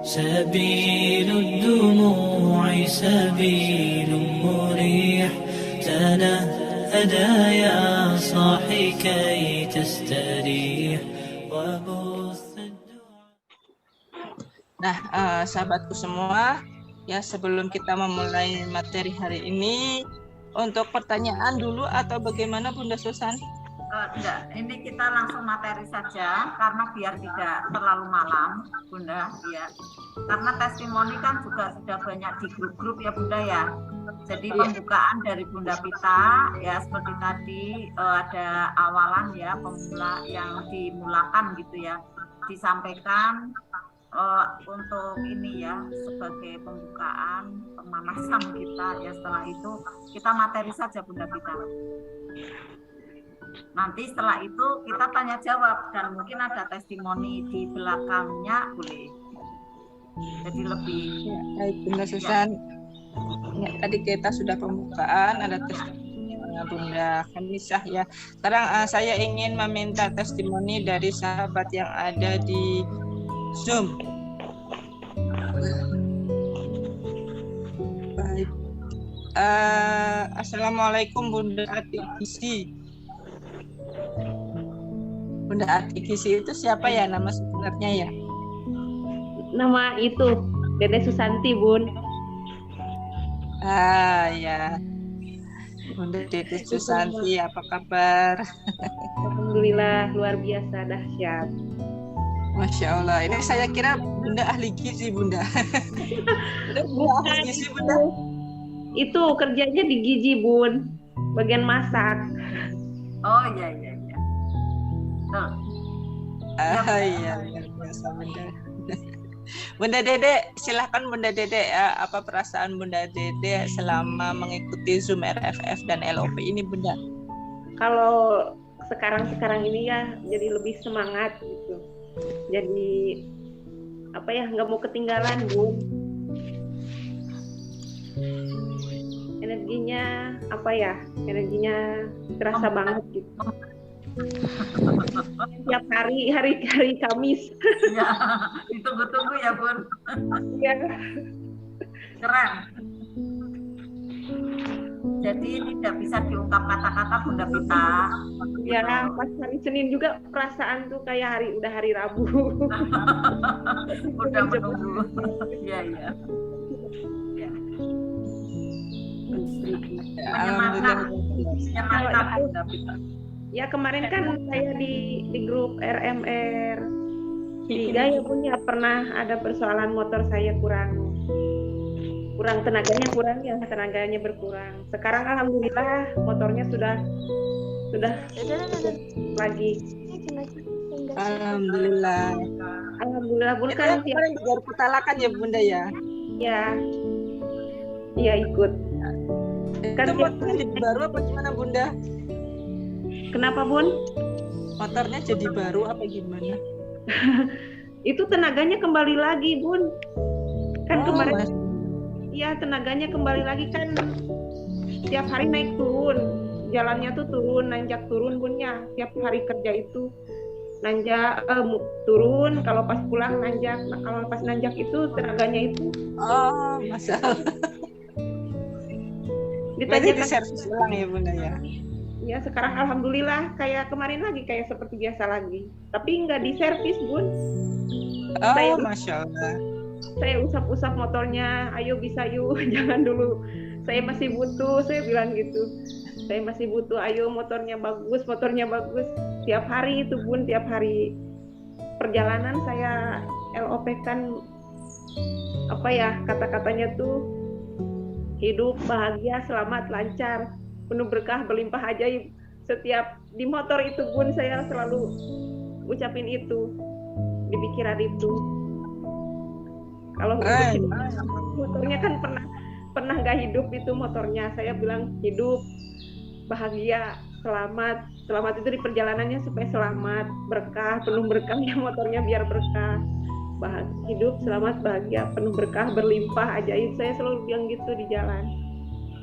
سبيل الدموع سبيل مريح تنهدى يا صاحي كي تستريح وبث Nah, sahabatku semua, ya sebelum kita memulai materi hari ini, untuk pertanyaan dulu atau bagaimana Bunda Susan? Enggak, ini kita langsung materi saja karena biar tidak terlalu malam, Bunda. Ya, karena testimoni kan juga sudah banyak di grup-grup ya, Bunda ya. Jadi pembukaan dari Bunda Pita ya seperti tadi ada awalan ya pemula yang dimulakan gitu ya, disampaikan untuk ini ya sebagai pembukaan pemanasan kita ya. Setelah itu kita materi saja Bunda Pita. Nanti setelah itu kita tanya jawab dan mungkin ada testimoni di belakangnya boleh. Jadi lebih ya, baik Bunda Susan. Ya, tadi kita sudah pembukaan, ada testimoni Bunda Khamisah ya. Sekarang saya ingin meminta testimoni dari sahabat yang ada di Zoom. Baik. Assalamualaikum Bunda Atikisi. Bunda Atikisi itu siapa ya nama sebenarnya ya? Nama itu Dede Susanti, Bun. Ya. Bunda Dede Susanti, apa kabar? Alhamdulillah luar biasa dahsyat. Masya Allah, ini saya kira Bunda ahli gizi Bunda. Bukan ahli gizi Bunda. Itu kerjanya di gizi Bun, bagian masak. oh iya. Iya, luar biasa Bunda. Bunda Dede, silahkan Bunda Dede, apa perasaan Bunda Dede selama mengikuti Zoom RFF dan LOP ini Bunda? Kalau sekarang ini ya jadi lebih semangat gitu. Jadi apa ya, nggak mau ketinggalan Bun. Energinya terasa banget gitu. Tiap hari Kamis. Ya, ditunggu-tunggu ya Bun. Ya. Keren. Jadi tidak bisa diungkap kata-kata Bunda Pita. Ya, pas hari Senin juga perasaan tuh kayak udah hari Rabu. Udah menunggu. Iya. Menyenangkan Bunda Pita. Ya kemarin kan saya di grup RMR 3 ya Bun ya, pernah ada persoalan motor saya kurang tenaganya berkurang. Sekarang alhamdulillah motornya sudah lagi. Alhamdulillah Bun kan kemarin baru petalakan ya Bunda ya? Iya ikut. Itu motornya jadi baru apa gimana Bunda? Kenapa Bun? Motornya jadi baru apa gimana? Itu tenaganya kembali lagi Bun. Kan kemarin iya tenaganya kembali lagi kan, tiap hari naik turun, jalannya tuh nanjak turun Bunnya. Tiap hari kerja itu nanjak turun, kalau pas pulang nanjak. Nah, kalau pas nanjak itu tenaganya itu masalah. Ditanya di servis ulang ya Bunda ya? Ya sekarang alhamdulillah kayak kemarin lagi, kayak seperti biasa lagi. Tapi nggak diservis Bun. Masya Allah. Saya usap-usap motornya, ayo bisa yuk, jangan dulu. Saya masih butuh, saya bilang gitu. Saya masih butuh, ayo motornya bagus. Tiap hari itu Bun, tiap hari perjalanan saya LOP kan kata-katanya tuh hidup bahagia, selamat, lancar, penuh berkah, berlimpah ajaib. Setiap di motor itu Bun saya selalu ucapin itu, di pikiran itu. Kalau motornya kan pernah nggak hidup itu motornya, saya bilang hidup bahagia, selamat itu di perjalanannya supaya selamat, berkah, penuh berkah ya motornya, biar berkah, hidup selamat bahagia penuh berkah berlimpah ajaib. Saya selalu bilang gitu di jalan.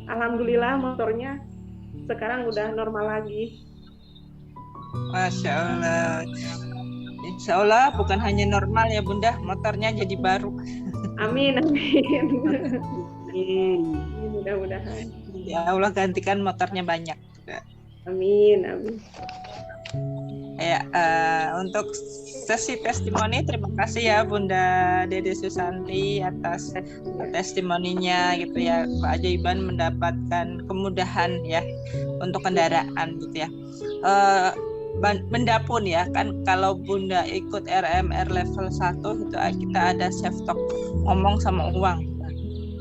Alhamdulillah motornya sekarang udah normal lagi. Masya Allah. Insya Allah bukan hanya normal ya Bunda, motornya jadi baru. Amin, amin. Mudah-mudahan. Ya Allah gantikan motornya banyak. Amin, amin. Ya, untuk sesi testimoni terima kasih ya Bunda Dede Susanti atas testimoninya gitu ya, keajaiban mendapatkan kemudahan ya untuk kendaraan gitu ya. Benda pun ya kan kalau Bunda ikut RMR level 1 itu kita ada self talk, ngomong sama uang.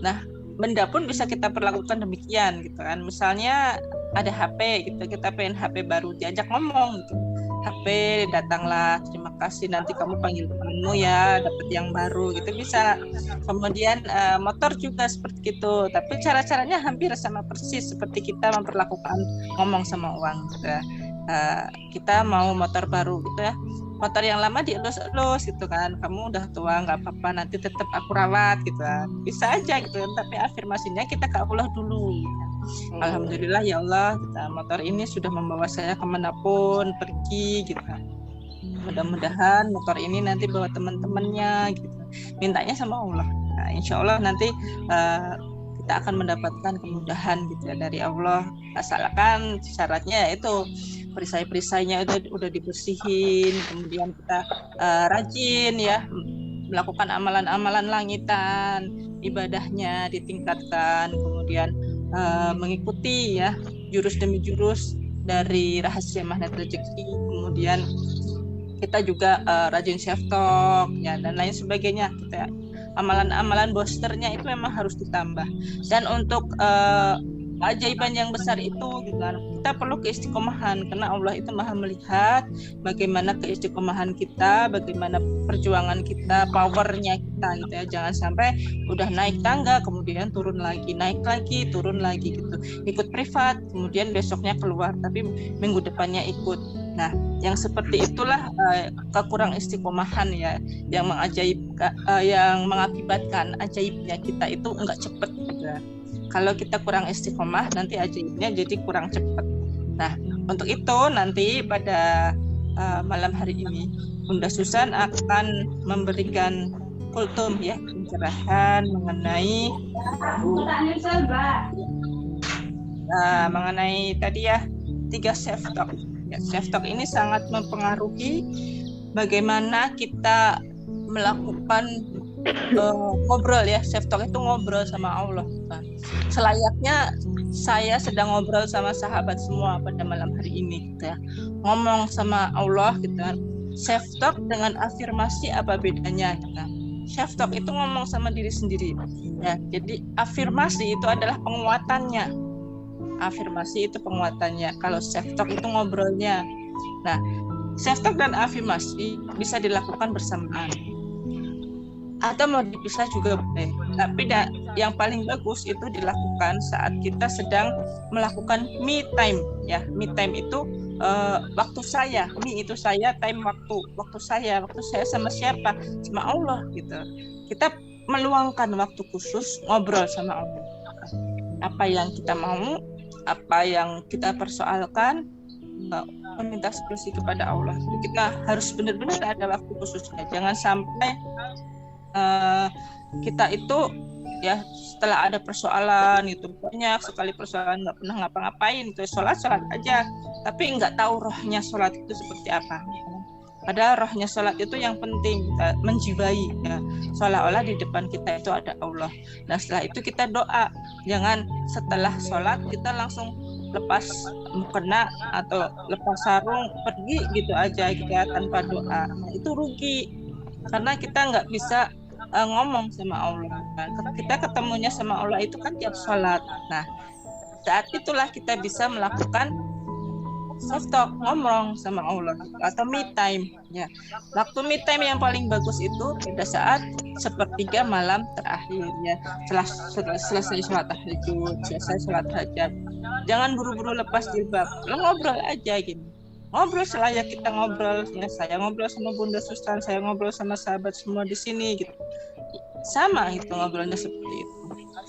Nah, benda pun bisa kita perlakukan demikian gitu kan. Misalnya ada HP gitu, kita pengen HP baru, diajak ngomong gitu. HP datanglah, terima kasih, nanti kamu panggil temanmu ya, dapat yang baru gitu bisa. Kemudian motor juga seperti itu, tapi cara-caranya hampir sama persis seperti kita memperlakukan ngomong sama uang gitu. Kita mau motor baru gitu ya, motor yang lama dielus-elus gitu kan, kamu udah tua nggak apa-apa, nanti tetap aku rawat gitu kan. Bisa aja gitu, tapi afirmasinya kita ke Allah dulu gitu. Alhamdulillah ya Allah, motor ini sudah membawa saya kemanapun pergi gitu. Mudah-mudahan motor ini nanti bawa teman-temannya gitu. Mintanya sama Allah. Nah, insya Allah nanti kita akan mendapatkan kemudahan gitu ya dari Allah. Asalkan syaratnya itu perisai-perisainya udah dibersihin, kemudian kita rajin ya melakukan amalan-amalan langitan, ibadahnya ditingkatkan, kemudian mengikuti ya jurus demi jurus dari rahasia magnet rezeki, kemudian kita juga rajin self talk ya dan lain sebagainya kita amalan-amalan boosternya itu memang harus ditambah. Dan untuk keajaiban yang besar itu gitu kan, kita perlu keistiqomahan karena Allah itu maha melihat bagaimana keistiqomahan kita, bagaimana perjuangan kita, powernya kita gitu ya. Jangan sampai udah naik tangga kemudian turun lagi, naik lagi turun lagi gitu, ikut privat kemudian besoknya keluar tapi minggu depannya ikut. Nah, yang seperti itulah kekurang istiqomahan ya yang yang mengakibatkan ajaibnya kita itu enggak cepat gitu. Kalau kita kurang istiqomah nanti ajaibnya jadi kurang cepat. Nah, untuk itu nanti pada malam hari ini Bunda Susan akan memberikan kultum ya pencerahan mengenai tadi ya 3 self talk. Ya, self talk ini sangat mempengaruhi bagaimana kita melakukan ngobrol ya. Self talk itu ngobrol sama Allah kan. Selayaknya saya sedang ngobrol sama sahabat semua pada malam hari ini gitu ya. Ngomong sama Allah gitu kan. Self talk dengan afirmasi apa bedanya gitu kan. Self talk itu ngomong sama diri sendiri ya. Jadi afirmasi itu adalah penguatannya. Afirmasi itu penguatannya. Kalau self talk itu ngobrolnya. Nah, self talk dan afirmasi bisa dilakukan bersamaan. Atau mau dipisah juga boleh. Tapi yang paling bagus itu dilakukan saat kita sedang melakukan me time ya. Me time itu waktu saya, me itu saya, time waktu saya sama siapa? Sama Allah gitu. Kita meluangkan waktu khusus ngobrol sama Allah. Apa yang kita mau, apa yang kita persoalkan, meminta solusi kepada Allah. Kita harus benar-benar ada waktu khususnya. Jangan sampai kita itu ya setelah ada persoalan itu banyak sekali persoalan nggak pernah ngapa-ngapain itu sholat aja tapi nggak tahu rohnya sholat itu seperti apa. Padahal rohnya sholat itu yang penting kita menjiwai ya. Seolah-olah di depan kita itu ada Allah. Nah setelah itu kita doa. Jangan setelah sholat kita langsung lepas mukena atau lepas sarung pergi gitu aja gitu ya, tanpa doa. Nah, itu rugi karena kita nggak bisa ngomong sama Allah kan. Kita ketemunya sama Allah itu kan tiap sholat. Nah saat itulah kita bisa melakukan self talk, ngomong sama Allah atau me time ya. Waktu me time yang paling bagus itu pada saat 1/3 malam terakhir ya, setelah selesai sholat tahajud, selesai sholat hajat. Jangan buru-buru lepas jilbab, lo ngobrol aja gini. Ngobrol selayak kita ngobrol ya, saya ngobrol sama Bunda Susan, saya ngobrol sama sahabat semua di sini gitu. Sama itu ngobrolnya seperti itu.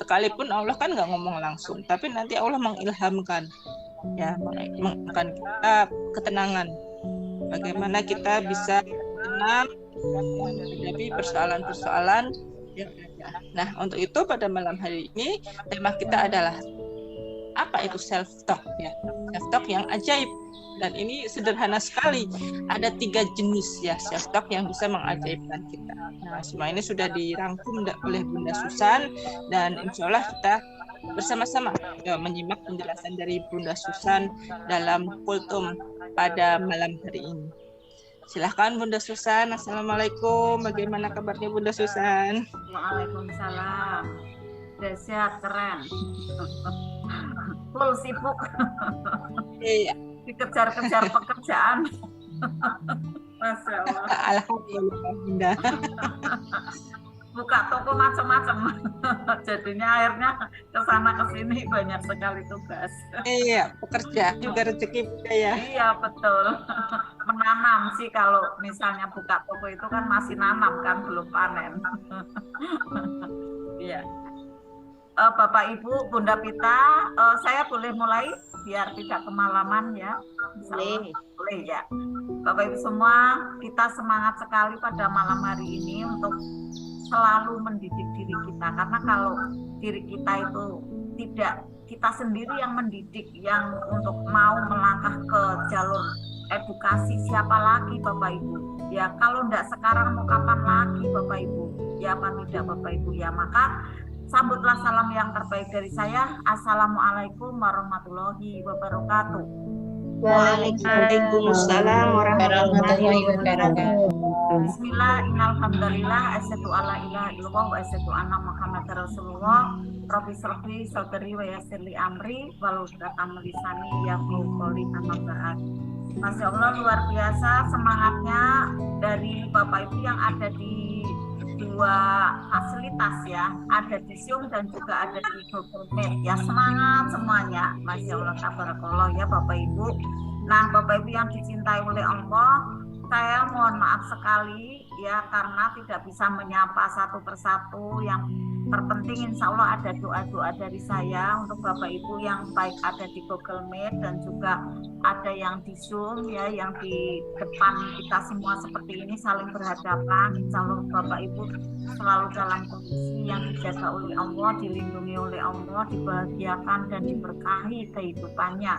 Sekalipun Allah kan nggak ngomong langsung, tapi nanti Allah mengilhamkan ya, mengilhamkan kita ketenangan. Bagaimana kita bisa tenang menghadapi persoalan-persoalan yang ada. Nah, untuk itu pada malam hari ini tema kita adalah apa itu self talk ya. Self talk yang ajaib. Dan ini sederhana sekali. Ada 3 jenis ya self talk yang bisa mengajaibkan kita. Nah, semua ini sudah dirangkum oleh Bunda Susan dan insya Allah kita bersama-sama ya, menyimak penjelasan dari Bunda Susan dalam kultum pada malam hari ini. Silahkan Bunda Susan. Assalamualaikum. Bagaimana kabarnya Bunda Susan? Waalaikumsalam. Dahsyat, keren. Full sibuk. Iya. Dikejar-kejar pekerjaan. Masya Allah. Alhamdulillah Bunda. Buka toko macam-macam. Jadinya akhirnya kesana kesini banyak sekali tugas. Iya, pekerjaan juga rezeki Bunda ya. Iya betul. Menanam sih, kalau misalnya buka toko itu kan masih nanam kan, belum panen. Iya. Bapak Ibu, Bunda Pita, saya boleh mulai biar tidak kemalaman ya. Boleh ya. Bapak Ibu semua, kita semangat sekali pada malam hari ini untuk selalu mendidik diri kita, karena kalau diri kita itu tidak kita sendiri yang mendidik, yang untuk mau melangkah ke jalur edukasi, siapa lagi Bapak Ibu ya? Kalau enggak sekarang mau kapan lagi Bapak Ibu ya? Apa tidak Bapak Ibu ya? Maka sambutlah salam yang terbaik dari saya. Assalamualaikum warahmatullahi wabarakatuh. Waalaikumsalam warahmatullahi wabarakatuh. Bismillah, innalhamdulillah, asyhadu alla ilaha illallah wa asyhadu anna Muhammadar Rasulullah. Rabbi shrahli sadri wa yassirli amri wahlul 'uqdatam min lisani yafqahu qawli. Amma ba'd. Masya Allah, luar biasa semangatnya dari Bapak Ibu yang ada di 2 fasilitas ya, ada di Zoom dan juga ada di Google Meet ya. Semangat semuanya, Masya Allah, tabarakallah ya Bapak Ibu. Nah Bapak Ibu yang dicintai oleh Allah, saya mohon maaf sekali ya karena tidak bisa menyapa satu persatu. Yang terpenting insya Allah ada doa-doa dari saya untuk Bapak Ibu yang baik ada di Google Meet dan juga ada yang di Zoom ya, yang di depan kita semua seperti ini saling berhadapan. Insya Allah Bapak Ibu selalu dalam kondisi yang dijaga oleh Allah, dilindungi oleh Allah, dibahagiakan dan diberkahi kehidupannya,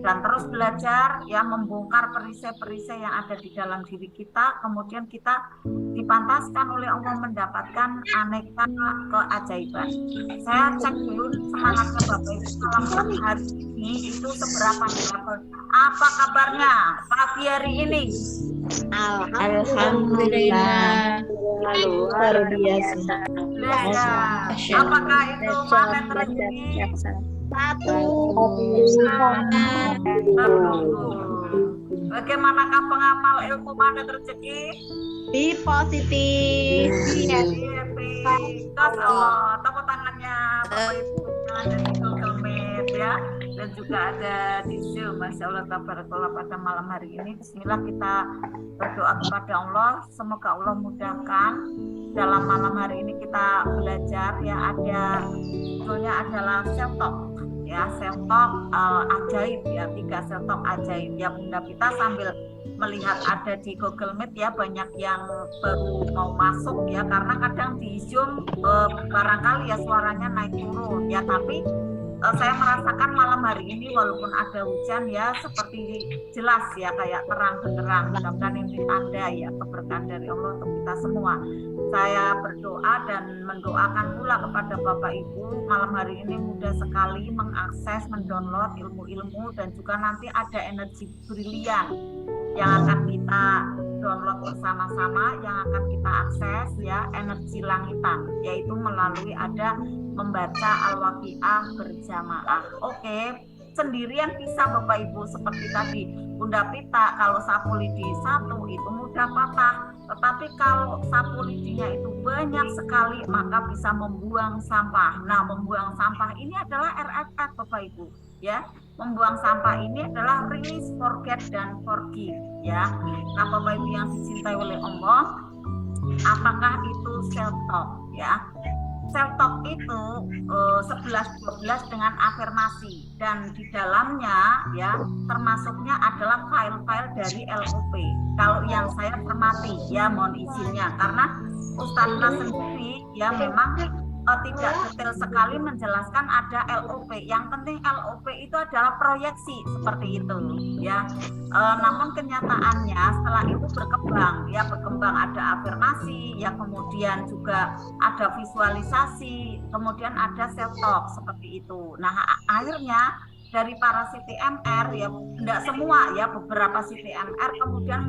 dan terus belajar ya, membongkar perisai-perisai yang ada di dalam diri kita, kemudian kita dipantaskan oleh Allah mendapatkan aneka keajaiban. Saya cek dulu semangatnya Bapak Ibu malam hari ini itu seberapa level. Apa kabarnya pagi hari ini? Alhamdulillah. Luar biasa. Apakah itu panen rezeki? Bagaimanakah pengamal ilmu panen rezeki? Be positif. Allah, tepuk tangannya Bapak Ibu, ada di Google Meet ya, dan juga ada di Zoom. Masya Allah, tabarakallah pada malam hari ini. Bismillah, kita berdoa kepada Allah, semoga Allah mudahkan. Dalam malam hari ini kita belajar ya, ada judulnya adalah self talk ya, self talk ajaib ya, 3 self talk ajaib ya. Bunda kita sambil melihat ada di Google Meet ya, banyak yang baru mau masuk ya, karena kadang di Zoom barangkali ya suaranya naik turun ya, tapi saya merasakan malam hari ini walaupun ada hujan ya, seperti jelas ya, kayak terang benderang. Mudah-mudahan ini tanda ya keberkahan dari Allah untuk kita semua. Saya berdoa dan mendoakan pula kepada Bapak Ibu malam hari ini mudah sekali mengakses, mendownload ilmu-ilmu, dan juga nanti ada energi brilian yang akan kita download bersama-sama, yang akan kita akses ya, energi langitan, yaitu melalui ada membaca Al-Waqiah berjamaah. Oke, sendirian bisa Bapak Ibu, seperti tadi Bunda Pita, kalau sapu lidi 1 itu mudah patah, tetapi kalau sapu lidinya itu banyak sekali maka bisa membuang sampah. Nah, membuang sampah ini adalah RFF Bapak Ibu ya. Membuang sampah ini adalah release, forget, dan forgive ya. Nah Bapak Ibu yang dicintai oleh Allah, apakah itu self talk ya? self talk itu 11-12 dengan afirmasi, dan di dalamnya ya termasuknya adalah file-file dari LOP. Kalau yang saya cermati ya, mohon izinnya, karena Ustazah sendiri ya memang tidak detail sekali menjelaskan ada LOP. Yang penting LOP itu adalah proyeksi seperti itu ya. Namun kenyataannya setelah itu berkembang ada afirmasi ya, kemudian juga ada visualisasi, kemudian ada self talk seperti itu. Nah, akhirnya dari para CTMR ya, tidak semua ya, beberapa CTMR kemudian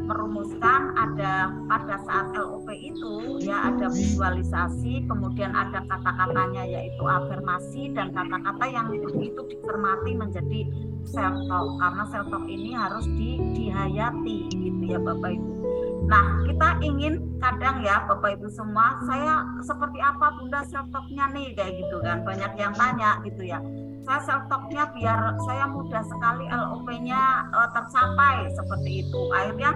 merumuskan ada pada saat LOP itu ya ada visualisasi, kemudian ada kata-katanya yaitu afirmasi, dan kata-kata yang itu dicermati menjadi self talk, karena self talk ini harus dihayati gitu ya Bapak Ibu. Nah, kita ingin kadang ya Bapak Ibu semua, saya seperti apa Bunda self talk-nya nih, kayak gitu kan, banyak yang tanya gitu ya. Saya self talk-nya biar saya mudah sekali LOP-nya tercapai seperti itu. Akhirnya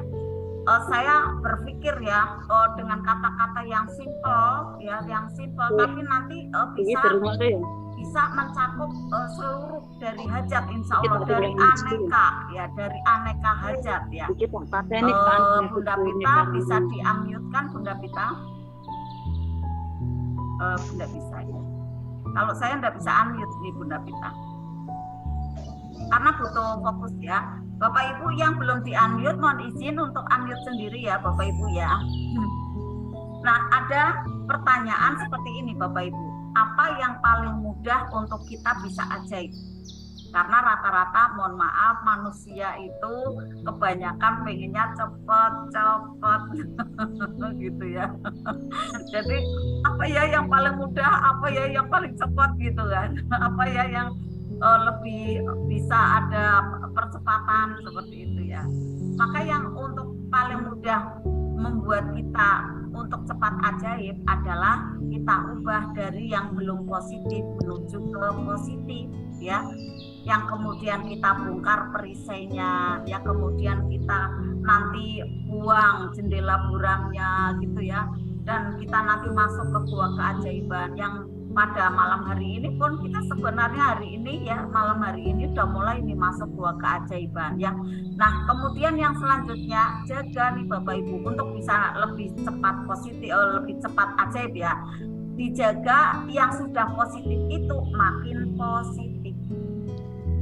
saya berpikir ya dengan kata-kata yang simple ya, tapi nanti bisa mencakup seluruh dari hajat, insya Allah, dari aneka hajat ya. Bunda Pita bisa di-unmute-kan Bunda Pita? Bunda bisa ya. Kalau saya nggak bisa unmute nih Bunda Pita, karena butuh fokus ya. Bapak Ibu yang belum di-unmute, mohon izin untuk unmute sendiri ya Bapak Ibu ya. Nah, ada pertanyaan seperti ini Bapak Ibu. Apa yang paling mudah untuk kita bisa ajaib? Karena rata-rata, mohon maaf, manusia itu kebanyakan pengennya cepet gitu ya. Jadi apa ya yang paling mudah, apa ya yang paling cepat gitu kan? Apa ya yang lebih bisa ada percepatan seperti itu ya. Maka yang untuk paling mudah membuat kita untuk cepat ajaib adalah kita ubah dari yang belum positif menuju ke positif ya. Yang kemudian kita bongkar perisainya ya, kemudian kita nanti buang jendela buramnya gitu ya, dan kita nanti masuk ke gua keajaiban yang pada malam hari ini pun kita sebenarnya hari ini ya, malam hari ini udah mulai nih masuk gua keajaiban ya. Nah, kemudian yang selanjutnya jaga nih Bapak Ibu untuk bisa lebih cepat positif, lebih cepat ajaib ya. Dijaga yang sudah positif itu makin positif.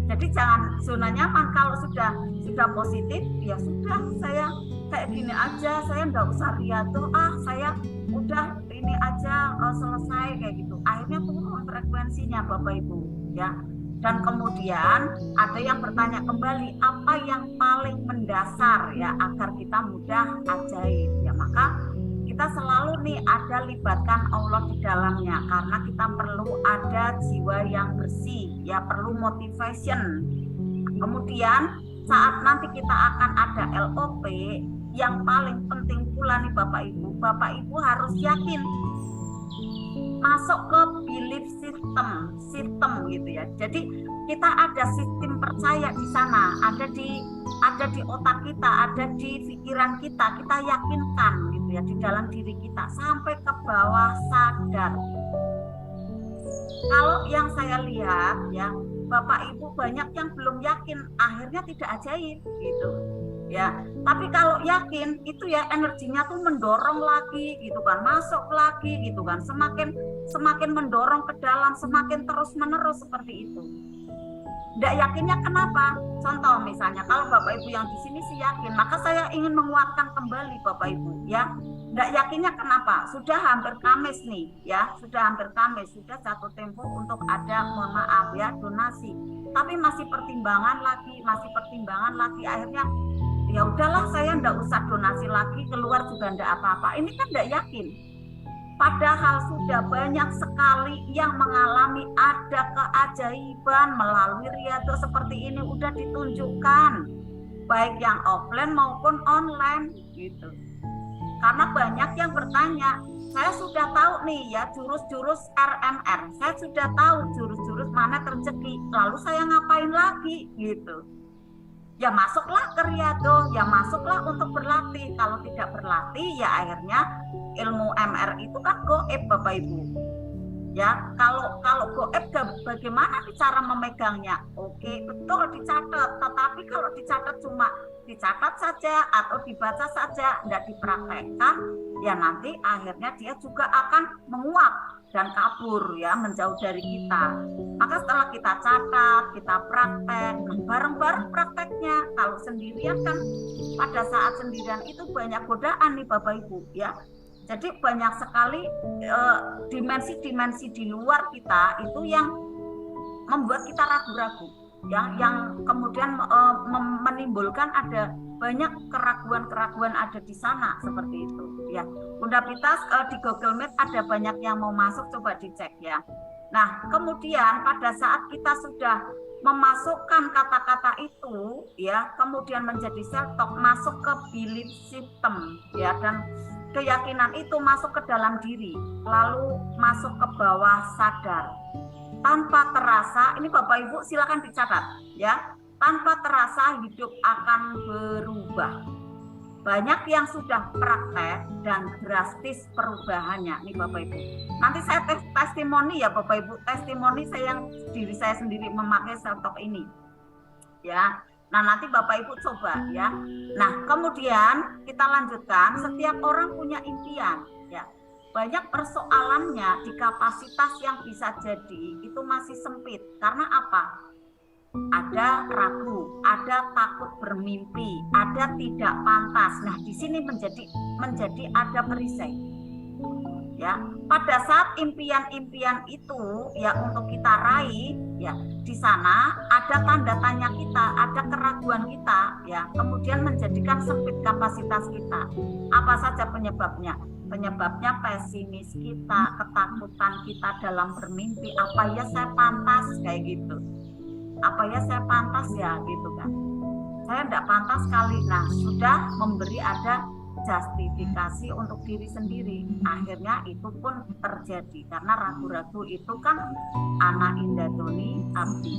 Jadi jangan zona nyaman. Kalau sudah positif ya sudah, saya kayak gini aja, saya nggak usah riado, saya udah ini aja selesai kayak gitu. Akhirnya turun frekuensinya Bapak Ibu ya. Dan kemudian ada yang bertanya kembali, apa yang paling mendasar ya agar kita mudah ajaib ya. Maka kita selalu nih ada libatkan Allah di dalamnya, karena kita perlu ada jiwa yang bersih ya, perlu motivation. Kemudian saat nanti kita akan ada LOP, yang paling penting pula nih Bapak Ibu harus yakin masuk ke belief system gitu ya. Jadi kita ada sistem percaya di sana, ada di otak kita, ada di pikiran kita yakinkan gitu ya, di dalam diri kita sampai ke bawah sadar. Kalau yang saya lihat ya, Bapak Ibu banyak yang belum yakin, akhirnya tidak ajaib gitu ya. Tapi kalau yakin itu ya energinya tuh mendorong lagi gitu kan, masuk lagi gitu kan, semakin mendorong ke dalam, semakin terus menerus seperti itu. Tidak yakinnya kenapa? Contoh misalnya kalau Bapak Ibu yang di sini sih yakin, maka saya ingin menguatkan kembali Bapak Ibu ya. Tidak yakinnya kenapa? Sudah hampir Kamis nih ya, sudah jatuh tempo untuk ada, mohon maaf ya, donasi. Tapi masih pertimbangan lagi, akhirnya ya udahlah, saya tidak usah donasi lagi, keluar juga tidak apa-apa. Ini kan tidak yakin. Padahal sudah banyak sekali yang mengalami ada keajaiban melalui riyadhah seperti ini, udah ditunjukkan, baik yang offline maupun online gitu. Karena banyak yang bertanya, saya sudah tahu nih ya jurus-jurus RMR, saya sudah tahu jurus-jurus mana rezeki, lalu saya ngapain lagi gitu. ya masuklah ke Riyadhah, ya masuklah untuk berlatih. Kalau tidak berlatih ya akhirnya ilmu MR itu kan goib Bapak Ibu. Ya, kalau goib bagaimana cara memegangnya? Oke, betul dicatat, tetapi kalau dicatat cuma dicatat saja atau dibaca saja, tidak dipraktekkan, ya nanti akhirnya dia juga akan menguap dan kabur ya, menjauh dari kita. Maka setelah kita catat, kita praktek, bareng-bareng prakteknya. Kalau sendirian kan pada saat sendirian itu banyak godaan nih Bapak Ibu ya. Jadi banyak sekali dimensi-dimensi di luar kita itu yang membuat kita ragu-ragu, yang kemudian menimbulkan ada banyak keraguan-keraguan ada di sana seperti itu ya. Bunda Pita di Google Meet ada banyak yang mau masuk, coba dicek ya. Nah kemudian pada saat kita sudah memasukkan kata-kata itu ya, kemudian menjadi self-talk, masuk ke belief system ya, dan keyakinan itu masuk ke dalam diri, lalu masuk ke bawah sadar. Tanpa terasa, ini Bapak Ibu silakan dicatat ya, tanpa terasa hidup akan berubah. Banyak yang sudah praktek dan drastis perubahannya nih Bapak Ibu. Nanti saya testimoni ya Bapak Ibu, testimoni saya yang diri saya sendiri memakai self-talk ini ya. Nah nanti Bapak Ibu coba ya. Nah kemudian kita lanjutkan, setiap orang punya impian ya. Banyak persoalannya di kapasitas yang bisa jadi itu masih sempit. Karena apa? Ada ragu, ada takut bermimpi, ada tidak pantas. Nah di sini menjadi ada perisai. Ya, pada saat impian-impian itu ya untuk kita raih ya, di sana ada tanda tanya kita, ada keraguan kita ya, kemudian menjadikan sempit kapasitas kita. Apa saja penyebabnya? Penyebabnya pesimis kita, ketakutan kita dalam bermimpi. Apa ya saya pantas kayak gitu? Apa ya saya pantas ya gitu kan? Saya tidak pantas sekali. Nah sudah memberi ada justifikasi untuk diri sendiri, akhirnya itu pun terjadi karena ragu-ragu itu kan ana indatoni abdi,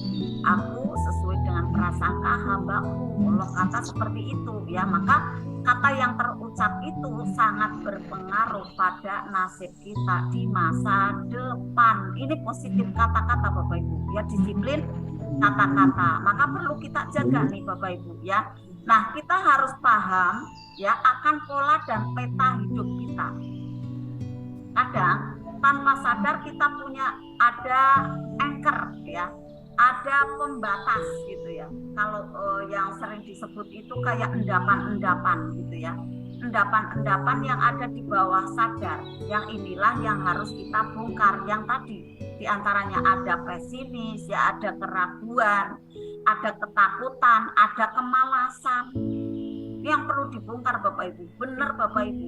aku sesuai dengan prasangka hambaku, Allah kata seperti itu ya. Maka kata yang terucap itu sangat berpengaruh pada nasib kita di masa depan. Ini positif kata-kata Bapak Ibu ya, disiplin kata-kata, maka perlu kita jaga nih Bapak Ibu ya. Nah kita harus paham ya akan pola dan peta hidup kita. Kadang tanpa sadar kita punya ada anchor ya, ada pembatas gitu ya. Kalau yang sering disebut itu kayak endapan-endapan gitu ya. Endapan-endapan yang ada di bawah sadar. Yang inilah yang harus kita bongkar. Yang tadi diantaranya ada pesimis ya, ada keraguan, ada ketakutan, ada kemalasan. Yang perlu dibongkar Bapak Ibu, benar Bapak Ibu.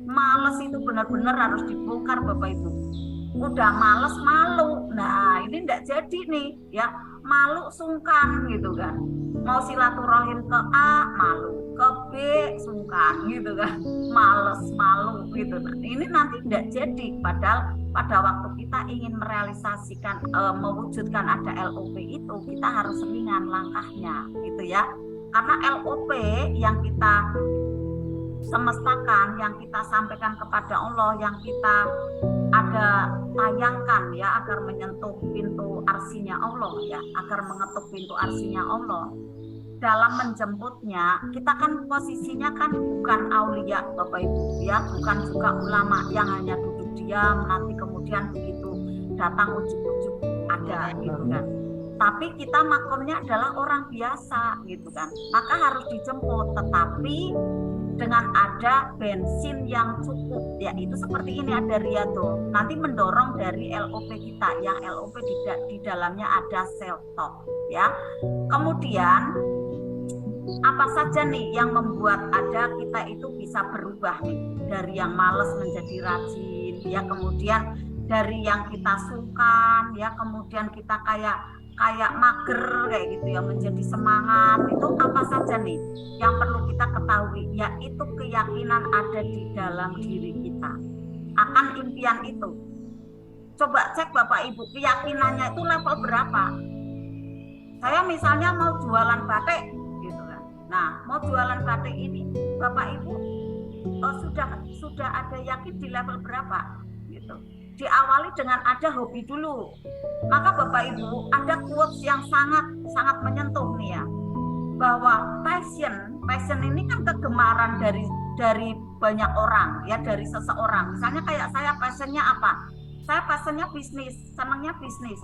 Males itu benar-benar harus dibongkar Bapak Ibu. Udah males malu, nah ini enggak jadi nih ya, malu sungkan gitu kan. Mau silaturahim ke A malu, ke B sungkan gitu kan, males malu gitu. Nah, ini nanti enggak jadi, padahal pada waktu kita ingin merealisasikan, mewujudkan ada LOP itu, kita harus ringan langkahnya gitu ya. Karena LOP yang kita semestakan, yang kita sampaikan kepada Allah, yang kita ada tayangkan ya, agar menyentuh pintu arsinya Allah ya, agar mengetuk pintu arsinya Allah. Dalam menjemputnya, kita kan posisinya kan bukan aulia Bapak Ibu ya, bukan juga ulama yang hanya duduk diam, nanti kemudian begitu datang ujuk-ujuk ada gitu kan. Tapi kita makomnya adalah orang biasa gitu kan, maka harus dijemput, tetapi dengan ada bensin yang cukup ya. Itu seperti ini, ada Riyadhah nanti mendorong dari LOP kita, yang LOP di dalamnya ada self talk ya. Kemudian apa saja nih yang membuat ada kita itu bisa berubah nih, dari yang malas menjadi rajin ya, kemudian dari yang kita sungkan ya, kemudian kita kayak mager kayak gitu ya, menjadi semangat. Itu apa saja nih yang perlu kita ketahui, yaitu keyakinan ada di dalam diri kita akan impian itu. Coba cek Bapak Ibu, keyakinannya itu level berapa. Saya misalnya mau jualan batik gitu kan, Nah, mau jualan batik ini, Bapak Ibu sudah ada yakin di level berapa? Gitu. Diawali dengan ada hobi dulu. Maka Bapak Ibu ada quotes yang sangat menyentuh nih ya, bahwa passion ini kan kegemaran dari banyak orang ya, dari seseorang. Misalnya kayak saya passionnya apa? Saya passionnya bisnis, senangnya bisnis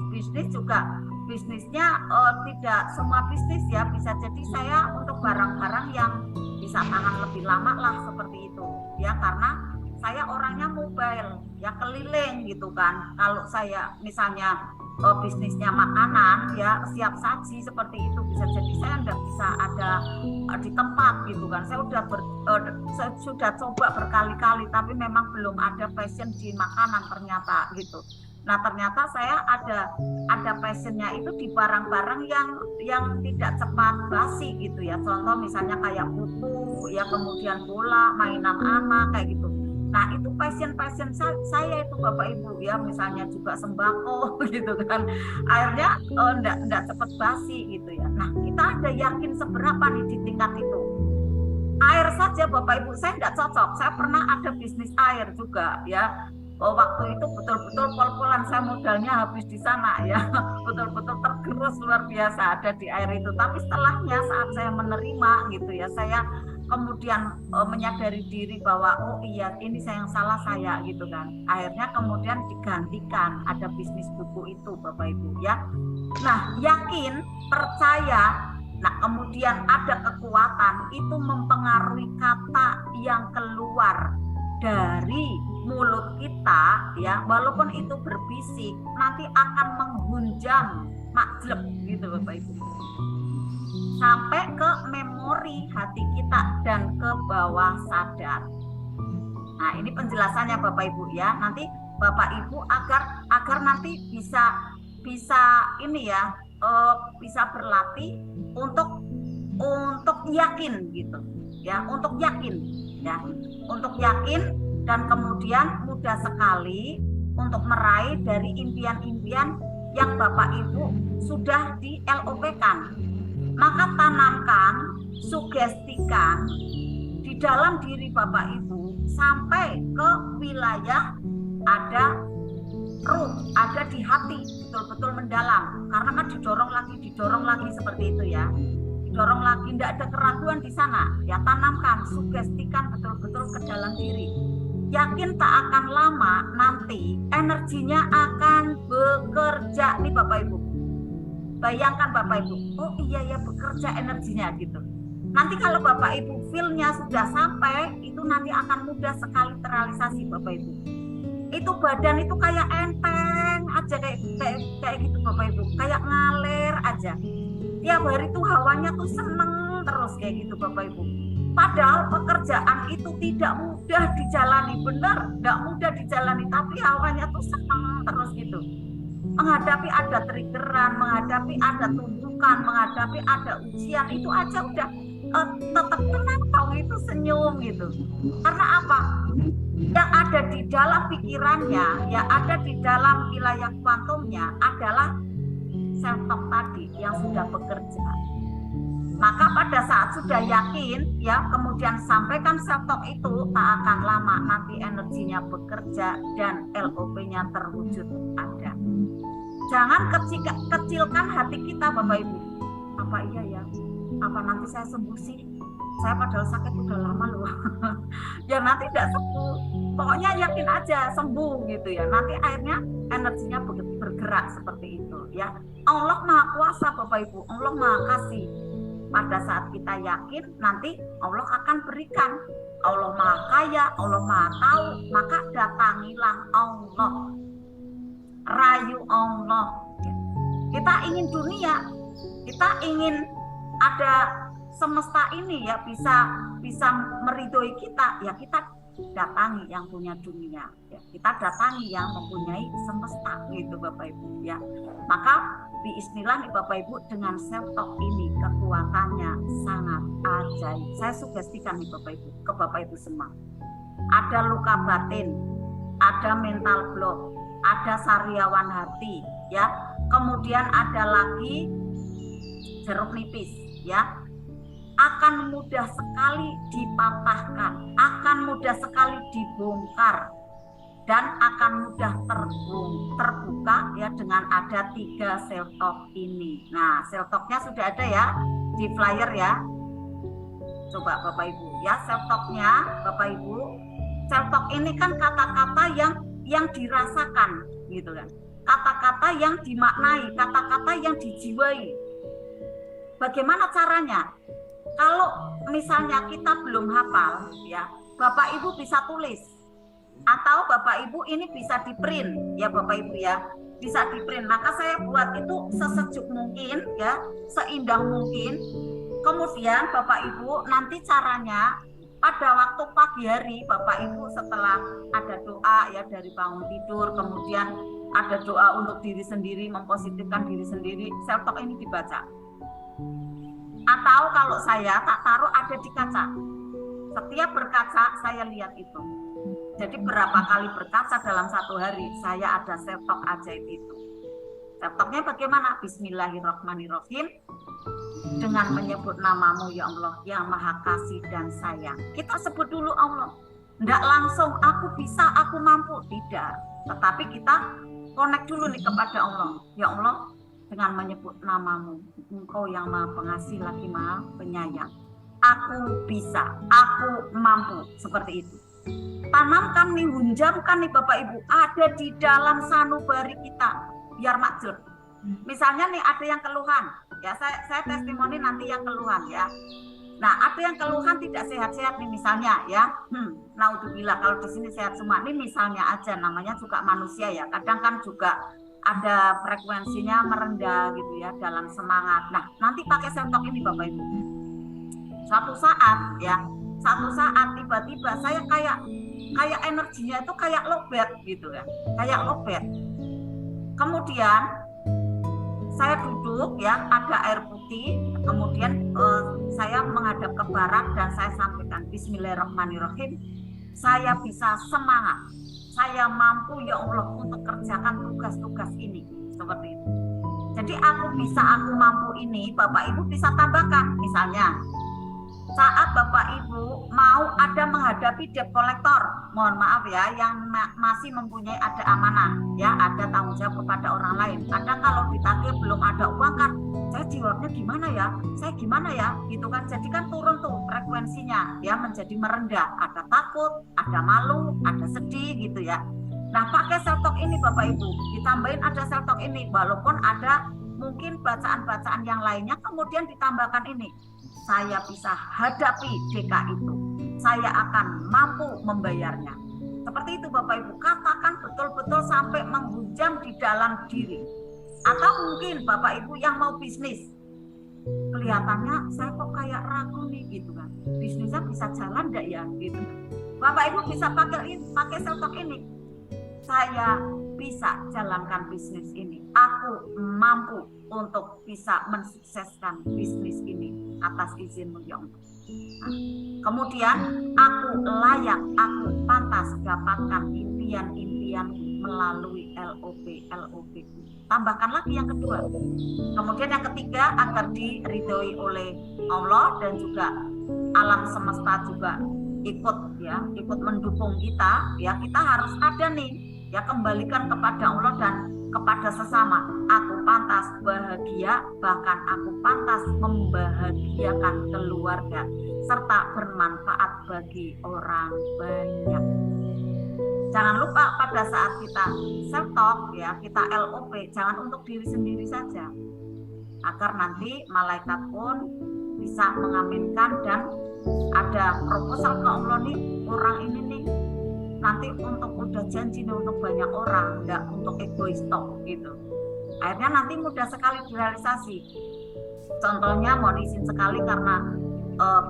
juga bisnisnya tidak semua bisnis ya, bisa jadi saya untuk barang-barang yang bisa tahan lebih lama lah seperti itu ya, karena saya orangnya mobile ya, keliling gitu kan. Kalau saya misalnya bisnisnya makanan ya, siap saji seperti itu, bisa jadi saya nggak bisa ada di tempat gitu kan. Saya sudah coba berkali-kali tapi memang belum ada passion di makanan ternyata gitu. Nah ternyata saya ada passionnya itu di barang-barang yang tidak cepat basi gitu ya. Contoh misalnya kayak buku ya, kemudian bola, mainan anak kayak gitu. Nah itu passion saya itu Bapak Ibu ya, misalnya juga sembako gitu kan, akhirnya enggak cepat basi gitu ya. Nah kita ada yakin seberapa nih di tingkat itu? Air saja Bapak Ibu saya enggak cocok. Saya pernah ada bisnis air juga ya. Waktu itu betul-betul pol-polan, saya modalnya habis di sana ya, betul-betul tergerus luar biasa ada di air itu. Tapi setelahnya saat saya menerima gitu ya, saya kemudian menyadari diri bahwa oh iya ini yang salah saya gitu kan. Akhirnya kemudian digantikan ada bisnis buku itu Bapak Ibu ya. Nah yakin, percaya, nah kemudian ada kekuatan itu mempengaruhi kata yang keluar dari mulut kita ya, walaupun itu berbisik nanti akan menghunjam makjleb gitu Bapak Ibu, sampai ke memori hati kita dan ke bawah sadar. Nah ini penjelasannya Bapak Ibu ya, nanti Bapak Ibu agar nanti bisa ini ya, bisa berlatih untuk yakin gitu ya, untuk yakin dan kemudian mudah sekali untuk meraih dari impian-impian yang Bapak Ibu sudah di LOP-kan. Maka tanamkan, sugestikan di dalam diri Bapak Ibu sampai ke wilayah ada ruh, ada di hati, betul-betul mendalam. Karena kan didorong lagi seperti itu ya. Didorong lagi, tidak ada keraguan di sana. Ya tanamkan, sugestikan betul-betul ke dalam diri. Yakin tak akan lama nanti energinya akan bekerja nih Bapak Ibu. Bayangkan Bapak Ibu, oh iya ya bekerja energinya gitu. Nanti kalau Bapak Ibu feel-nya sudah sampai, itu nanti akan mudah sekali terrealisasi Bapak Ibu. Itu badan itu kayak enteng aja kayak gitu Bapak Ibu, kayak ngalir aja. Tiap hari tuh hawanya tuh seneng terus kayak gitu Bapak Ibu. Padahal pekerjaan itu tidak mudah dijalani, benar, tidak mudah dijalani, tapi hawanya tuh seneng terus gitu. Menghadapi ada triggeran, menghadapi ada tuntukan, menghadapi ada ujian, itu aja udah tetap tenang dong, itu senyum gitu. Karena apa? Yang ada di dalam pikirannya, ya ada di dalam wilayah kuantumnya adalah self-talk tadi yang sudah bekerja. Maka pada saat sudah yakin ya, kemudian sampaikan self-talk itu, tak akan lama nanti energinya bekerja dan LOP-nya terwujud ada. Jangan kecilkan hati kita Bapak Ibu. Apa iya ya? Apa nanti saya sembuh sih? Saya padahal sakit udah lama loh. Ya nanti tidak sembuh. Pokoknya yakin aja sembuh gitu ya. Nanti akhirnya energinya bergerak seperti itu ya. Allah Maha Kuasa Bapak Ibu. Allah Maha Kasih. Pada saat kita yakin, nanti Allah akan berikan. Allah Maha Kaya, Allah Maha Tahu, maka datangilah Allah. Rayu Allah. Kita ingin dunia, kita ingin ada semesta ini ya bisa meridhoi kita, ya kita datangi yang punya dunia, ya kita datangi yang mempunyai semesta gitu Bapak Ibu ya. Maka biiznillah nih Bapak Ibu, dengan self-talk ini kekuatannya sangat ajaib. Saya sugestikan nih Bapak Ibu, ke Bapak Ibu semua. Ada luka batin, ada mental block, ada sariawan hati ya. Kemudian ada lagi jeruk nipis ya. akan mudah sekali dipatahkan, akan mudah sekali dibongkar, dan akan mudah terbuka ya dengan ada 3 self talk ini. Nah, self talknya sudah ada ya di flyer ya. Coba Bapak Ibu ya, self talknya Bapak Ibu. Self talk ini kan kata-kata yang dirasakan gitu kan. Kata-kata yang dimaknai, kata-kata yang dijiwai. Bagaimana caranya? Kalau misalnya kita belum hafal ya, Bapak Ibu bisa tulis. Atau Bapak Ibu ini bisa di print ya Bapak Ibu ya, bisa di print. Maka saya buat itu sesejuk mungkin ya, seindah mungkin. Kemudian Bapak Ibu nanti caranya pada waktu pagi hari Bapak Ibu setelah ada doa ya dari bangun tidur, kemudian ada doa untuk diri sendiri, mempositifkan diri sendiri, self talk ini dibaca. Atau kalau saya tak taruh ada di kaca. Setiap berkaca saya lihat itu. Jadi berapa kali berkaca dalam satu hari saya ada self talk ajaib itu. Self talknya bagaimana? Bismillahirrahmanirrahim. Dengan menyebut namamu ya Allah yang maha kasih dan sayang. Kita sebut dulu Allah. Tidak langsung aku bisa, aku mampu. Tidak. Tetapi kita connect dulu nih kepada Allah. Ya Allah, dengan menyebut namamu, Engkau yang maha pengasih lagi maha penyayang. Aku bisa, aku mampu. Seperti itu. Tanamkan nih, hunjamkan nih Bapak Ibu, ada di dalam sanubari kita biar makjur. Misalnya nih ada yang keluhan, ya saya testimoni nanti yang keluhan ya. Nah ada yang keluhan tidak sehat-sehat nih misalnya ya, naudzubillah kalau di sini sehat semua. Ini misalnya aja, namanya juga manusia ya. Kadang kan juga ada frekuensinya merendah gitu ya dalam semangat. Nah nanti pakai self talk ini Bapak Ibu. Suatu saat ya, satu saat tiba-tiba saya kayak energinya itu kayak lowbat gitu ya, kayak lowbat. Kemudian saya duduk ya, ada air putih, kemudian saya menghadap ke barat dan saya sampaikan Bismillahirrahmanirrahim. Saya bisa semangat, saya mampu ya Allah untuk kerjakan tugas-tugas ini, seperti itu. Jadi aku bisa, aku mampu ini Bapak Ibu bisa tambahkan. Misalnya saat Bapak Ibu mau ada menghadapi debt collector, mohon maaf ya, yang masih mempunyai ada amanah ya, ada tanggung jawab kepada orang lain. Ada kalau ditagih belum ada uang kan, saya jawabnya gimana ya, saya gimana ya, gitu kan. Jadi kan turun tuh frekuensinya ya, menjadi merendah. Ada takut, ada malu, ada sedih gitu ya. Nah pakai self talk ini Bapak Ibu, ditambahin ada self talk ini, walaupun ada mungkin bacaan-bacaan yang lainnya, kemudian ditambahkan ini. Saya bisa hadapi DK itu. Saya akan mampu membayarnya. Seperti itu Bapak Ibu. Katakan betul-betul sampai menghujam di dalam diri. Atau mungkin Bapak Ibu yang mau bisnis. Kelihatannya saya kok kayak ragu nih gitu kan. Bisnisnya bisa jalan enggak ya gitu. Bapak Ibu bisa pakai self talk ini. Saya bisa jalankan bisnis ini. Aku mampu untuk bisa mensukseskan bisnis ini atas izin-Mu ya Allah. Nah, kemudian aku layak, aku pantas dapatkan impian-impian melalui LOP. Tambahkan lagi yang kedua. Kemudian yang ketiga, agar diridhoi oleh Allah dan juga alam semesta juga ikut mendukung kita ya. Kita harus ada nih ya, kembalikan kepada Allah dan kepada sesama. Aku pantas bahagia, bahkan aku pantas membahagiakan keluarga serta bermanfaat bagi orang banyak. Jangan lupa pada saat kita self talk ya, kita LOP, jangan untuk diri sendiri saja, agar nanti malaikat pun bisa mengaminkan dan ada proposal ke Allah nih, orang ini nih nanti untuk udah janji nih untuk banyak orang, enggak untuk egois tok gitu. Akhirnya nanti mudah sekali direalisasi. Contohnya mohon izin sekali karena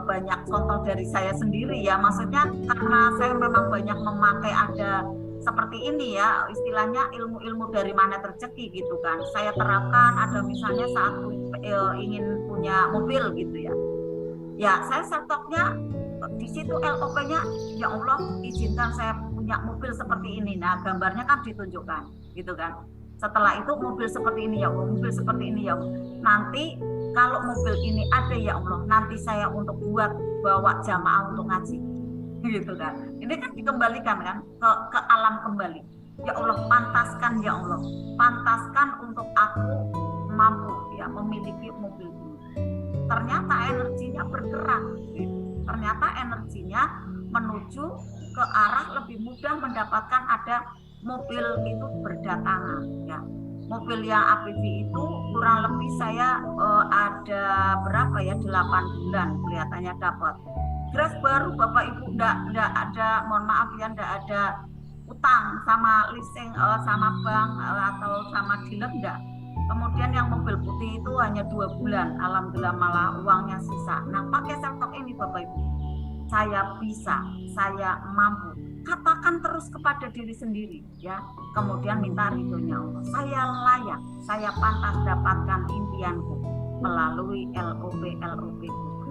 banyak contoh dari saya sendiri ya, maksudnya karena saya memang banyak memakai ada seperti ini ya, istilahnya ilmu-ilmu dari mana rezeki gitu kan. Saya terapkan ada misalnya saat ingin punya mobil gitu ya. Ya saya self talk-nya di situ LOP-nya, ya Allah izinkan saya punya mobil seperti ini. Nah gambarnya kan ditunjukkan gitu kan. Setelah itu mobil seperti ini ya Allah, mobil seperti ini ya Allah. Nanti kalau mobil ini ada ya Allah, nanti saya untuk bawa jamaah untuk ngaji, gitu kan. Ini kan dikembalikan kan ke alam kembali. Ya Allah, pantaskan ya Allah, pantaskan untuk aku mampu ya memiliki mobil ini. Ternyata energinya bergerak, gitu. Ternyata energinya menuju ke arah lebih mudah mendapatkan ada mobil itu berdatangan ya. Mobil yang APV itu kurang lebih saya ada berapa ya, 8 bulan kelihatannya dapat. Terus baru Bapak Ibu enggak ada, mohon maaf ya, enggak ada utang sama leasing sama bank atau sama dealer enggak. Kemudian yang mobil putih itu hanya 2 bulan, alhamdulillah malah uangnya sisa. Nah, pakai self-talk ini Bapak Ibu, saya bisa, saya mampu. Katakan terus kepada diri sendiri ya. Kemudian minta ridhonya Allah. Saya layak, saya pantas dapatkan impianku melalui LOP.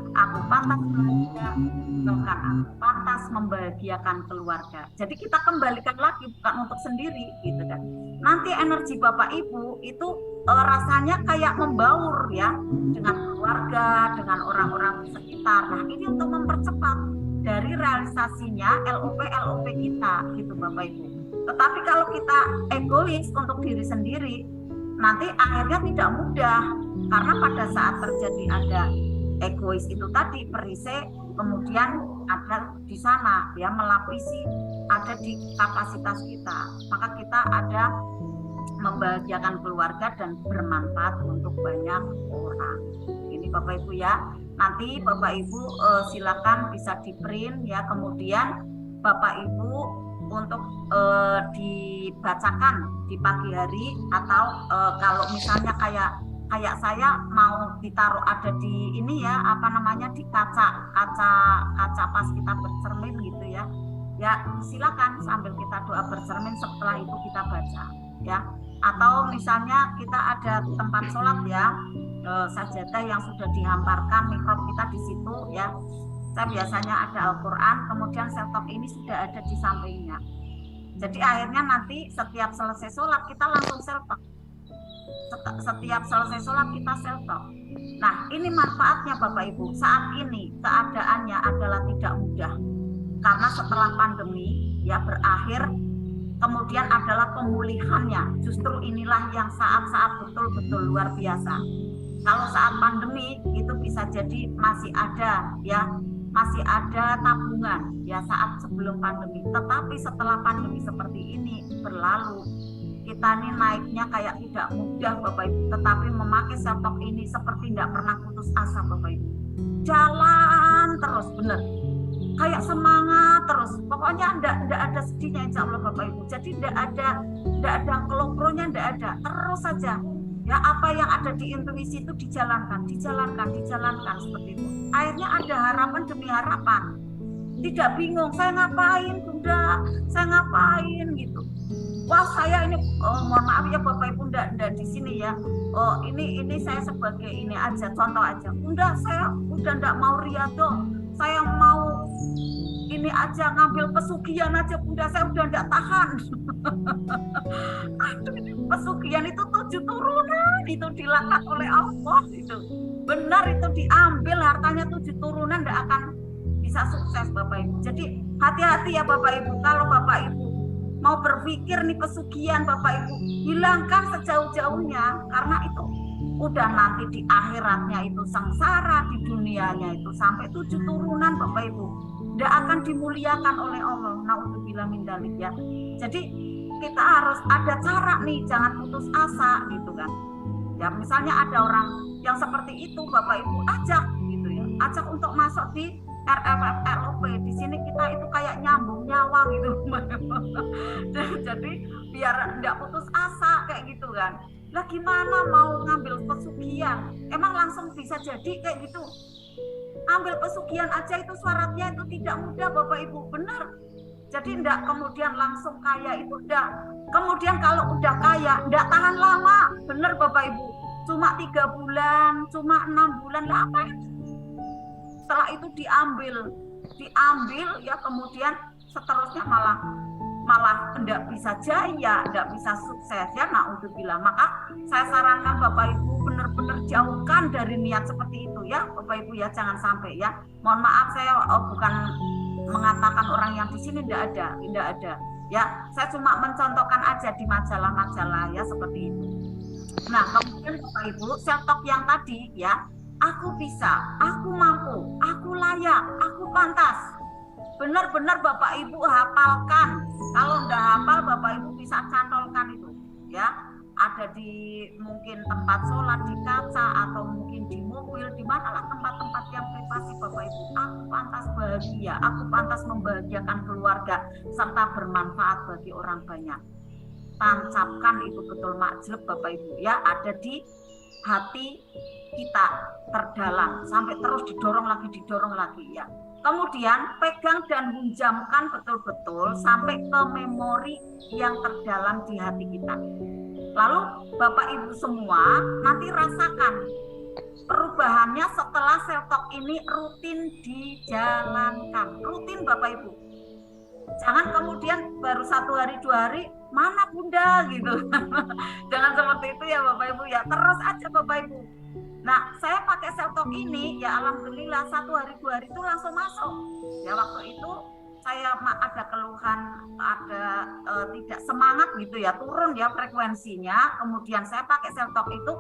Aku pantas bahagia, bahkan aku pantas membahagiakan keluarga. Jadi kita kembalikan lagi, bukan untuk sendiri gitu kan. Nanti energi Bapak Ibu itu rasanya kayak membaur ya, dengan keluarga, dengan orang-orang sekitar. Nah, ini untuk mempercepat dari realisasinya LOP kita gitu Bapak Ibu. Tetapi kalau kita egois untuk diri sendiri, nanti akhirnya tidak mudah, karena pada saat terjadi ada egois itu tadi, perisai, kemudian ada di sana ya, melapisi, ada di kapasitas kita, maka kita ada membahagiakan keluarga dan bermanfaat untuk banyak orang. Ini Bapak Ibu ya. Nanti Bapak Ibu silakan bisa di print ya, kemudian Bapak Ibu untuk dibacakan di pagi hari, atau kalau misalnya kayak saya mau ditaruh ada di ini ya, apa namanya, di kaca pas kita bercermin gitu ya. Ya silakan sambil kita doa bercermin, setelah itu kita baca ya. Atau misalnya kita ada tempat sholat ya, sajadah yang sudah dihamparkan, mikrop kita di situ ya. Saya biasanya ada Al-Quran, kemudian self-talk ini sudah ada di sampingnya. Jadi akhirnya nanti setiap selesai sholat kita langsung self-talk. Setiap selesai sholat kita self-talk. Nah, ini manfaatnya Bapak Ibu. Saat ini keadaannya adalah tidak mudah, karena setelah pandemi ya berakhir, kemudian adalah pemulihannya. Justru inilah yang saat-saat betul-betul luar biasa. Kalau saat pandemi itu bisa jadi masih ada ya, masih ada tabungan ya saat sebelum pandemi. Tetapi setelah pandemi seperti ini berlalu, kita nih naiknya kayak tidak mudah Bapak Ibu. Tetapi memakai self-talk ini seperti tidak pernah putus asa Bapak Ibu. Jalan terus, bener. Kayak semangat terus. Pokoknya enggak ada sedihnya insya Allah Bapak Ibu. Jadi enggak ada kelopronya, enggak ada. Terus saja. Ya, apa yang ada di intuisi itu dijalankan seperti itu. Akhirnya ada harapan demi harapan. Tidak bingung, saya ngapain Bunda, saya ngapain gitu. Wah, saya ini mohon maaf ya Bapak Ibu, enggak di sini ya. Oh, ini saya sebagai ini aja, contoh aja. Bunda, saya udah enggak mau riyadhah. Saya mau ini aja, ngambil pesugihan aja Bunda, saya udah enggak tahan. Aduh, pesugihan itu 7 turunan itu dilaknat oleh Allah itu. Benar, itu diambil hartanya 7 turunan, enggak akan bisa sukses Bapak Ibu. Jadi hati-hati ya Bapak Ibu, kalau Bapak Ibu mau berpikir nih pesugihan Bapak Ibu, hilangkan sejauh-jauhnya, karena itu udah nanti di akhiratnya itu sengsara, di dunianya itu sampai 7 turunan Bapak Ibu, tidak akan dimuliakan oleh Allah. Na'udzubillah min dzalik ya. Jadi kita harus ada cara nih, jangan putus asa gitu kan. Ya misalnya ada orang yang seperti itu Bapak Ibu, ajak gitu ya, ajak untuk masuk di RFF-LOP. Di sini kita itu kayak nyambung nyawa gitu. Jadi biar enggak putus asa kayak gitu kan. Lah gimana mau ngambil pesugihan? Emang langsung bisa jadi kayak gitu? Ambil pesugihan aja itu syaratnya itu tidak mudah Bapak Ibu, benar. Jadi enggak kemudian langsung kaya, itu enggak. Kemudian kalau udah kaya enggak tahan lama, benar Bapak Ibu. Cuma 3 bulan, cuma 6 bulan lah apa? Setelah itu diambil ya, kemudian seterusnya malah enggak bisa jaya, enggak bisa sukses ya, na'udzubillah. Maka saya sarankan Bapak Ibu benar-benar jauhkan dari niat seperti itu ya Bapak Ibu ya, jangan sampai ya. Mohon maaf saya bukan mengatakan orang yang di sini tidak ada ya, saya cuma mencontohkan aja di majalah-majalah ya seperti itu. Nah kemudian Bapak Ibu, self talk yang tadi ya, aku bisa, aku mampu, aku layak, aku pantas, benar-benar Bapak Ibu hafalkan. Kalau enggak hafal Bapak Ibu bisa cantolkan itu ya, ada di mungkin tempat sholat, di kaca, atau mungkin di mobil, di manalah tempat-tempat yang privasi Bapak Ibu. Aku pantas bahagia, aku pantas membahagiakan keluarga serta bermanfaat bagi orang banyak. Tancapkan itu betul majleb Bapak Ibu ya, ada di hati kita terdalam sampai terus didorong lagi ya. Kemudian pegang dan hunjamkan betul-betul sampai ke memori yang terdalam di hati kita. Lalu Bapak Ibu semua nanti rasakan perubahannya setelah self talk ini rutin dijalankan. Rutin Bapak Ibu. Jangan kemudian baru 1 hari 2 hari, mana Bunda gitu. Jangan seperti itu ya Bapak Ibu ya. Terus aja Bapak Ibu. Nah, saya pakai self talk ini ya alhamdulillah 1 hari 2 hari itu langsung masuk. Ya waktu itu saya ada keluhan, ada tidak semangat gitu ya, turun ya frekuensinya. Kemudian saya pakai self talk itu,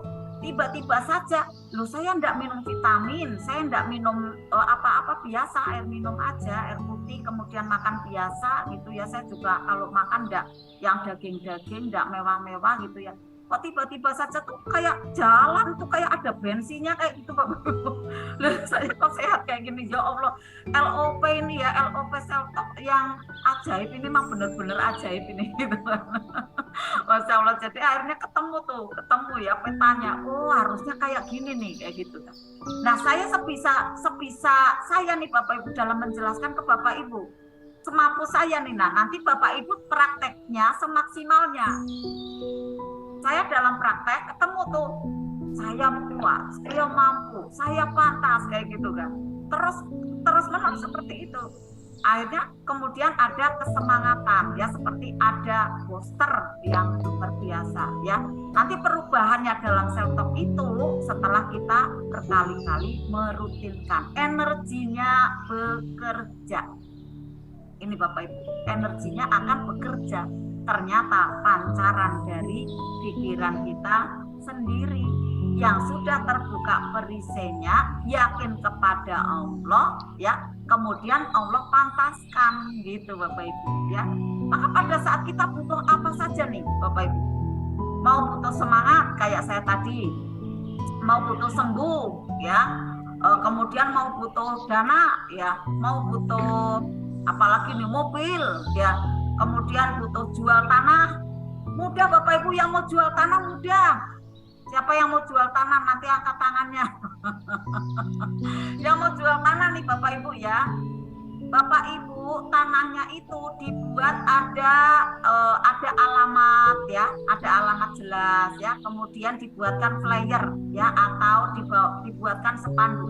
tiba-tiba saja, loh saya enggak minum vitamin, saya enggak minum apa-apa, biasa air minum aja, air putih, kemudian makan biasa gitu ya. Saya juga kalau makan enggak yang daging-daging, enggak mewah-mewah gitu ya. Kok tiba-tiba saja tuh kayak jalan tuh kayak ada bensinnya kayak gitu Bapak Ibu. Loh saya kok sehat kayak gini, ya Allah. LOP ini ya, LOP self talk yang ajaib ini memang benar-benar ajaib ini gitu. Masya Allah, jadi akhirnya ketemu ya petanya. Oh harusnya kayak gini nih, kayak gitu kan. Nah saya sebisa saya nih Bapak Ibu dalam menjelaskan ke Bapak Ibu, semampu saya nih, nah nanti Bapak Ibu prakteknya semaksimalnya. Saya dalam praktek ketemu tuh, saya kuat, saya mampu, saya pantas kayak gitu kan. Terus menerus seperti itu. Akhirnya kemudian ada kesemangatan ya, seperti ada booster yang luar biasa ya. Nanti perubahannya dalam self talk itu setelah kita berkali-kali merutinkan, energinya bekerja. Ini Bapak Ibu, energinya akan bekerja. Ternyata pancaran dari pikiran kita sendiri yang sudah terbuka perisainya, yakin kepada Allah ya, kemudian Allah pantaskan gitu Bapak Ibu ya. Maka pada saat kita butuh apa saja nih Bapak Ibu, mau butuh semangat kayak saya tadi, mau butuh sembuh ya, kemudian mau butuh dana ya, mau butuh apalagi nih mobil ya, kemudian butuh jual tanah, mudah Bapak Ibu, yang mau jual tanah mudah. Siapa yang mau jual tanah nanti angkat tangannya. Yang mau jual tanah nih Bapak Ibu ya, Bapak Ibu tanahnya itu dibuat ada alamat ya, ada alamat jelas ya, kemudian dibuatkan flyer ya, atau dibuatkan spanduk,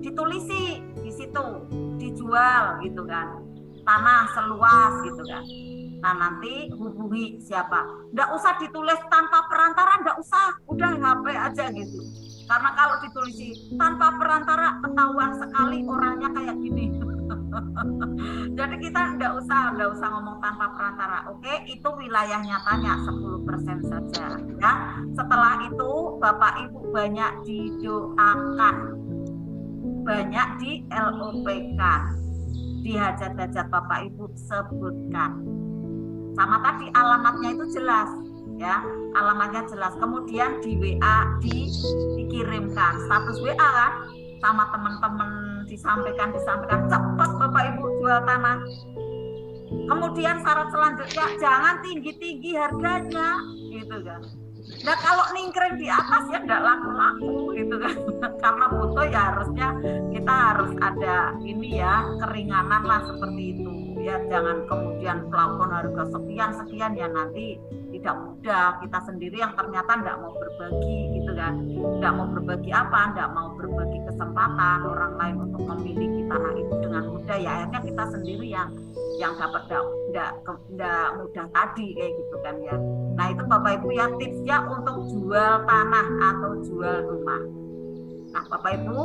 ditulisi di situ, dijual gitu kan, tanah seluas gitu kan. Nah nanti hubungi siapa, nggak usah ditulis tanpa perantara, nggak usah, udah HP aja gitu. Karena kalau ditulisi tanpa perantara ketahuan sekali orangnya kayak gini. Jadi kita nggak usah ngomong tanpa perantara. Oke, itu wilayah nyatanya 10% saja ya. Setelah itu Bapak Ibu banyak didoakan, banyak di LOP-kan, di hajat-hajat Bapak Ibu sebutkan. Sama tadi alamatnya itu jelas ya, alamatnya jelas. Kemudian di WA dikirimkan status WA kan, sama teman-teman disampaikan cepat Bapak Ibu jual tanah. Kemudian syarat selanjutnya jangan tinggi-tinggi harganya gitu kan. Nah kalau ningkring di atas ya enggak laku-laku gitu kan. Karena butuh ya harusnya kita harus ada ini ya, keringanan lah seperti itu ya, jangan kemudian plafon harga sekian ya, nanti tidak mudah, kita sendiri yang ternyata tidak mau berbagi gitu kan, tidak mau berbagi apa, tidak mau berbagi kesempatan orang lain untuk memiliki tanah itu dengan mudah, ya akhirnya kita sendiri yang dapat tidak mudah tadi kayak gitu kan ya. Nah itu Bapak Ibu ya tipsnya untuk jual tanah atau jual rumah. Nah Bapak Ibu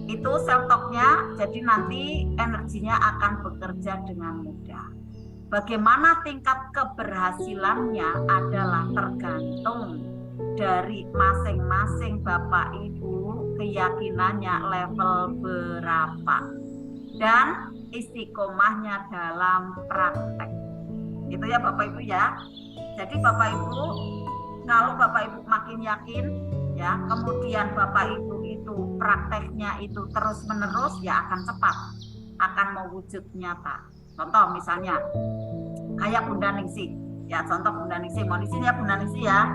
itu self talk-nya, jadi nanti energinya akan bekerja dengan mudah. Bagaimana tingkat keberhasilannya adalah tergantung dari masing-masing Bapak Ibu, keyakinannya level berapa dan istiqomahnya dalam praktek. Itu ya Bapak Ibu ya. Jadi Bapak Ibu, kalau Bapak Ibu makin yakin ya, kemudian Bapak Ibu itu prakteknya itu terus menerus, ya akan cepat akan mewujud nyata. Contoh misalnya kayak Bunda Ningsih ya, contoh Bunda Ningsih, mau di sini ya Bunda Ningsih ya.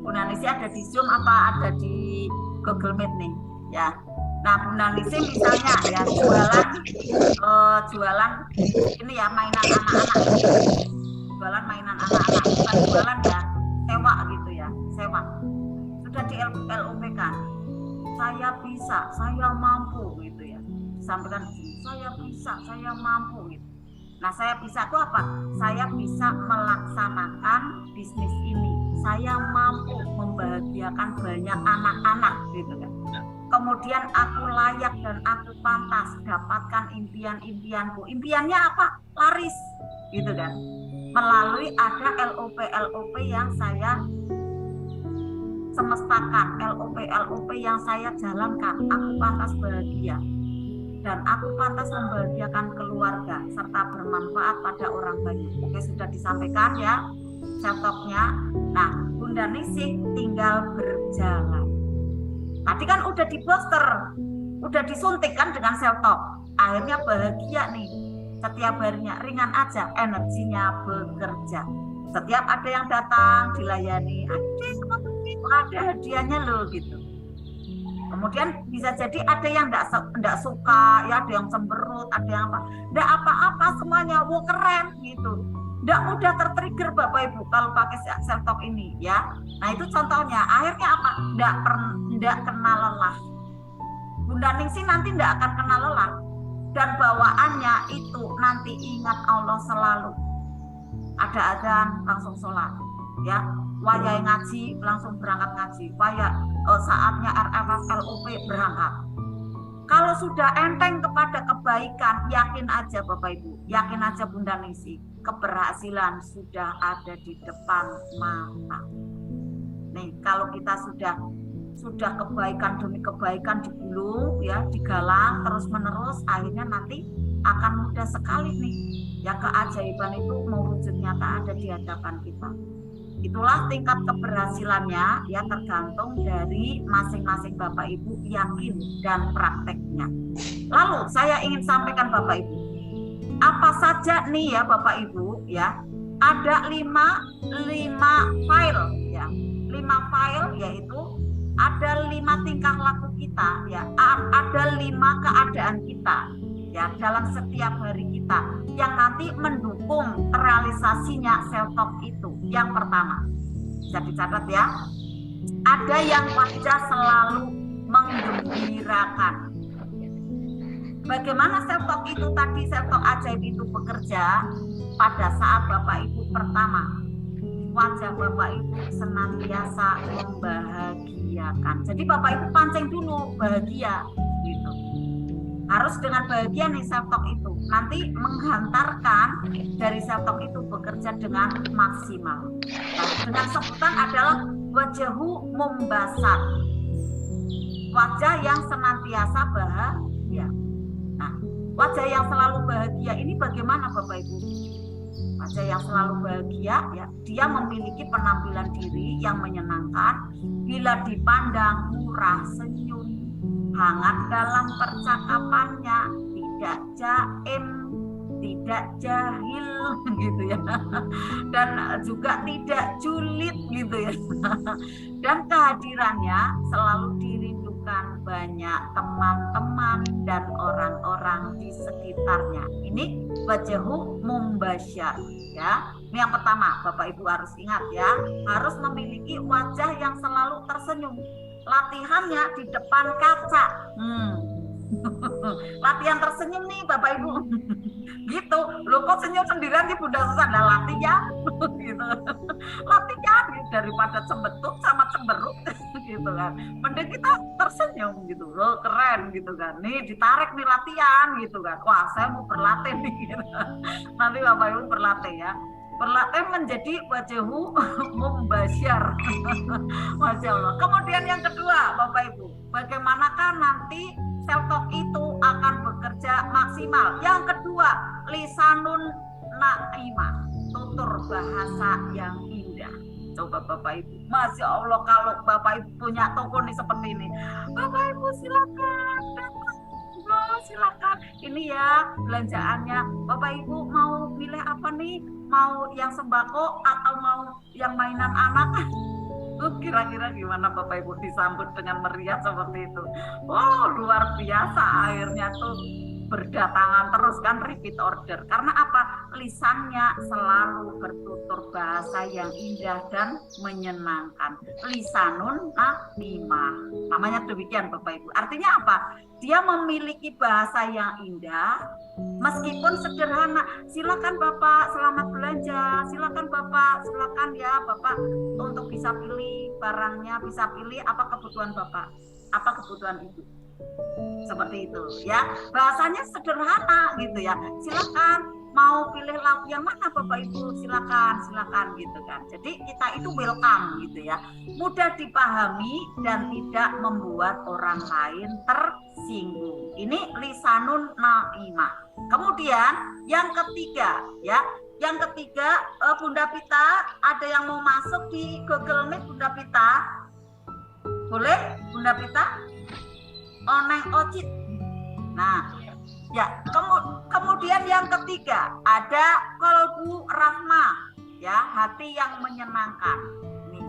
Bunda Ningsih ada di Zoom apa ada di Google Meet nih ya. Nah Bunda Ningsih misalnya ya jualan ini ya, mainan anak-anak, jualan mainan anak-anak, bukan jualan ya, sewa gitu ya, sewa. Sudah di LOP kan, saya bisa, saya mampu gitu ya, disampaikan saya bisa, saya mampu gitu. Nah saya bisa itu apa? Saya bisa melaksanakan bisnis ini, saya mampu membahagiakan banyak anak-anak gitu kan. Kemudian aku layak dan aku pantas dapatkan impian-impianku. Impiannya apa? Laris gitu kan. Melalui ada LOP yang saya semestakan, LOP yang saya jalankan. Aku pantas bahagia dan aku pantas membahagiakan keluarga serta bermanfaat pada orang banyak. Oke, sudah disampaikan ya self talk-nya. Nah Bunda Ningsih tinggal berjalan. Tadi kan udah di booster, udah disuntik kan dengan self talk, akhirnya bahagia nih. Setiap harinya ringan aja, energinya bekerja. Setiap ada yang datang dilayani, ada hadiahnya loh gitu. Kemudian bisa jadi ada yang enggak suka, ya ada yang cemberut, ada yang apa. Enggak apa-apa semuanya, wow keren gitu. Enggak mudah tertrigger Bapak Ibu kalau pakai self talk ini ya. Nah itu contohnya, akhirnya apa? Enggak kena lelah. Bunda Ningsih nanti enggak akan kena lelah. Dan bawaannya itu nanti ingat Allah selalu. Ada azan langsung sholat ya. Wayai ngaji langsung berangkat ngaji. Saatnya RFF LOP berangkat. Kalau sudah enteng kepada kebaikan, yakin aja Bapak Ibu, yakin aja Bunda Ningsih, keberhasilan sudah ada di depan mata. Nih, kalau kita sudah kebaikan demi kebaikan digulung ya, digalang terus menerus, akhirnya nanti akan mudah sekali nih. Ya keajaiban itu mewujud nyata ada di hadapan kita. Itulah tingkat keberhasilannya ya, tergantung dari masing-masing Bapak Ibu yakin dan prakteknya. Lalu saya ingin sampaikan Bapak Ibu, apa saja nih ya Bapak Ibu ya, ada 5 file ya, 5 file yaitu ada 5 tingkah laku kita ya, ada 5 keadaan kita ya dalam setiap hari kita yang nanti mendukung realisasinya self talk itu. Yang pertama, bisa dicatat ya, ada yang wajah selalu menggembirakan. Bagaimana self talk itu tadi, self talk ajaib itu bekerja pada saat Bapak Ibu pertama, wajah Bapak Ibu senantiasa membahagiakan. Jadi Bapak Ibu pancing dulu bahagia gitu. Harus dengan bahagia nih self talk itu. Nanti menghantarkan dari self talk itu bekerja dengan maksimal. Nah, dengan sebutan adalah wajahu mumbasar. Wajah yang senantiasa bahagia. Nah, wajah yang selalu bahagia ini bagaimana Bapak Ibu? Wajah yang selalu bahagia ya, dia memiliki penampilan diri yang menyenangkan, bila dipandang murah senyum, hangat dalam percakapannya, tidak jaim, tidak jahil gitu ya, dan juga tidak julid gitu ya. Dan kehadirannya selalu dirindukan banyak teman-teman dan orang-orang di sekitarnya. Ini wajhu mumbasyar ya. Ini yang pertama, Bapak Ibu harus ingat ya, harus memiliki wajah yang selalu tersenyum. Latihannya di depan kaca. Latihan tersenyum nih Bapak Ibu. Gitu. Loh kok senyum sendirian sih Bunda Susan? Lah latihan gitu. Latihan gitu. Daripada cembetut sama cemberut gitu kan. Mending kita tersenyum gitu. Loh keren gitu kan. Nih ditarik nih latihan gitu kan. Wah, saya mau berlatih nih gitu. Nanti Bapak Ibu berlatih ya. Berlatih menjadi wajhu mumbasyar. Masya Allah. Kemudian yang kedua Bapak Ibu, bagaimanakah nanti self-talk itu akan bekerja maksimal? Yang kedua, lisanun na'imah, tutur bahasa yang indah. Coba Bapak Ibu, Masya Allah, kalau Bapak Ibu punya toko nih seperti ini, Bapak Ibu silakan datang. Silakan, ini ya belanjaannya. Bapak Ibu mau pilih apa nih? Mau yang sembako atau mau yang mainan anak? Kira-kira gimana Bapak Ibu disambut dengan meriah seperti itu? Wow, luar biasa, akhirnya tuh berdatangan terus kan, repeat order. Karena apa? Lisannya selalu bertutur bahasa yang indah dan menyenangkan. Lisanun na'imah. Namanya demikian Bapak Ibu. Artinya apa? Dia memiliki bahasa yang indah, meskipun sederhana. Silakan Bapak, selamat belanja. Silakan Bapak, silakan ya Bapak untuk bisa pilih barangnya, bisa pilih apa kebutuhan Bapak, apa kebutuhan Ibu. Seperti itu ya, bahasanya sederhana gitu ya. Silakan mau pilih lauk yang mana Bapak Ibu, silakan gitu kan. Jadi kita itu welcome gitu ya, mudah dipahami dan tidak membuat orang lain tersinggung. Ini lisanun na'imah. Kemudian yang ketiga ya, yang ketiga Bunda Pita, ada yang mau masuk di Google Meet Bunda Pita? Boleh Bunda Pita? Oneng ocit. Nah, ya, kemudian yang ketiga ada kolbu rahmah, ya, hati yang menyenangkan. Nih,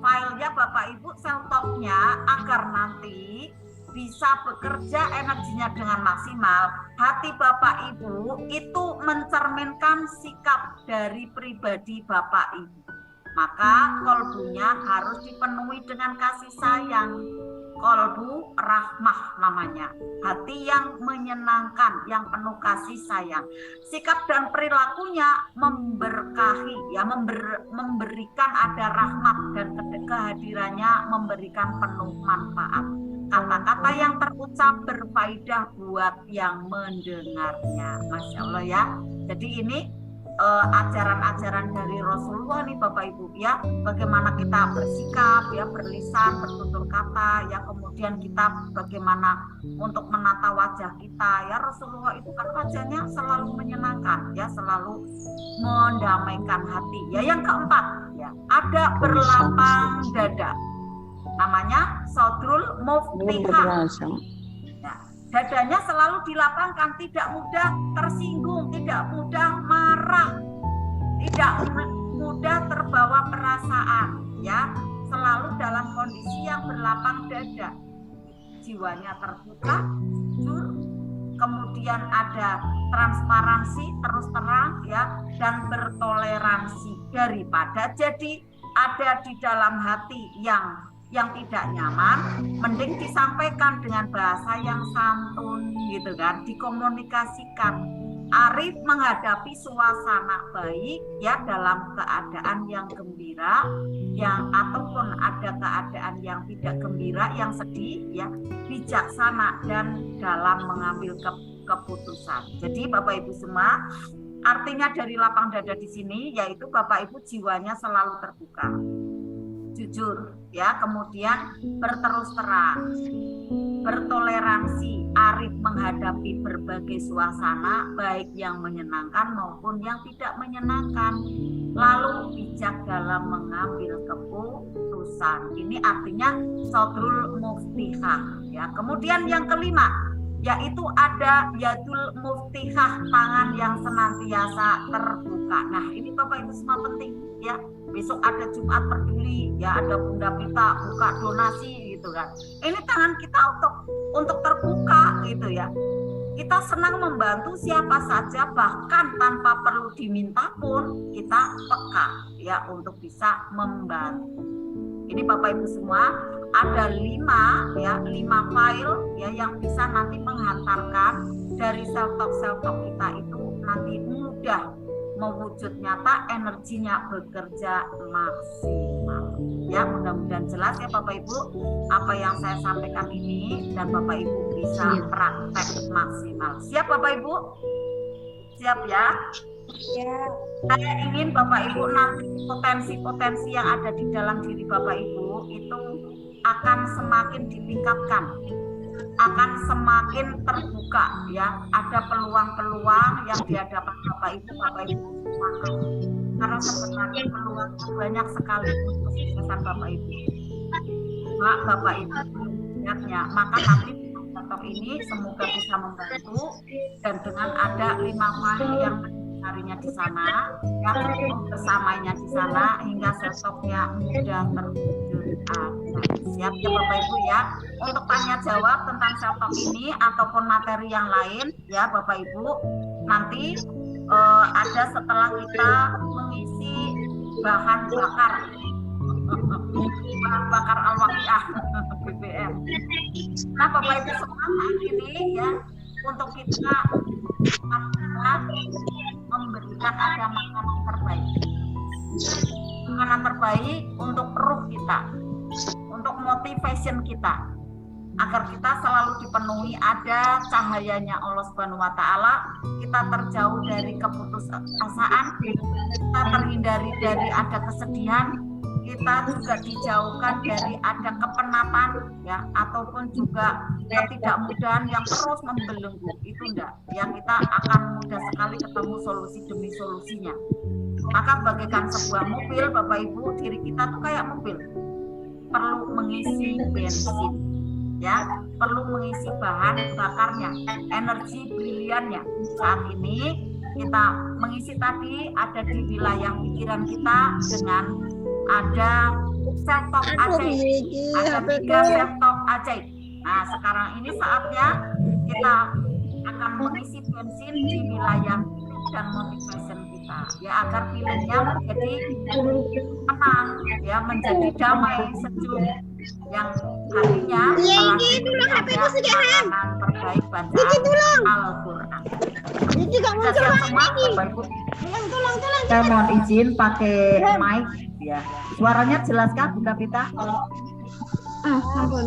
filenya Bapak Ibu self-talk-nya agar nanti bisa bekerja energinya dengan maksimal. Hati Bapak Ibu itu mencerminkan sikap dari pribadi Bapak Ibu. Maka kolbunya harus dipenuhi dengan kasih sayang. Kolbu rahmah namanya, hati yang menyenangkan, yang penuh kasih sayang. Sikap dan perilakunya memberkahi, ya, memberikan ada rahmat, dan kehadirannya memberikan penuh manfaat. Kata-kata yang terucap berfaedah buat yang mendengarnya. Masya Allah ya. Jadi ini ajaran-ajaran dari Rasulullah nih Bapak Ibu ya, bagaimana kita bersikap ya, berlisan, bertutur kata ya, kemudian kita bagaimana untuk menata wajah kita ya. Rasulullah itu kan wajahnya selalu menyenangkan ya, selalu mendamaikan hati ya. Yang keempat ya, ada berlapang dada, namanya sodrul muftihah. Dadanya selalu dilapangkan, tidak mudah tersinggung, tidak mudah marah, tidak mudah terbawa perasaan, ya, selalu dalam kondisi yang berlapang dada, jiwanya terbuka, jujur, kemudian ada transparansi, terus terang, ya, dan bertoleransi. Daripada jadi ada di dalam hati yang tidak nyaman, mending disampaikan dengan bahasa yang santun gitu kan, dikomunikasikan. Arif menghadapi suasana baik ya, dalam keadaan yang gembira, yang ataupun ada keadaan yang tidak gembira, yang sedih ya, bijaksana dan dalam mengambil keputusan. Jadi Bapak Ibu semua, artinya dari lapang dada di sini yaitu Bapak Ibu jiwanya selalu terbuka, jujur ya, kemudian berterus terang, bertoleransi, arif menghadapi berbagai suasana baik yang menyenangkan maupun yang tidak menyenangkan, lalu bijak dalam mengambil keputusan. Ini artinya sodrul muftihah ya. Kemudian yang kelima, yaitu ada yadul muftihah, tangan yang senantiasa terbuka. Nah, ini Bapak Ibu semua penting ya. Besok ada Jumat Peduli, ya ada Bunda Pita buka donasi gitu kan. Ini tangan kita untuk terbuka gitu ya. Kita senang membantu siapa saja, bahkan tanpa perlu diminta pun kita peka ya untuk bisa membantu. Ini Bapak Ibu semua ada 5 file ya yang bisa nanti menghantarkan dari self-talk kita itu nanti mudah mewujud nyata, energinya bekerja maksimal. Ya, mudah-mudahan jelas ya Bapak Ibu apa yang saya sampaikan ini, dan Bapak Ibu bisa praktek maksimal. Siap Bapak Ibu? Siap ya? Ya. Saya ingin Bapak Ibu nanti potensi-potensi yang ada di dalam diri Bapak Ibu itu akan semakin ditingkatkan, akan semakin terbuka ya. Ada peluang-peluang yang di hadapan Bapak Ibu semangat. Karena sebenarnya peluang banyak sekali untuk kesuksesan Bapak Ibu. Bapak Ibu lihatnya, maka nanti laptop ini semoga bisa membantu, dan dengan ada 5 file yang carinya di sana, yang bersamanya di sana hingga setoknya mudah terwujud. Siap ya Bapak Ibu ya. Untuk tanya jawab tentang self-talk ini ataupun materi yang lain ya Bapak Ibu, nanti ada setelah kita mengisi bahan bakar al-waqiah BBM. Nah Bapak Ibu semua saat ini ya, untuk kita memberikan ada makanan terbaik untuk ruh kita, untuk motivation kita, agar kita selalu dipenuhi ada cahayanya Allah Subhanahu wa taala, kita terjauh dari keputusasaan, kita terhindari dari ada kesedihan, kita juga dijauhkan dari ada kepenatan ya, ataupun juga ketidakmudahan yang terus membelenggu. Itu enggak, yang kita akan mudah sekali ketemu solusi demi solusinya. Maka bagaikan sebuah mobil Bapak Ibu, diri kita tuh kayak mobil, perlu mengisi bensin ya, perlu mengisi bahan bakarnya, energi briliannya. Saat ini kita mengisi tadi ada di wilayah pikiran kita dengan ada self-talk ajaib, ada 3 self-talk ajaib. Nah sekarang ini saatnya kita akan mengisi bensin di wilayah dan motivation kita ya, agar feelingnya menjadi tenang ya, menjadi damai, sejuk, yang hatinya telah makanan terbaik bacaan Al-Quran. Saya mohon izin pakai mic ya. Suaranya jelas kan Bunda Pita? Ampun.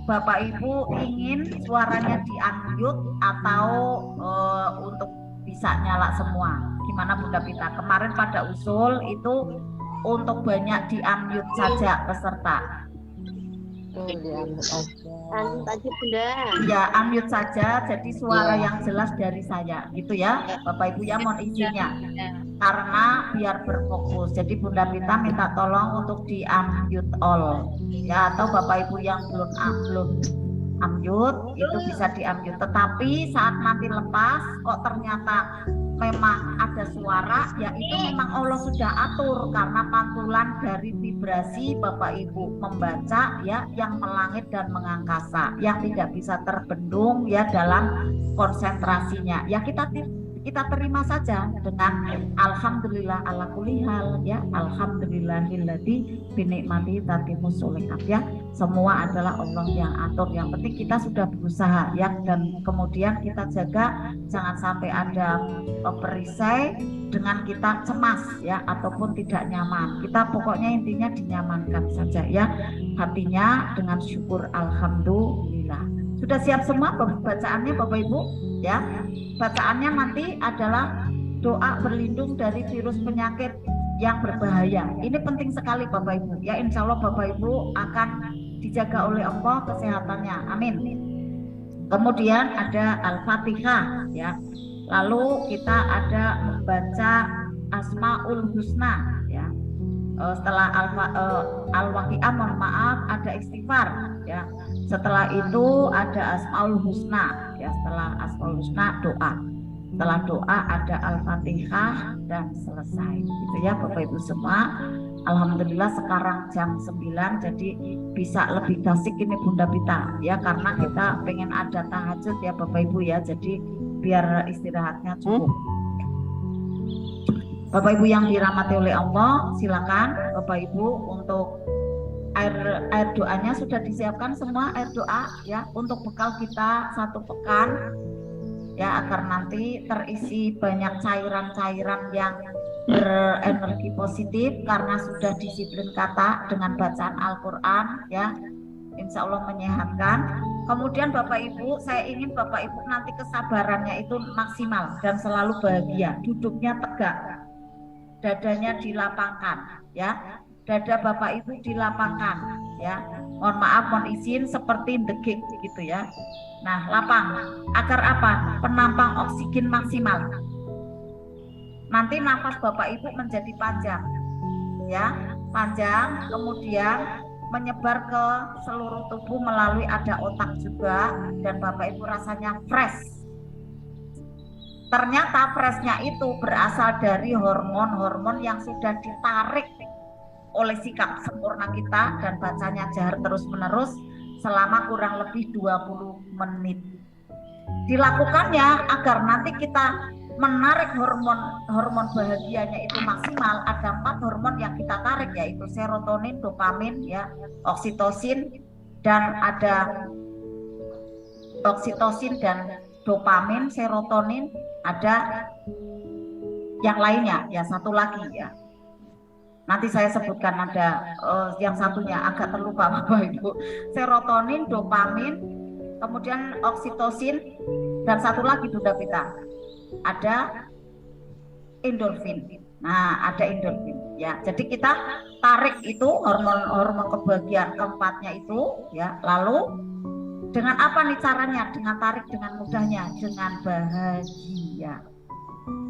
Bapak Ibu ingin suaranya di-unmute atau untuk bisa nyala semua? Gimana Bunda Pita? Kemarin pada usul itu untuk banyak di-unmute saja peserta. Unmute aja Bunda. Ya, unmute saja, jadi suara yang jelas dari saya, gitu ya, Bapak Ibu ya, mohon izinnya. Karena biar berfokus, jadi Bunda Pita minta tolong untuk di-unmute all, ya, atau Bapak Ibu yang belum unmute itu bisa di-unmute. Tetapi saat nanti lepas, kok ternyata memang ada suara, ya itu memang Allah sudah atur karena pantulan dari vibrasi Bapak Ibu membaca ya, yang melangit dan mengangkasa, yang tidak bisa terbendung ya dalam konsentrasinya. Ya kita terima saja dengan alhamdulillah ala kulli hal ya, alhamdulillahilladzi binikmati tatimmus sholihat ya. Semua adalah Allah yang atur. Yang penting kita sudah berusaha ya, dan kemudian kita jaga jangan sampai ada perisai dengan kita cemas ya, ataupun tidak nyaman. Kita pokoknya intinya dinyamankan saja ya, hatinya dengan syukur alhamdulillah. Sudah siap semua bacaannya Bapak Ibu ya? Bacaannya nanti adalah doa berlindung dari virus penyakit yang berbahaya. Ini penting sekali Bapak Ibu ya, insya Allah Bapak Ibu akan dijaga oleh Allah kesehatannya, amin. Kemudian ada Al-Fatihah ya, lalu kita ada membaca Asmaul Husna ya, setelah al-waqi'ah mohon maaf ada istighfar ya. Setelah itu ada asmaul husna ya, setelah asmaul husna doa. Setelah doa ada al-fatihah dan selesai gitu ya Bapak Ibu semua. Alhamdulillah sekarang jam 9 jadi bisa lebih basic ini Bunda Pita ya, karena kita pengen ada tahajud ya Bapak Ibu ya, jadi biar istirahatnya cukup. Bapak Ibu yang dirahmati oleh Allah, silakan Bapak Ibu untuk air doanya sudah disiapkan semua, air doa ya untuk bekal kita 1 pekan ya, agar nanti terisi banyak cairan-cairan yang berenergi positif karena sudah disiplin kata dengan bacaan Al-Quran ya, insya Allah menyehatkan. Kemudian Bapak Ibu, saya ingin Bapak Ibu nanti kesabarannya itu maksimal dan selalu bahagia, duduknya tegak, dadanya dilapangkan ya, dada Bapak Ibu dilapangkan ya, mohon maaf mohon izin seperti degik gitu ya. Nah lapang, agar apa? Penampang oksigen maksimal. Nanti nafas Bapak Ibu menjadi panjang ya, panjang, kemudian menyebar ke seluruh tubuh melalui ada otak juga, dan Bapak Ibu rasanya fresh. Ternyata freshnya itu berasal dari hormon-hormon yang sudah ditarik oleh sikap sempurna kita dan bacanya jahar terus menerus selama kurang lebih 20 menit. Dilakukannya agar nanti kita menarik hormon bahagianya itu maksimal. Ada 4 hormon yang kita tarik, yaitu serotonin, dopamin ya, oksitosin, dan ada oksitosin dan dopamin, serotonin, ada yang lainnya ya, 1 lagi ya. Nanti saya sebutkan, ada yang satunya agak terlupa Bapak Ibu. Serotonin, dopamin, kemudian oksitosin, dan 1 lagi Bunda Pita, ada endorfin. Nah, ada endorfin ya. Jadi kita tarik itu hormon kebahagiaan keempatnya itu ya. Lalu dengan apa nih caranya? Dengan tarik dengan mudahnya, dengan bahagia.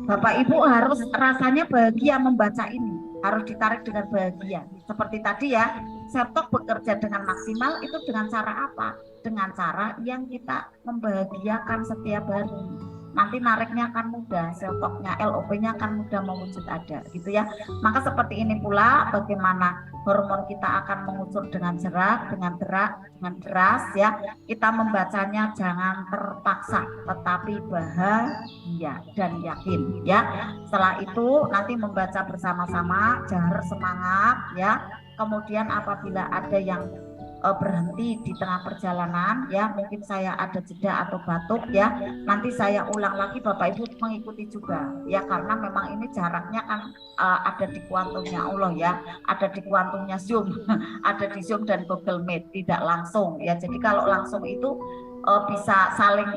Bapak Ibu harus rasanya bahagia membaca ini, harus ditarik dengan bahagia. Seperti tadi ya, Sertok bekerja dengan maksimal itu dengan cara apa? Dengan cara yang kita membahagiakan setiap hari. Nanti nariknya akan mudah, Sertoknya, LOP-nya akan mudah mewujud ada gitu ya. Maka seperti ini pula bagaimana hormon kita akan mengucur dengan jerak, dengan deras ya. Kita membacanya jangan terpaksa, tetapi bahagia dan yakin ya. Setelah itu nanti membaca bersama-sama, jahar semangat ya. Kemudian apabila ada yang berhenti di tengah perjalanan ya, mungkin saya ada jeda atau batuk ya, nanti saya ulang lagi, Bapak Ibu mengikuti juga ya, karena memang ini jaraknya kan ada di kuantumnya Allah ya, ada di kuantumnya Zoom ada di Zoom dan Google Meet, tidak langsung ya. Jadi kalau langsung itu bisa saling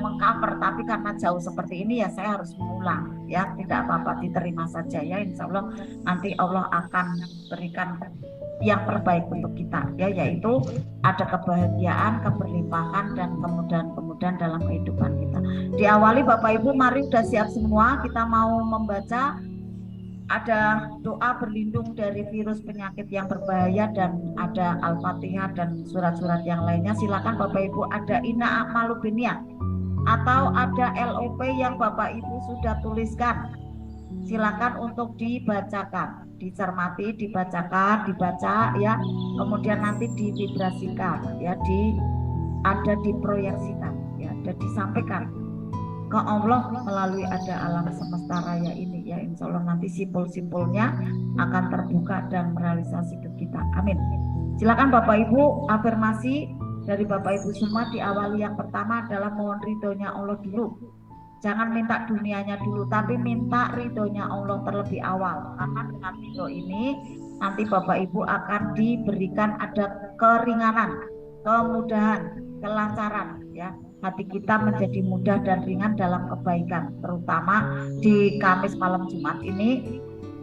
mengcover, tapi karena jauh seperti ini ya saya harus mengulang ya, tidak apa-apa, diterima saja ya. Insya Allah nanti Allah akan berikan yang terbaik untuk kita ya, yaitu ada kebahagiaan, keberlimpahan, dan kemudahan-kemudahan dalam kehidupan kita. Diawali Bapak Ibu, mari udah siap semua, kita mau membaca ada doa berlindung dari virus penyakit yang berbahaya, dan ada Al-Fatihah dan surat-surat yang lainnya. Silakan Bapak Ibu, ada Inna A'malu Binniyat atau ada LOP yang Bapak Ibu sudah tuliskan, silakan untuk dibacakan, dicermati, dibacakan, dibaca ya, kemudian nanti divibrasikan ya, ada diproyeksikan ya, dan disampaikan ke Allah melalui ada alam semesta raya ini ya. Insya Allah nanti simpul-simpulnya akan terbuka dan merealisasi ke kita. Amin. Silakan Bapak Ibu, afirmasi dari Bapak Ibu semua diawali. Yang pertama adalah mohon ridhonya Allah dulu. Jangan minta dunianya dulu, tapi minta ridhonya Allah terlebih awal. Karena dengan ridho ini nanti Bapak Ibu akan diberikan ada keringanan, kemudahan, kelancaran ya. Hati kita menjadi mudah dan ringan dalam kebaikan. Terutama di Kamis malam Jumat ini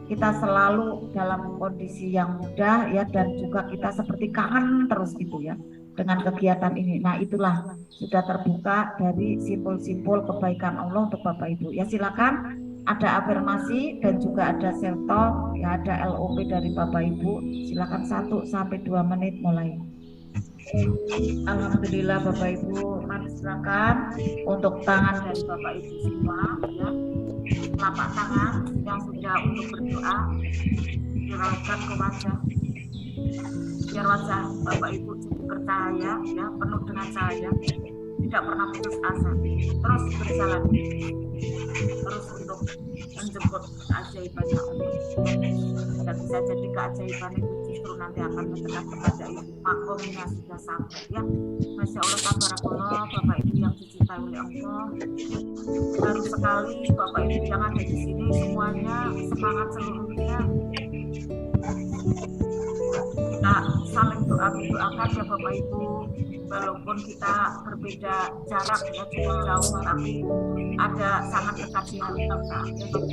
kita selalu dalam kondisi yang mudah ya, dan juga kita seperti kangen terus gitu ya dengan kegiatan ini. Nah, itulah sudah terbuka dari simpul-simpul kebaikan Allah untuk Bapak Ibu. Ya, silakan ada afirmasi dan juga ada self talk, ya ada LOP dari Bapak Ibu. Silakan 1 sampai 2 menit mulai. Alhamdulillah Bapak Ibu, mari silakan untuk tangan dari Bapak Ibu semua, ya. Telapak tangan yang sudah untuk berdoa diraukan ke wajah, biar wajah Bapak Ibu jadi bercahaya, ya, penuh dengan cahaya, tidak pernah putus asa. Terus berjalan, terus untuk menjemput keajaibannya Allah. Dan bisa jadi keajaiban itu justru nanti akan mendekat kepada Ibu. Makomnya sudah sampai, ya. Masya Allah, tabarakallah, Bapak Ibu yang dicintai oleh Allah. Baru sekali Bapak Ibu yang ada di sini semuanya semangat seluruhnya. Kita saling doakan ya Bapak Ibu, walaupun kita berbeda jarak, ya, cukup jauh, tapi ada sangat dekat di hati kita,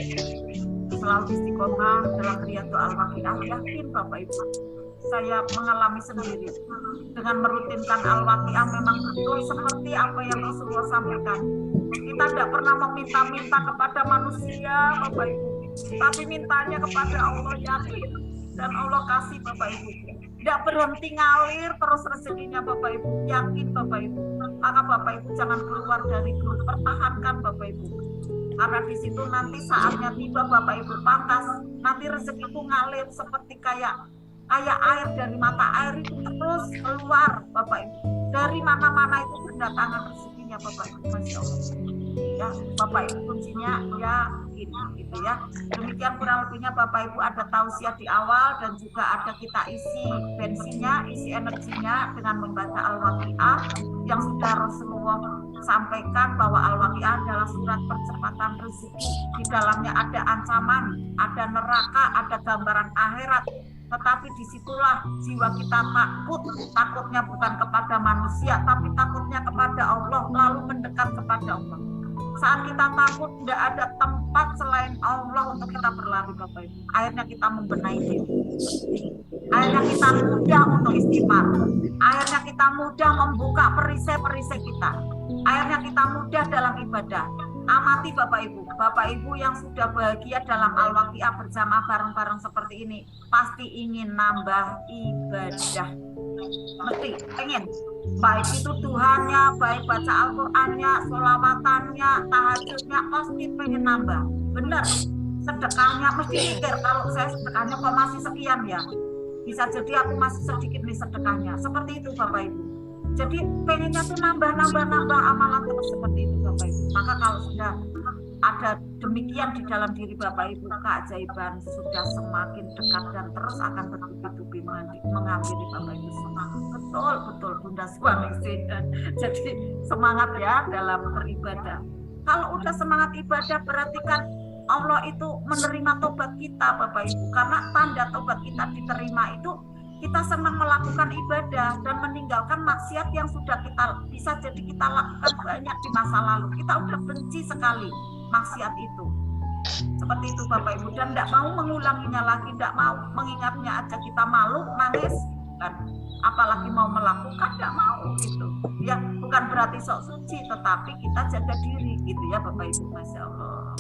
ya. Selalu istiqomah dalam riyadhul al-waqiah. Yakin Bapak Ibu, saya mengalami sendiri dengan merutinkan al-waqiah, memang betul seperti apa yang Rasulullah sampaikan. Kita tidak pernah meminta-minta kepada manusia Bapak Ibu, tapi mintanya kepada Allah, yakin, dan Allah kasih Bapak Ibu. Tidak berhenti ngalir terus rezekinya Bapak Ibu, yakin Bapak Ibu. Maka Bapak Ibu jangan keluar dari grup, pertahankan Bapak Ibu, karena di situ nanti saatnya tiba Bapak Ibu, pantas nanti rezeki itu ngalir seperti kayak air dari mata air itu terus keluar Bapak Ibu. Dari mana-mana itu berdatangan rezekinya Bapak Ibu, Masya Allah. Ya, Bapak Ibu kuncinya ya ini gitu ya. Demikian kurang lebihnya Bapak Ibu ada tausiah di awal dan juga ada kita isi bensinnya, isi energinya dengan membaca Al-Waqiah yang sudah Rasulullah sampaikan bahwa Al-Waqiah adalah surat percepatan rezeki. Di dalamnya ada ancaman, ada neraka, ada gambaran akhirat. Tetapi disitulah jiwa kita takut, takutnya bukan kepada manusia, tapi takutnya kepada Allah, lalu mendekat kepada Allah. Saat kita takut, tidak ada tempat selain Allah untuk kita berlari Bapak Ibu. Akhirnya kita membenahi diri. Akhirnya kita mudah untuk istighfar. Akhirnya kita mudah membuka perisai-perisai kita. Akhirnya kita mudah dalam ibadah. Amati Bapak Ibu yang sudah bahagia dalam Al-Waqiah berjamaah bareng-bareng seperti ini, pasti ingin nambah ibadah. Mesti pengen, baik itu Tuhannya, baik baca Al-Qur'annya, sholawatannya, tahajudnya, pasti pengen nambah. Benar, sedekahnya mesti mikir, kalau saya sedekahnya kok masih sekian ya, bisa jadi aku masih sedikit nih sedekahnya. Seperti itu Bapak Ibu. Jadi pengennya tuh nambah amalan terus seperti itu Bapak Ibu. Maka kalau sudah ada demikian di dalam diri Bapak Ibu, keajaiban sudah semakin dekat dan terus akan bertubi-tubi menghampiri Bapak Ibu semua. Betul Bunda Swaningsih. Jadi semangat ya dalam beribadah. Kalau udah semangat ibadah berarti kan Allah itu menerima tobat kita Bapak Ibu. Karena tanda tobat kita diterima itu kita senang melakukan ibadah dan meninggalkan maksiat yang sudah kita bisa jadi kita lakukan banyak di masa lalu. Kita udah benci sekali maksiat itu. Seperti itu Bapak Ibu, dan tidak mau mengulanginya lagi, tidak mau mengingatnya aja kita malu, nangis kan. Apalagi mau melakukan, tidak mau gitu. Ya, bukan berarti sok suci, tetapi kita jaga diri gitu ya Bapak Ibu, Masya Allah.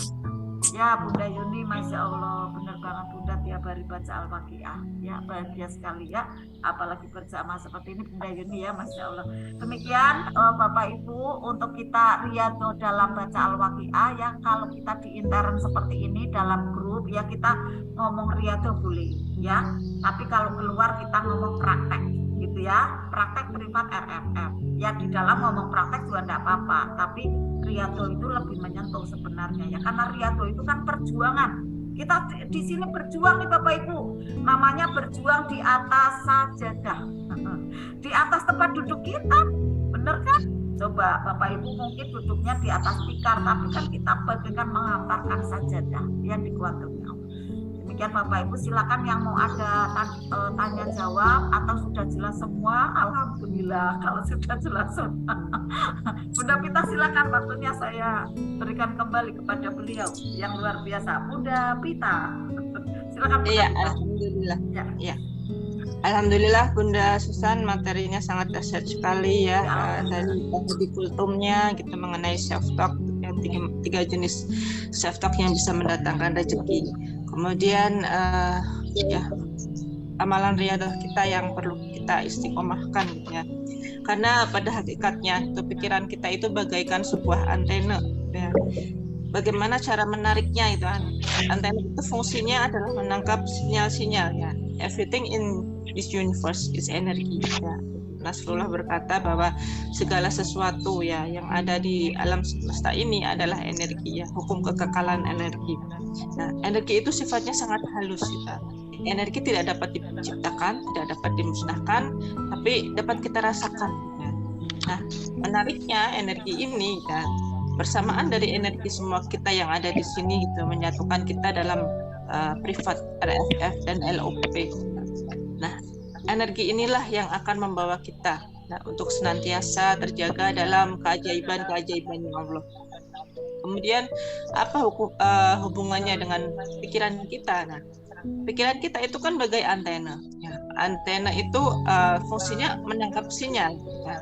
Ya Bunda Yuni, Masya Allah, benar banget Bunda tiap hari baca Al-Waqiah. Ya bahagia sekali ya, apalagi bersama seperti ini Bunda Yuni ya, Masya Allah. Demikian Bapak Ibu untuk kita riyadhah dalam baca Al-Waqiah ya. Kalau kita di intern seperti ini dalam grup ya kita ngomong riyadhah boleh ya. Tapi kalau keluar kita ngomong praktek gitu ya, praktek privat RFF. Ya di dalam ngomong praktek juga enggak apa-apa, tapi riyadhah itu lebih menyentuh sebenarnya ya, karena riyadhah itu kan perjuangan. Kita di sini berjuang nih Bapak Ibu, namanya berjuang di atas sajadah, di atas tempat duduk kita, bener kan? Coba Bapak Ibu mungkin duduknya di atas tikar, tapi kan kita bagaikan menghamparkan sajadah yang dikuatkan. Demikian Bapak Ibu, silakan yang mau ada tanya jawab atau sudah jelas semua. Alhamdulillah kalau sudah jelas semua. Bunda Pita silakan, waktunya saya berikan kembali kepada beliau yang luar biasa, Bunda Pita. Silakan. Iya, alhamdulillah. Ya. Alhamdulillah Bunda Susan, materinya sangat dahsyat sekali ya. Tadi di kultumnya kita mengenai self talk tiga jenis self talk yang bisa mendatangkan rezeki. Kemudian ya amalan riyadah kita yang perlu kita istiqomahkan gitu ya. Karena pada hakikatnya itu pikiran kita itu bagaikan sebuah antena ya. Bagaimana cara menariknya itu antena itu fungsinya adalah menangkap sinyal-sinyal ya. Everything in this universe is energy ya. Nasrullah berkata bahwa segala sesuatu ya yang ada di alam semesta ini adalah energi ya, hukum kekekalan energi. Nah, energi itu sifatnya sangat halus ya. Energi tidak dapat diciptakan, tidak dapat dimusnahkan, tapi dapat kita rasakan ya. Nah, menariknya energi ini ya, bersamaan dari energi semua kita yang ada di sini gitu, menyatukan kita dalam privat RFF dan LOP. Nah, energi inilah yang akan membawa kita untuk senantiasa terjaga dalam keajaiban-keajaiban Allah. Kemudian apa hubungannya dengan pikiran kita? Nah, pikiran kita itu kan bagai antena. Ya. Antena itu fungsinya menangkap sinyal. Ya.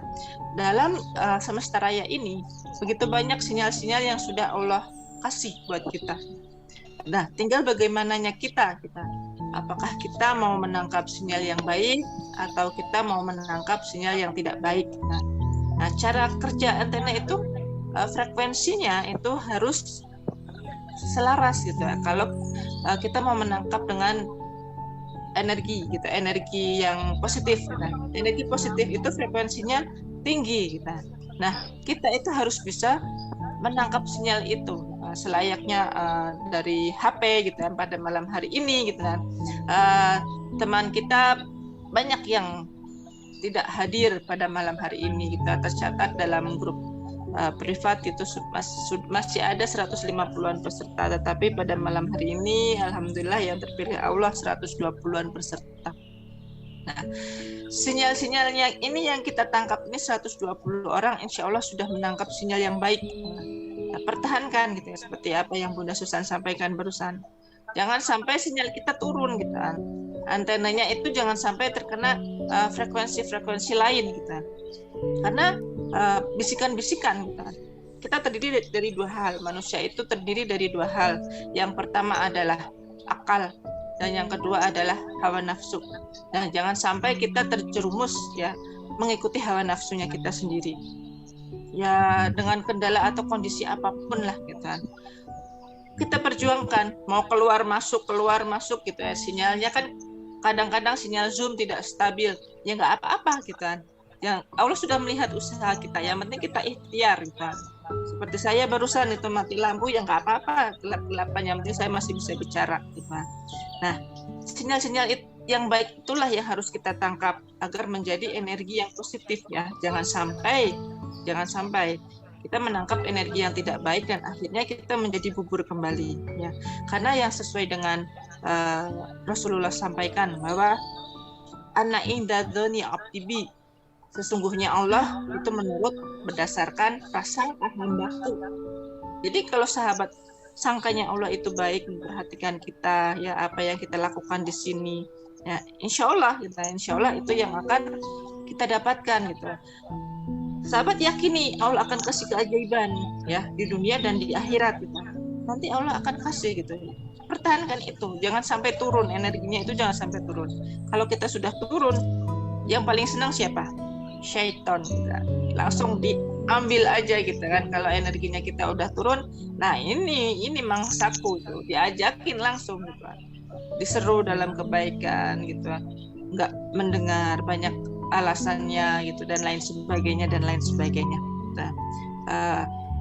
Dalam semesta raya ini begitu banyak sinyal-sinyal yang sudah Allah kasih buat kita. Nah, tinggal bagaimananya kita. Apakah kita mau menangkap sinyal yang baik atau kita mau menangkap sinyal yang tidak baik. Nah, cara kerja antena itu frekuensinya itu harus selaras gitu ya. Kalau kita mau menangkap dengan energi gitu, energi yang positif gitu. Energi positif itu frekuensinya tinggi gitu. Nah, kita itu harus bisa menangkap sinyal itu selayaknya dari HP gitu kan pada malam hari ini gitu kan. Teman kita banyak yang tidak hadir pada malam hari ini, kita tercatat dalam grup privat itu masih ada 150-an peserta, tetapi pada malam hari ini alhamdulillah yang terpilih Allah 120-an peserta. Nah, sinyal-sinyalnya ini yang kita tangkap ini 120 orang insya Allah sudah menangkap sinyal yang baik. Nah, pertahankan gitu ya, seperti apa yang Bunda Susan sampaikan barusan. Jangan sampai sinyal kita turun gitu kan. Antenanya itu jangan sampai terkena frekuensi-frekuensi lain gitu. Karena bisikan-bisikan gitu. Kita terdiri dari dua hal. Manusia itu terdiri dari dua hal. Yang pertama adalah akal dan yang kedua adalah hawa nafsu. Nah, jangan sampai kita terjerumus ya mengikuti hawa nafsunya kita sendiri. Ya dengan kendala atau kondisi apapun lah gitu kan. Kita perjuangkan mau keluar masuk gitu ya. Sinyalnya kan kadang-kadang sinyal Zoom tidak stabil. Ya nggak apa-apa gitu kan. Yang Allah sudah melihat usaha kita. Yang penting kita ikhtiar gitu kan. Seperti saya barusan itu mati lampu ya nggak apa-apa, gelap-gelapan yang penting saya masih bisa bicara gitu. Nah, sinyal-sinyal yang baik itulah yang harus kita tangkap agar menjadi energi yang positif ya. Jangan sampai kita menangkap energi yang tidak baik dan akhirnya kita menjadi bubur kembali ya. Karena yang sesuai dengan Rasulullah sampaikan bahwa ana inda dzani abdi, sesungguhnya Allah itu menurut berdasarkan prasangka hambaku. Jadi kalau sahabat sangkanya Allah itu baik, memperhatikan kita ya apa yang kita lakukan di sini ya, insya Allah itu yang akan kita dapatkan gitu. Sahabat yakini Allah akan kasih keajaiban ya di dunia dan di akhirat gitu. Nanti Allah akan kasih gitu. Pertahankan itu, jangan sampai turun energinya itu, jangan sampai turun. Kalau kita sudah turun, yang paling senang siapa? Syaitan gitu. Langsung diambil aja gitu kan. Kalau energinya kita udah turun, nah ini mangsaku itu, diajakin langsung gitu kan. Diseru dalam kebaikan gitu kan. Enggak mendengar banyak alasannya gitu dan lain sebagainya. Nah,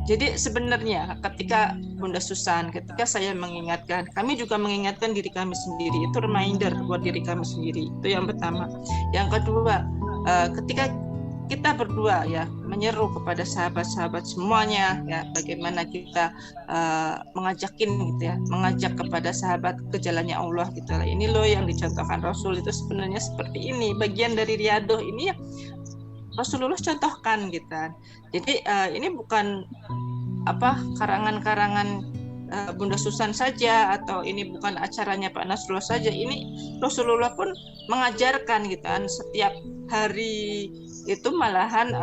jadi sebenarnya ketika Bunda Susan, ketika saya mengingatkan, kami juga mengingatkan diri kami sendiri, itu reminder buat diri kami sendiri, itu yang pertama. Yang kedua, ketika kita berdua ya menyeru kepada sahabat-sahabat semuanya ya, bagaimana kita mengajak kepada sahabat ke jalannya Allah gitu. Ini loh yang dicontohkan Rasul itu sebenarnya seperti ini, bagian dari riyadoh ini ya Rasulullah contohkan gitu. Jadi ini bukan karangan-karangan Bunda Susan saja, atau ini bukan acaranya Pak Nasrullah saja, ini Rasulullah pun mengajarkan gitu kan. Setiap hari itu malahan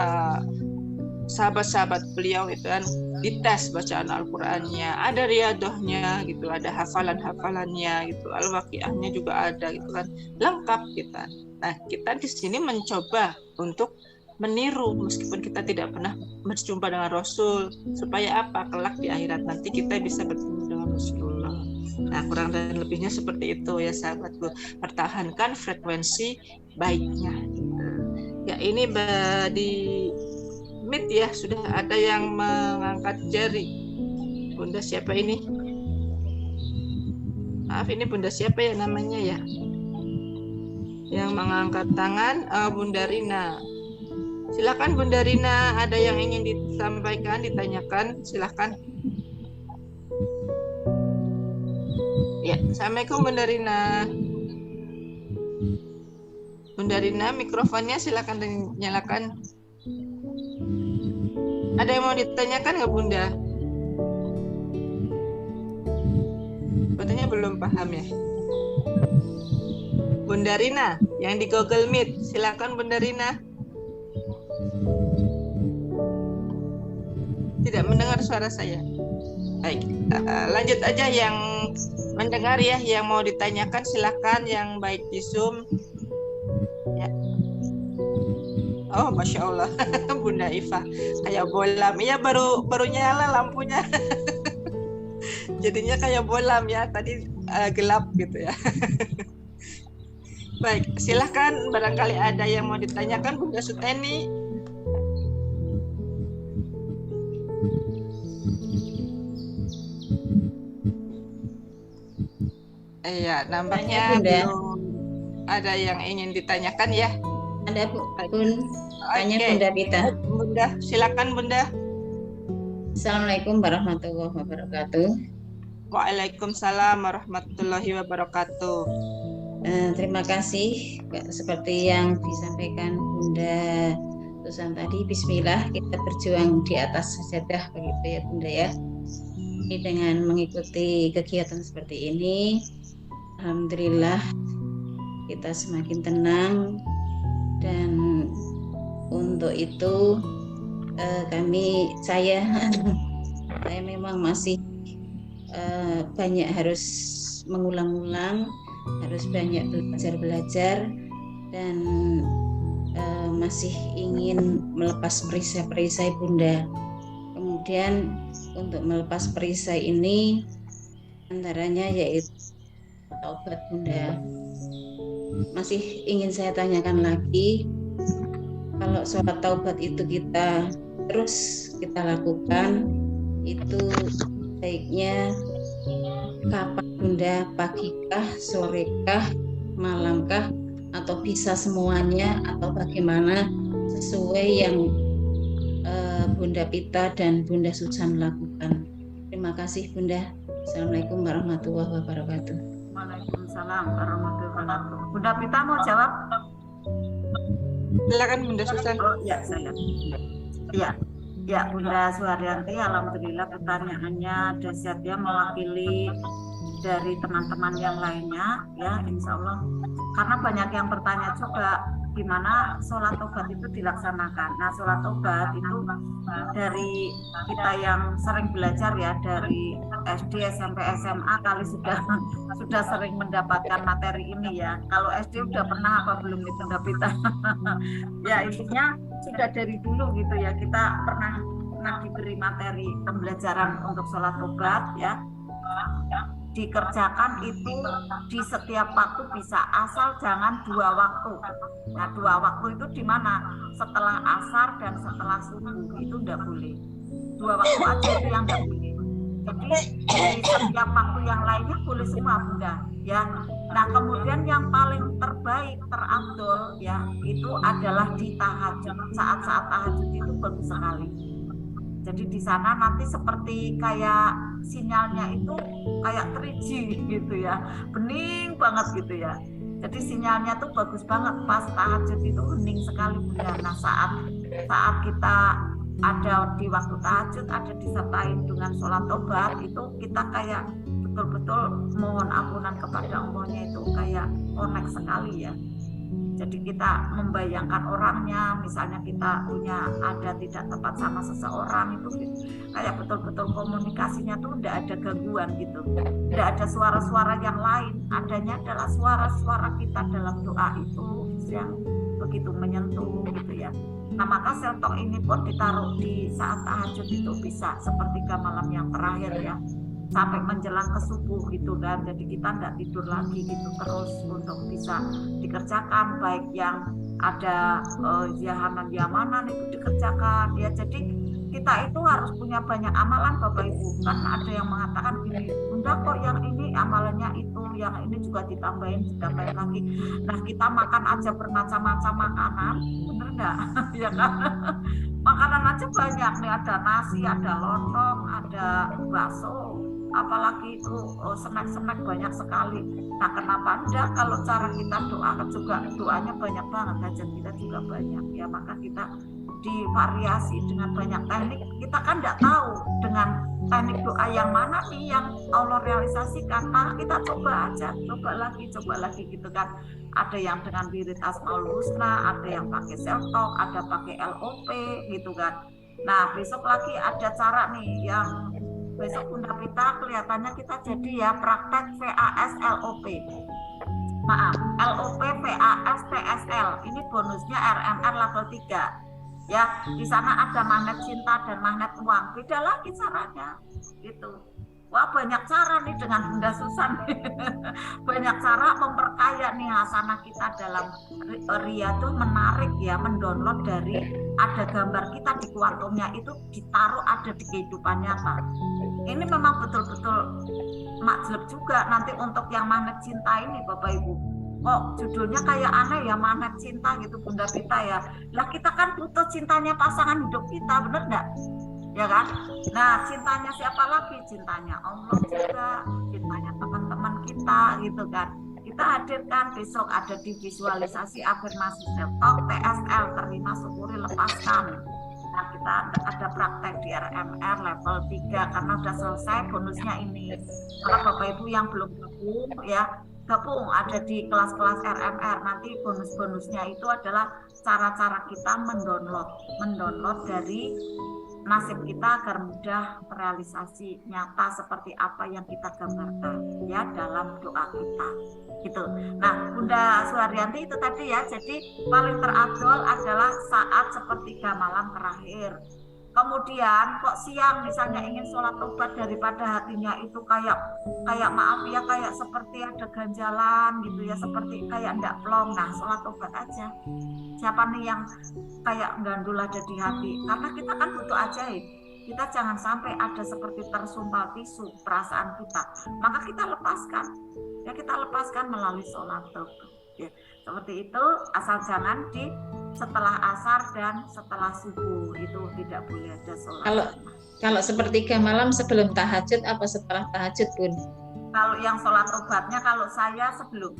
sahabat-sahabat beliau itu kan dites bacaan Al-Qur'annya, ada riadohnya gitu, ada hafalan-hafalannya gitu, Al-Waqiahnya juga ada gitu kan, lengkap kita. Nah, kita di sini mencoba untuk meniru meskipun kita tidak pernah berjumpa dengan Rasul, supaya apa? Kelak di akhirat nanti kita bisa bertemu dengan Rasulullah. Nah, kurang dan lebihnya seperti itu ya sahabatku. Pertahankan frekuensi baiknya gitu. Ya, ini di Meet ya, sudah ada yang mengangkat jari. Bunda siapa ini? Maaf, ini Bunda siapa ya namanya ya? Yang mengangkat tangan, Bunda Rina. Silakan Bunda Rina, ada yang ingin disampaikan, ditanyakan, silakan. Ya, Assalamualaikum Bunda Rina. Bunda Rina, mikrofonnya silakan dinyalakan. Ada yang mau ditanyakan nggak Bunda? Katanya belum paham ya. Bunda Rina, yang di Google Meet, silakan Bunda Rina. Tidak mendengar suara saya. Baik, lanjut aja yang mendengar ya, yang mau ditanyakan silakan, yang baik di Zoom. Ya. Oh, Masya Allah, Bunda Iva kayak bolam. Iya, baru nyala lampunya. Jadinya kayak bolam ya, tadi gelap gitu ya. Baik, silahkan barangkali ada yang mau ditanyakan Bunda Suteni. Iya, nampaknya belum ada yang ingin ditanyakan ya. Ada Bun, tanya Bunda Pita. Bunda, silakan Bunda. Assalamualaikum warahmatullahi wabarakatuh. Waalaikumsalam warahmatullahi wabarakatuh. Terima kasih, seperti yang disampaikan Bunda Susan tadi. Bismillah, kita berjuang di atas sajadah begitu ya Bunda ya. Ini dengan mengikuti kegiatan seperti ini, alhamdulillah kita semakin tenang. Dan untuk itu saya memang masih banyak harus mengulang-ulang, harus banyak belajar dan masih ingin melepas perisai-perisai Bunda. Kemudian untuk melepas perisai ini antaranya yaitu taubat Bunda. Masih ingin saya tanyakan lagi, kalau sholat taubat itu kita terus kita lakukan, itu baiknya kapan Bunda? Pagikah, sorekah, malamkah, atau bisa semuanya, atau bagaimana sesuai yang Bunda Pita dan Bunda Susan lakukan? Terima kasih Bunda. Assalamualaikum warahmatullahi wabarakatuh. Waalaikumsalam warahmatullahi wabarakatuh. Bunda Pita mau jawab? Silakan Bunda Susan. Oh ya, saya. Ya Bunda Suharyanti, alhamdulillah pertanyaannya dahsyat ya, mewakili dari teman-teman yang lainnya ya, insya Allah. Karena banyak yang bertanya juga gimana sholat tobat itu dilaksanakan. Nah, sholat tobat itu dari kita yang sering belajar ya, dari SD, SMP, SMA kali sudah sering mendapatkan materi ini ya. Kalau SD udah pernah apa belum itu Bunda Pita? Ya intinya sudah dari dulu gitu ya, kita pernah diberi materi pembelajaran untuk sholat tobat ya. Dikerjakan itu di setiap waktu bisa, asal jangan 2 waktu. Nah 2 waktu itu di mana? Setelah asar dan setelah subuh, itu enggak boleh. 2 waktu aja itu yang enggak boleh. Jadi di setiap waktu yang lainnya boleh semua Bunda ya. Nah kemudian yang paling terbaik, terafdol ya, itu adalah di tahajud. Saat-saat tahajud itu bagus sekali. Jadi di sana nanti seperti kayak sinyalnya itu kayak 3G gitu ya, bening banget gitu ya. Jadi sinyalnya tuh bagus banget pas tahajud itu, bening sekali Bunda. Nah saat kita ada di waktu tahajud, ada disertai dengan sholat tobat, itu kita kayak betul-betul mohon ampunan kepada Allahnya, itu kayak connect sekali ya. Jadi kita membayangkan orangnya, misalnya kita punya ada tidak tepat sama seseorang, itu kayak betul-betul komunikasinya tuh tidak ada gangguan gitu, tidak ada suara-suara yang lain, adanya adalah suara-suara kita dalam doa itu yang begitu menyentuh gitu ya. Nah maka seltok ini pun ditaruh di saat tahajud itu bisa sepertiga malam yang terakhir ya, sampai menjelang ke subuh gitu kan. Jadi kita tidak tidur lagi gitu, terus untuk bisa dikerjakan, baik yang ada yamanan itu dikerjakan ya. Jadi kita itu harus punya banyak amalan Bapak Ibu, kan ada yang mengatakan gini, Bunda kok yang ini amalannya itu, yang ini juga ditambahin lagi. Nah kita makan aja bermacam-macam makanan, bener enggak? Ya kan? Makanan aja banyak nih, ada nasi, ada lontong, ada bakso, apalagi itu snack-snack banyak sekali. Nah kenapa enggak kalau cara kita doa juga doanya banyak banget, hajat kita juga banyak ya. Maka kita divariasi dengan banyak teknik. Kita kan enggak tahu dengan teknik doa yang mana nih yang Allah realisasikan. Maka kita coba aja, coba lagi gitu kan. Ada yang dengan wirid Asmaul Husna, ada yang pakai self-talk, ada pakai LOP gitu kan. Nah besok lagi ada cara nih yang besok Bunda Pita kelihatannya kita jadi ya praktek VAS LOP. Maaf, LOP VAS TSL. Ini bonusnya RMR level 3. Ya, di sana ada magnet cinta dan magnet uang. Beda lagi caranya. Gitu. Wah, banyak cara nih dengan Bunda Susan. Banyak cara memperkaya nih hasanah kita dalam ria tuh menarik ya, mendownload dari ada gambar kita di kuantumnya itu ditaruh ada di kehidupan nyata. Ini memang betul-betul makjleb juga nanti untuk yang magnet cinta ini Bapak Ibu. Kok judulnya kayak aneh ya, magnet cinta gitu Bunda Pita ya. Lah kita kan butuh cintanya pasangan hidup kita, bener nggak? Ya kan? Nah cintanya siapa lagi? Cintanya Allah juga, cintanya teman-teman kita gitu kan. Kita hadirkan besok ada di visualisasi afirmasi self-talk TSL, terima, syukuri, lepaskan. Nah kita ada praktek di RMR level 3 karena udah selesai bonusnya ini. Kalau Bapak Ibu yang belum gabung ya, gabung ada di kelas-kelas RMR. Nanti bonus-bonusnya itu adalah cara-cara kita mendownload dari nasib kita agar mudah terrealisasi nyata seperti apa yang kita gambarkan ya dalam doa kita gitu. Nah Bunda Suharyanti itu tadi ya, jadi paling terabdol adalah saat sepertiga malam terakhir. Kemudian kok siang misalnya ingin sholat tobat daripada hatinya itu kayak maaf ya, kayak seperti ada ganjalan gitu ya, seperti kayak ndak plong. Nah sholat tobat aja. Siapa nih yang kayak gandul ada di hati? Karena kita kan butuh ajaib. Kita jangan sampai ada seperti tersumpal tisu perasaan kita. Maka kita lepaskan. Ya kita lepaskan melalui sholat tobat. Ya, seperti itu, asal jangan di setelah asar dan setelah subuh itu tidak boleh ada sholat. Kalau sepertiga malam sebelum tahajud apa setelah tahajud Bun? Kalau yang sholat tobatnya kalau saya sebelum.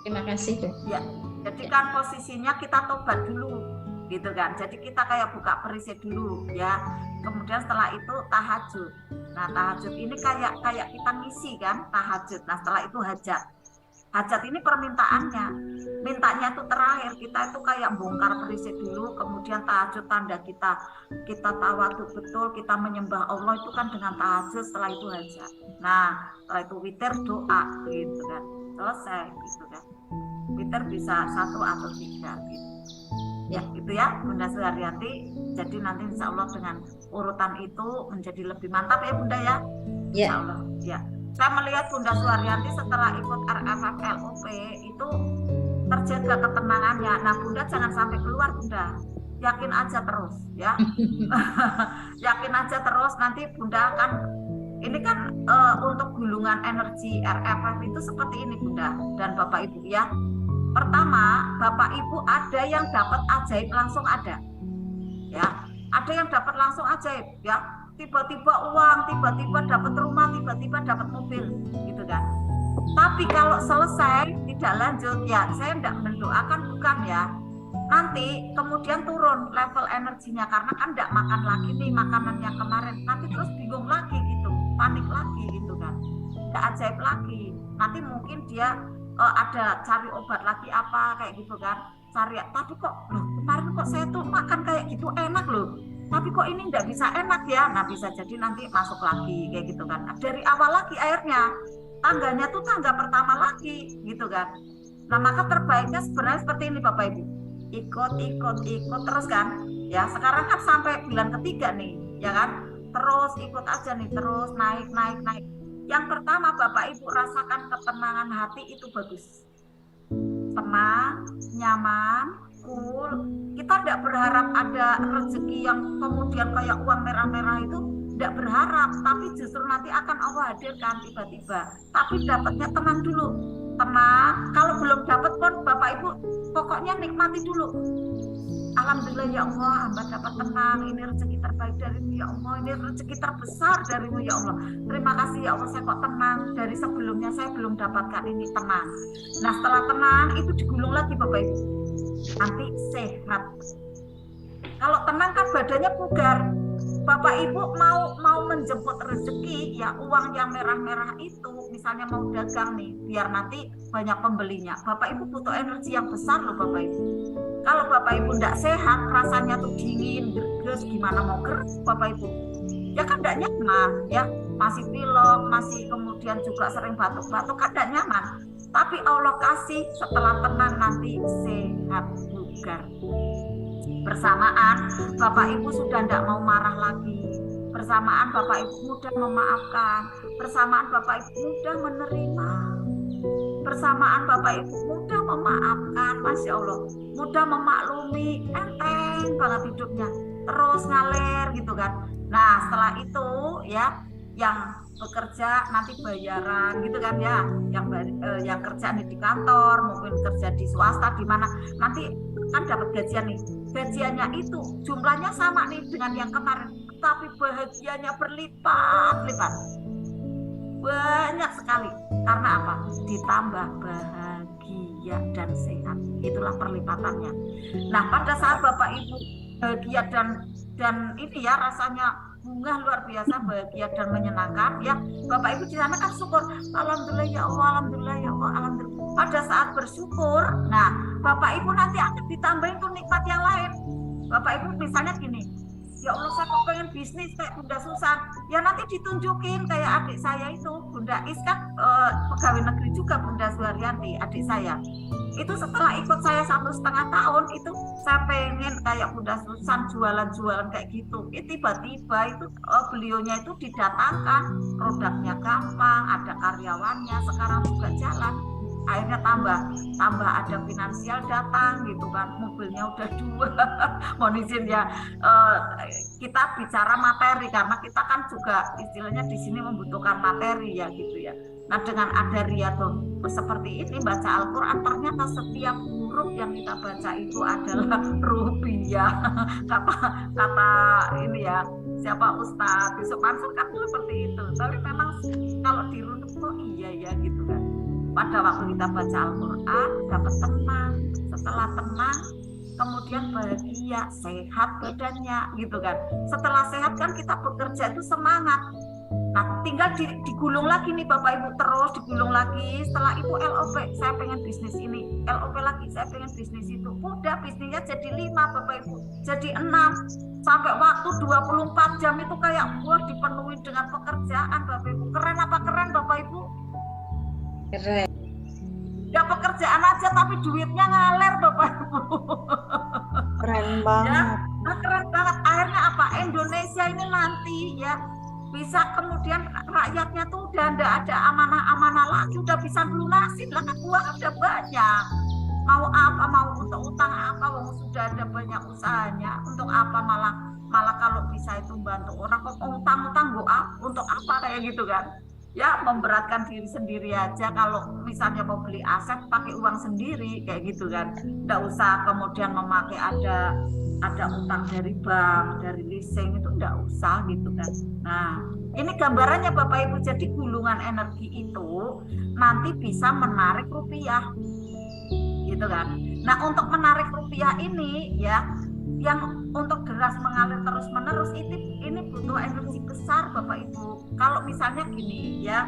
Terima kasih Bun. Ya, jadi kan posisinya kita tobat dulu, gitu kan. Jadi kita kayak buka perisai dulu, ya. Kemudian setelah itu tahajud. Nah tahajud ini kayak kita ngisi kan tahajud. Nah setelah itu hajat. Hajat ini permintaannya, mintanya itu terakhir. Kita itu kayak bongkar perisai dulu, kemudian tahajud tanda kita tawadhu betul, kita menyembah Allah itu kan dengan tahajud, setelah itu hajat. Nah setelah itu witir doa gitu kan, selesai gitu kan. Witir bisa 1 atau 3 gitu. Ya gitu ya Bunda Suharyanti. Jadi nanti insya Allah dengan urutan itu menjadi lebih mantap ya Bunda ya. Insya Allah ya. Saya melihat Bunda Suharyanti setelah ikut RFF LOP itu terjaga ketenangannya. Nah Bunda jangan sampai keluar Bunda. Yakin aja terus ya. Yakin aja terus, nanti Bunda akan ini kan untuk gulungan energi RFF itu seperti ini Bunda dan Bapak Ibu ya. Pertama, Bapak Ibu ada yang dapat ajaib langsung ada. Ya, ada yang dapat langsung ajaib ya. Tiba-tiba uang, tiba-tiba dapat rumah, tiba-tiba dapat mobil gitu kan. Tapi kalau selesai tidak lanjut ya, saya tidak mendoakan bukan ya. Nanti kemudian turun level energinya karena kan tidak makan lagi nih makanan yang kemarin. Nanti terus bingung lagi gitu, panik lagi gitu kan. Tidak ajaib lagi. Nanti mungkin dia ada cari obat lagi apa kayak gitu kan, cari, tapi kok loh, kemarin kok saya tuh makan kayak gitu enak loh, tapi kok ini nggak bisa enak ya. Nah bisa jadi nanti masuk lagi kayak gitu kan. Dari awal lagi akhirnya tangganya tuh tangga pertama lagi gitu kan. Nah maka terbaiknya sebenarnya seperti ini Bapak Ibu, ikut terus kan ya. Sekarang kan sampai bulan ketiga nih ya kan, terus ikut aja nih, terus naik. Yang pertama Bapak Ibu rasakan ketenangan hati itu bagus, tenang, nyaman, cool. Kita tidak berharap ada rezeki yang kemudian kayak uang merah-merah itu, tidak berharap, tapi justru nanti akan Allah hadirkan tiba-tiba. Tapi dapatnya tenang dulu, tenang. Kalau belum dapat pun Bapak Ibu pokoknya nikmati dulu. Alhamdulillah ya Allah, hamba dapat tenang, ini rezeki terbaik darimu ya Allah, ini rezeki terbesar darimu ya Allah. Terima kasih ya Allah, saya kok tenang, dari sebelumnya saya belum dapatkan ini, tenang. Nah setelah tenang itu digulung lagi Bapak Ibu, nanti sehat. Kalau tenang kan badannya bugar. Bapak Ibu mau menjemput rezeki ya, uang yang merah-merah itu misalnya mau dagang nih biar nanti banyak pembelinya, Bapak Ibu butuh energi yang besar loh Bapak Ibu. Kalau Bapak Ibu tidak sehat, rasanya tuh dingin, gerges, gimana mau gerak Bapak Ibu, ya kan tidak nyaman ya, masih pilek, masih kemudian juga sering batuk-batuk kan tidak nyaman. Tapi Allah kasih setelah tenang nanti sehat bugar. Bersamaan Bapak Ibu sudah tidak mau marah lagi, bersamaan Bapak Ibu mudah memaafkan, bersamaan Bapak Ibu mudah menerima, bersamaan Bapak Ibu mudah memaafkan, Masya Allah, mudah memaklumi, enteng banget hidupnya, terus ngalir gitu kan. Nah setelah itu ya, yang bekerja nanti bayaran gitu kan ya, yang kerja di kantor, mungkin kerja di swasta di mana, nanti kan dapat gajian nih. Gajiannya itu jumlahnya sama nih dengan yang kemarin, tapi bahagianya berlipat-lipat, banyak sekali. Karena apa? Ditambah bahagia dan sehat, itulah perlipatannya. Nah pada saat Bapak Ibu bahagia dan ini ya rasanya bunga luar biasa, bahagia dan menyenangkan ya, Bapak Ibu di sana kan syukur, alhamdulillah ya Allah, alhamdulillah ya Allah, alhamdulillah. Pada saat bersyukur, nah Bapak Ibu nanti akan ditambahin tuh nikmat yang lain. Bapak Ibu misalnya gini, ya Allah saya kok pengen bisnis kayak Bunda Susan, ya nanti ditunjukin kayak adik saya itu, Bunda Is kan pegawai negeri juga, Bunda Suharyanti adik saya. Itu setelah ikut saya 1,5 tahun itu saya pengen kayak Bunda Susan jualan-jualan kayak gitu. Tiba-tiba itu beliaunya itu didatangkan, produknya gampang, ada karyawannya, sekarang juga jalan. Akhirnya tambah ada finansial datang gitu kan, mobilnya udah 2. Mohon izin ya, kita bicara materi karena kita kan juga istilahnya di sini membutuhkan materi ya gitu ya. Nah dengan ada riyadhah seperti ini, baca Al-Quran, ternyata setiap huruf yang kita baca itu adalah rupiah. kata ini ya, siapa Ustadz Yusuf Mansur kan seperti itu. Tapi memang kalau dirunut kok iya ya gitu kan. Pada waktu kita baca Al-Quran dapat tenang, setelah tenang kemudian bahagia, sehat badannya gitu kan. Setelah sehat kan kita bekerja itu semangat. Nah tinggal digulung lagi nih Bapak Ibu, terus digulung lagi. Setelah itu LOP, saya pengen bisnis ini, LOP lagi, saya pengen bisnis itu. Udah bisnisnya jadi 5 Bapak Ibu, jadi 6. Sampai waktu 24 jam itu kayak gua dipenuhi dengan pekerjaan Bapak Ibu. Keren apa keren Bapak Ibu? Keren. Ya pekerjaan aja tapi duitnya ngalir Bapak Ibu. Keren banget. Ya, keren banget. Akhirnya apa? Indonesia ini nanti ya bisa kemudian rakyatnya tuh udah nggak ada amanah-amanah lagi, udah bisa lunasin lah kan, uang udah banyak. Mau apa, mau untuk utang apa, sudah ada banyak usahanya. Untuk apa malah kalau bisa itu bantu orang, kok utang-utang untuk apa kayak gitu kan? Ya memberatkan diri sendiri aja. Kalau misalnya mau beli aset pakai uang sendiri kayak gitu kan, nggak usah kemudian memakai ada utang dari bank, dari leasing, itu nggak usah gitu kan. Nah ini gambarannya Bapak Ibu, jadi gulungan energi itu nanti bisa menarik rupiah gitu kan. Nah untuk menarik rupiah ini ya, yang untuk deras mengalir terus menerus ini butuh energi besar Bapak Ibu. Kalau misalnya gini ya,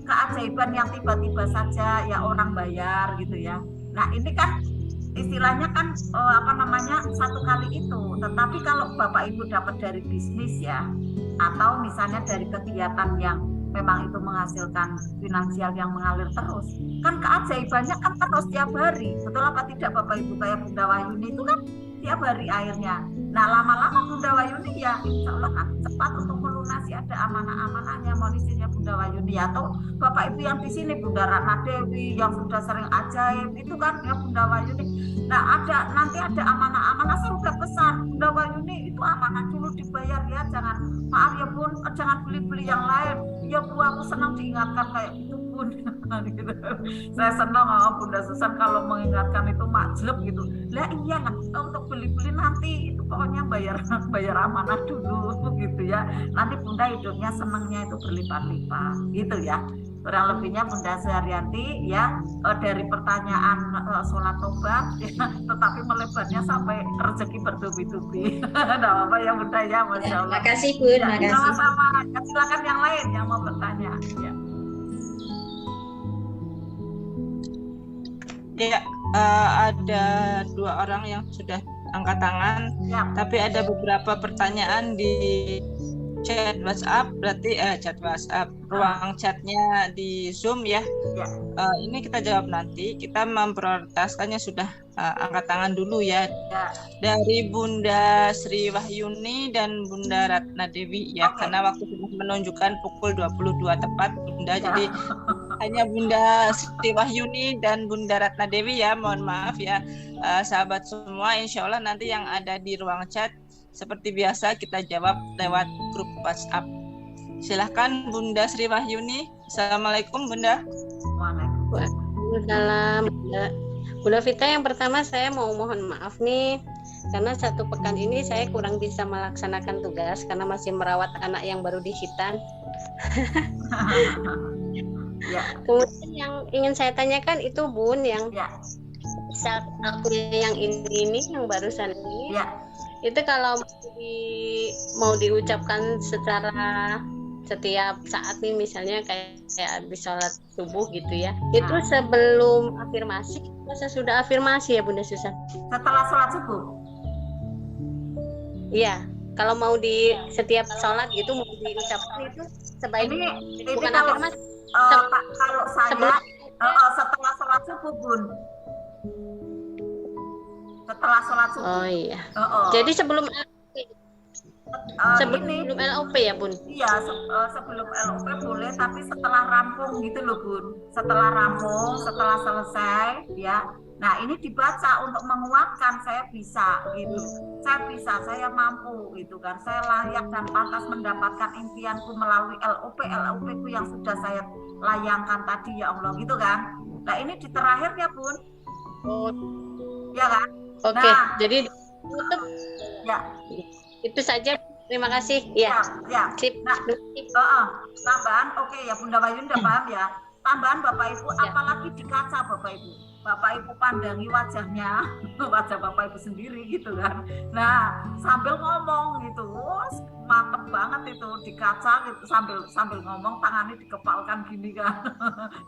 keajaiban yang tiba-tiba saja ya orang bayar gitu ya. Nah ini kan istilahnya kan satu kali itu. Tetapi kalau Bapak Ibu dapat dari bisnis ya, atau misalnya dari kegiatan yang memang itu menghasilkan finansial yang mengalir terus, kan keajaibannya kan terus tiap hari. Betul apa tidak Bapak Ibu? Kayak Bunda Wayuni itu kan tiap hari airnya. Nah lama-lama Bunda Wayuni ya insya Allah kan cepat untuk melunasi ada amanah-amanahnya monisinya Bunda Wayuni, atau Bapak Ibu yang di sini Bunda Ratna Dewi yang sudah sering ajaib itu kan ya Bunda Wayuni. Nah nanti ada amanah-amanah saya udah pesan Bunda Wayuni itu amanah dulu dibayar ya, jangan maaf ya Bun, jangan beli-beli yang lain. Ya Bu, aku senang diingatkan kayak gitu Bun. Gitu. Saya senang Bunda Susan kalau mengingatkan itu majleb gitu. Lah iya lah, untuk beli-beli nanti itu pokoknya bayar amanah dulu gitu ya. Nanti Bunda hidupnya senangnya itu berlipat-lipat gitu ya. Kurang lebihnya Bunda Suharyanti ya, dari pertanyaan sholat tobat ya, tetapi melebarnya sampai rezeki bertubi-tubi. Tidak apa-apa ya Bunda ya, Masya Allah. Makasih Bun, Ya, makasih. sama-sama. Ya, silakan yang lain yang mau bertanya. Ya. Ya, ada 2 orang yang sudah angkat tangan, Ya. tapi ada beberapa pertanyaan di chat WhatsApp, berarti chat WhatsApp, ruang chatnya di Zoom ya. Ya. Ini kita jawab nanti. Kita memprioritaskannya sudah angkat tangan dulu ya. Ya. Dari Bunda Sri Wahyuni dan Bunda Ratna Dewi ya, Oke. karena waktu sudah menunjukkan pukul 22 tepat Bunda, Ya. jadi hanya Bunda Sri Wahyuni dan Bunda Ratna Dewi ya, mohon maaf ya sahabat semua. Insya Allah nanti yang ada di ruang chat seperti biasa kita jawab lewat grup WhatsApp. Silahkan Bunda Sri Wahyuni. Assalamualaikum Bunda. Waalaikumsalam. Bunda Vita, yang pertama saya mau mohon maaf nih, karena 1 pekan ini saya kurang bisa melaksanakan tugas karena masih merawat anak yang baru dihitan. Ya. Kemudian yang ingin saya tanyakan itu Bun, yang Ya. saat akunya yang ini yang barusan ini, Ya. itu kalau mau diucapkan secara setiap saat nih, misalnya kayak habis sholat subuh gitu ya, itu sebelum afirmasi masa sudah afirmasi ya Bunda Susan? Setelah sholat subuh. Iya, kalau mau di setiap sholat gitu mau diucapkan itu sebaiknya Ini bukan kalau afirmasi. Pak, kalau saya sebelum- setelah sholat subuh Bun. Setelah sholat subuh. Oh iya. Oh. Jadi sebelum Ini LOP ya Bun? iya, sebelum LOP boleh, tapi setelah rampung gitu loh Bun. Setelah rampung, setelah selesai ya. Nah ini dibaca untuk menguatkan saya bisa gitu. Saya bisa, saya mampu gitu kan. Saya layak dan pantas mendapatkan impianku melalui LOP-ku yang sudah saya layangkan tadi ya Allah gitu kan. Nah ini di terakhirnya Bun. Oh, Ya kan? oke. Nah. Jadi tutup Ya. itu saja. Terima kasih. Ya. Ya. Sip. Nah, tambahan oke ya Bunda Wayuni udah paham ya. Tambahan Bapak Ibu, Ya. apalagi di kaca Bapak Ibu. Bapak Ibu pandangi wajahnya, wajah Bapak Ibu sendiri gitu kan. Nah, sambil ngomong gitu, mantep banget itu di kaca gitu, sambil ngomong tangannya dikepalkan gini kan.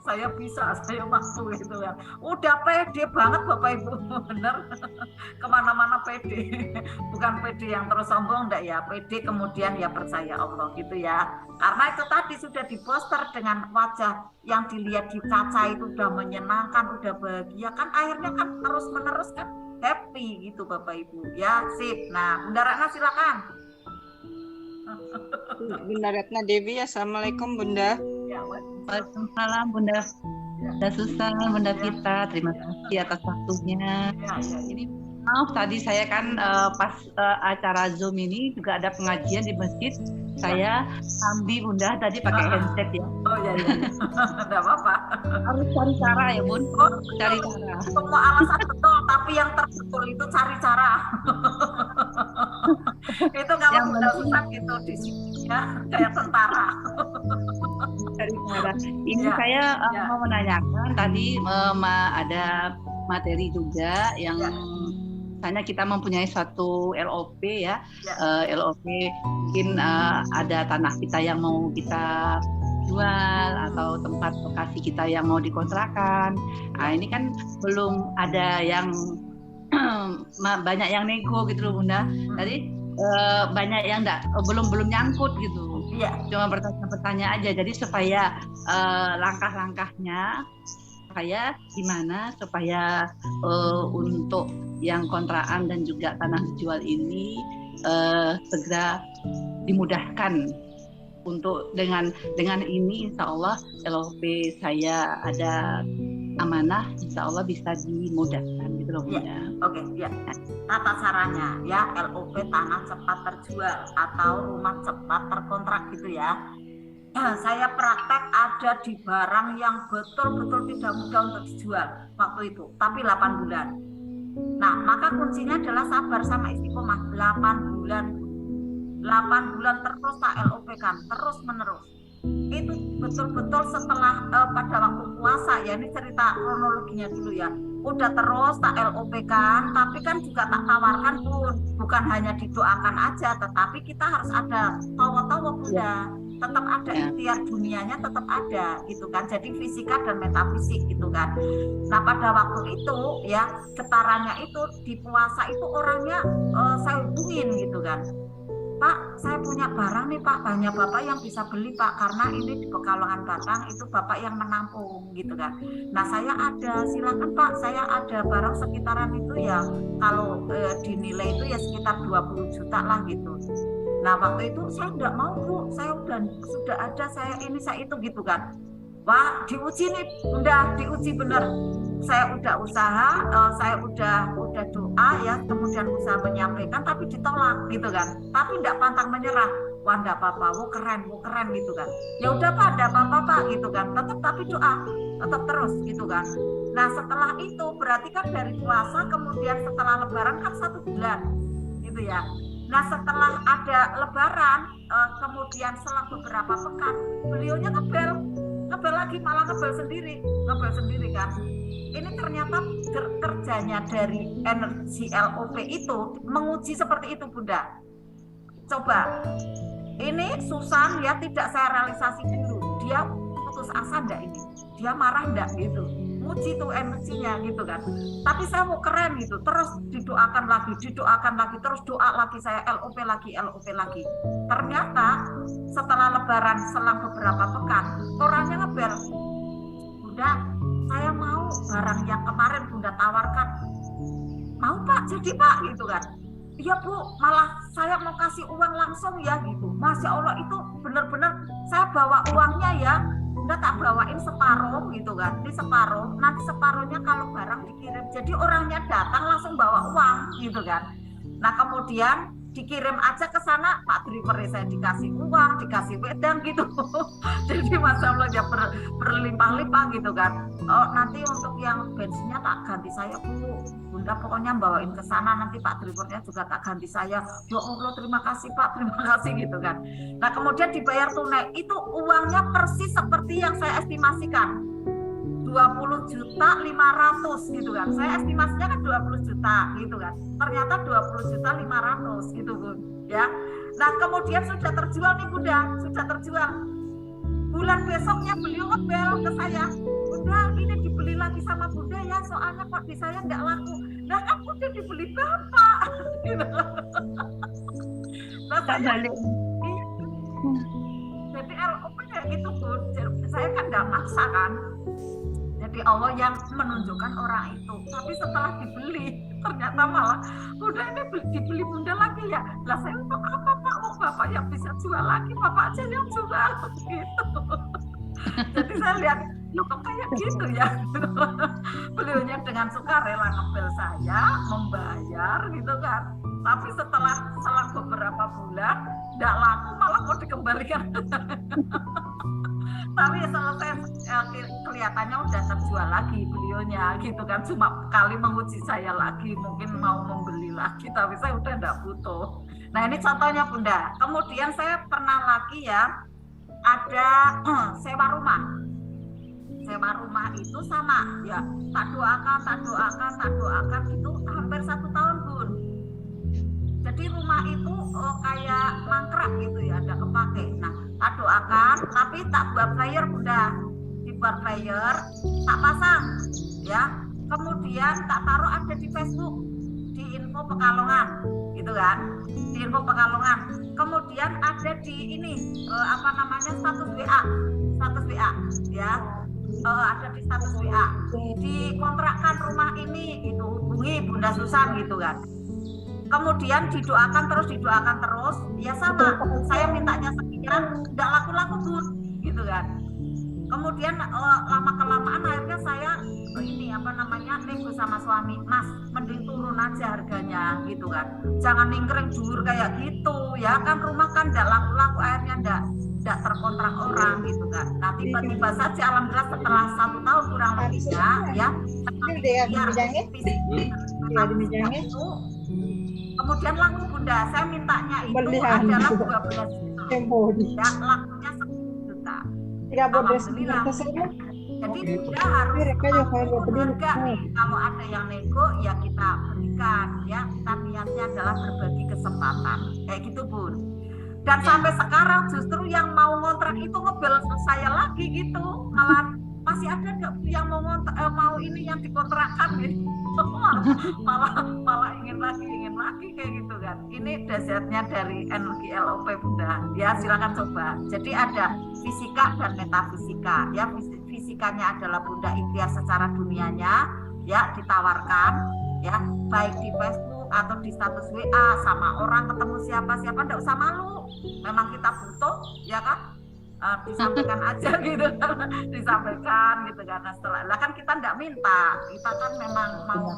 Saya bisa, saya mampu gitu kan. Udah pede banget Bapak Ibu, bener. Kemana-mana pede, bukan pede yang terus sombong enggak ya, pede kemudian ya percaya Allah gitu ya. Karena itu tadi sudah diposter dengan wajah yang dilihat di kaca itu udah menyenangkan, udah bahagia kan, akhirnya kan terus menerus kan happy gitu Bapak Ibu ya. Sip. Nah Bunda Ratna silakan. Bunda Ratna Dewi. Assalamualaikum Bunda. Ya, Waalaikumsalam Bunda Susan, Bunda Vita, terima kasih atas waktunya. Ini maaf tadi saya kan pas acara Zoom ini juga ada pengajian di masjid. Saya sambil Bunda tadi pakai handset ya. Oh iya, enggak apa-apa. Harus cari cara ya Bun. Cari cara. Semua alasan betul, tapi yang terbetul itu cari cara. Itu kalau Yang Bunda Susan gitu di sini ya, kayak tentara. Cari cara. Ini Ya, saya ya. mau menanyakan tadi ada materi juga yang misalnya kita mempunyai suatu LOP ya, Ya. LOP mungkin ada tanah kita yang mau kita dijual atau tempat lokasi kita yang mau dikontrakan. Nah, ini kan belum ada yang banyak yang nego gitu loh Bunda. Jadi banyak yang belum nyangkut gitu. Iya. Cuma bertanya aja. Jadi supaya langkah-langkahnya supaya gimana supaya untuk yang kontrakan dan juga tanah dijual ini segera dimudahkan. Untuk dengan ini insya Allah LOP saya ada amanah, insya Allah bisa dimudahkan gitu loh Bunda. Ya, oke, ya. Tata caranya ya LOP tanah cepat terjual atau rumah cepat terkontrak gitu ya. Saya praktek ada di barang yang betul-betul tidak mudah untuk dijual waktu itu, tapi 8 bulan. Nah, maka kuncinya adalah sabar sama istiqomah. 8 bulan terus tak LOP kan, terus menerus. Itu betul-betul setelah pada waktu puasa ya, ini cerita kronologinya dulu ya. Udah terus tak LOP kan, tapi kan juga tak tawarkan pun, bukan hanya didoakan aja, tetapi kita harus ada tawa-tawa Bunda. Tetap ada ikhtiar dunianya, tetap ada gitu kan. Jadi fisika dan metafisik gitu kan. Nah pada waktu itu ya getarannya itu di puasa itu orangnya saya hubungin gitu kan. Pak, saya punya barang nih Pak, banyak Bapak yang bisa beli Pak, karena ini di Pekalongan Batang itu Bapak yang menampung gitu kan. Nah saya ada, silakan Pak, saya ada barang sekitaran itu ya, kalau dinilai itu ya sekitar 20 juta lah gitu. Nah waktu itu saya enggak mau Bu, saya sudah ada, saya ini saya itu gitu kan. Wah diuji nih, udah diuji bener. Saya udah usaha, saya udah doa ya, kemudian usaha menyampaikan tapi ditolak gitu kan. Tapi enggak pantang menyerah. Wah enggak apa-apa, wo keren gitu kan. Ya udah Pak, enggak apa-apa Pak gitu kan. Tetap tapi doa, tetap terus gitu kan. Nah setelah itu berarti kan dari puasa kemudian setelah lebaran kan 1 bulan gitu ya. Nah setelah ada lebaran kemudian selang beberapa pekan beliaunya ngebel lagi, malah ngebel sendiri kan. Ini ternyata kerjanya dari energi LOP itu menguji seperti itu Bunda. Coba ini Susan ya tidak saya realisasi dulu, dia putus asa enggak ini, dia marah enggak gitu, uji tuh energinya gitu kan. Tapi saya mau keren gitu, terus didoakan lagi, terus doa lagi, saya LOP lagi. Ternyata setelah lebaran selang beberapa pekan orangnya ngebel, Bunda saya mau barang yang kemarin Bunda tawarkan, mau Pak, jadi Pak gitu kan. Iya Bu, malah saya mau kasih uang langsung ya gitu. Masya Allah itu benar-benar saya bawa uangnya ya, Bunda tak bawain separuh gitu kan. Ini separuh, nanti separuhnya kalau barang dikirim. Jadi orangnya datang langsung bawa uang gitu kan. Nah kemudian dikirim aja ke sana, Pak driver saya dikasih uang, dikasih wedang gitu. Jadi Masya Allah ya berlimpah-limpah gitu kan. Oh nanti untuk yang bensinnya tak ganti saya Bu, Bunda pokoknya bawain ke sana, nanti Pak drivernya juga tak ganti saya. Ya Allah terima kasih Pak, terima kasih gitu kan. Nah kemudian dibayar tunai, itu uangnya persis seperti yang saya estimasikan, 20.500.000 gitu kan. Saya estimasinya kan 20 juta gitu kan. Ternyata 20.500.000 gitu Bun ya. Nah kemudian sudah terjual nih Bunda, sudah terjual. Bulan besoknya beliau ngebel ke saya, Bunda ini dibeli lagi sama Bunda ya, soalnya kok di saya nggak laku. Nah kan Bunda dibeli Bapak gitu. Nah, jadi LOP kayak gitu Bun, saya kan nggak maksa kan. Jadi Allah yang menunjukkan orang itu. Tapi setelah dibeli, ternyata malah udah ini dibeli Bunda lagi ya. Lah saya untuk apa Pak? Oh Bapak yang bisa jual lagi, Bapak aja yang jual gitu. Jadi saya lihat, loh kok kayak gitu ya. Beliaunya dengan sukarela ngebel saya, membayar gitu kan. Tapi setelah beberapa bulan, nggak laku, malah mau dikembalikan. Tapi selesai kelihatannya udah terjual lagi beliaunya gitu kan, cuma kali menguji saya lagi, mungkin mau membeli lagi, tapi saya udah nggak butuh. Nah ini contohnya Bunda. Kemudian saya pernah lagi ya ada sewa rumah itu sama ya, tak doakan itu hampir 1 tahun Bun. Jadi rumah itu kayak mangkrak gitu ya, ada kepake. Nah tak doakan, tapi tak buat flyer Bunda, dibuat flyer, tak pasang, ya. Kemudian tak taruh ada di Facebook, di info Pekalongan, gitu kan, di info Pekalongan. Kemudian ada di ini status WA, ya. Ada di status WA, dikontrakkan rumah ini, itu hubungi Bunda Susan, gitu kan. Kemudian didoakan terus, ya sama, saya mintanya sekian, tidak laku-laku Bun, gitu kan. Kemudian lama-kelamaan akhirnya saya nego sama suami, Mas, mending turun aja harganya, gitu kan. Jangan ningkring jujur kayak gitu, ya kan, rumah kan tidak laku-laku, akhirnya tidak terkontrak orang, gitu kan. Nah tiba-tiba saja alhamdulillah setelah 1 tahun kurang lebihnya, ya, itu kemudian laku Bunda, saya mintanya itu adalah 12 juta, ya, lakunya 10 juta. Alhamdulillah. Jadi Bunda harus harga nih, kalau ada yang nego ya kita berikan, ya, kita niatnya adalah berbagi kesempatan, kayak gitu Bun. Dan sampai sekarang justru yang mau ngontrak itu ngebel saya lagi gitu, malah masih ada nggak yang mau ngontrak, mau ini yang dikontrakkan gitu. malah ingin lagi kayak gitu kan. Ini dasarnya dari energi LOP Bunda, ya, silakan coba. Jadi ada fisika dan metafisika, ya. Fisikanya adalah Bunda ikhtiar secara dunianya, ya, ditawarkan, ya, baik di Facebook atau di status WA sama orang, ketemu siapa tidak usah malu, memang kita butuh, ya kan, disampaikan aja gitu, disampaikan gitu kan. Nah, setelah kan kita tidak minta, kita kan memang mau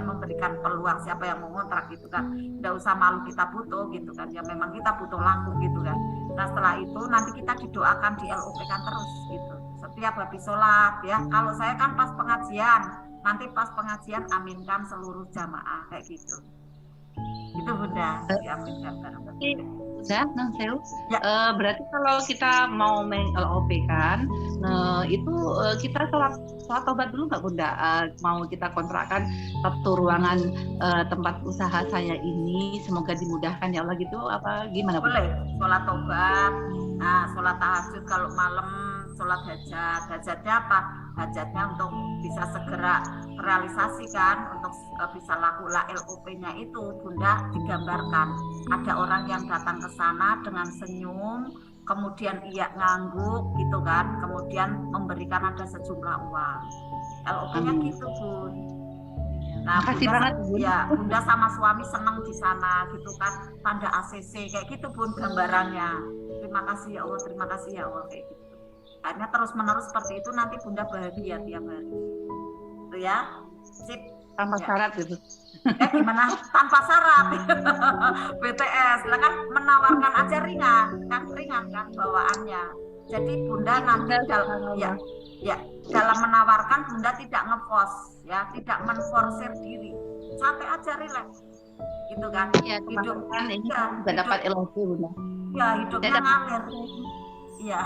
memberikan peluang siapa yang mau ngontrak gitu kan, tidak usah malu kita butuh gitu kan, ya memang kita butuh laku gitu kan. Nah setelah itu nanti kita didoakan di LOP kan terus gitu, setiap habis sholat, ya. Kalau saya kan pas pengajian, nanti pas pengajian aminkan seluruh jamaah kayak gitu. Itu Bunda, diaminkan bareng. Ya, berarti kalau kita mau meng-LOP kan, itu kita sholat tobat dulu nggak Bunda? Mau kita kontrakkan satu ruangan tempat usaha saya ini, semoga dimudahkan ya Allah gitu, apa gimana Bunda? Boleh, sholat tobat, nah sholat tahajud kalau malam, sholat hajatnya apa? Hajatnya untuk bisa segera terrealisasikan, untuk bisa laku LOP-nya itu Bunda digambarkan. Ada orang yang datang ke sana dengan senyum, kemudian ia ngangguk gitu kan, kemudian memberikan ada sejumlah uang. LOP-nya gitu Bun. Nah, makasih banget Bun. Ya, Bunda sama suami senang di sana gitu kan, tanda ACC kayak gitu Bun gambarannya. Terima kasih ya Allah, terima kasih ya Allah kayak gitu. Akhirnya terus menerus seperti itu, nanti Bunda bahagia tiap hari. Itu ya, sip. Tanpa syarat gitu. Gimana? Tanpa syarat. BTS, lah kan menawarkan aja ringan kan bawaannya. Jadi Bunda nanti dalam menawarkan Bunda tidak nge-force, ya, tidak menforsir diri. Santai aja, relax. Gitu kan. Iya, hidup kan ini juga dapat LOP Bunda. Ya, hidupnya ngalir. Iya.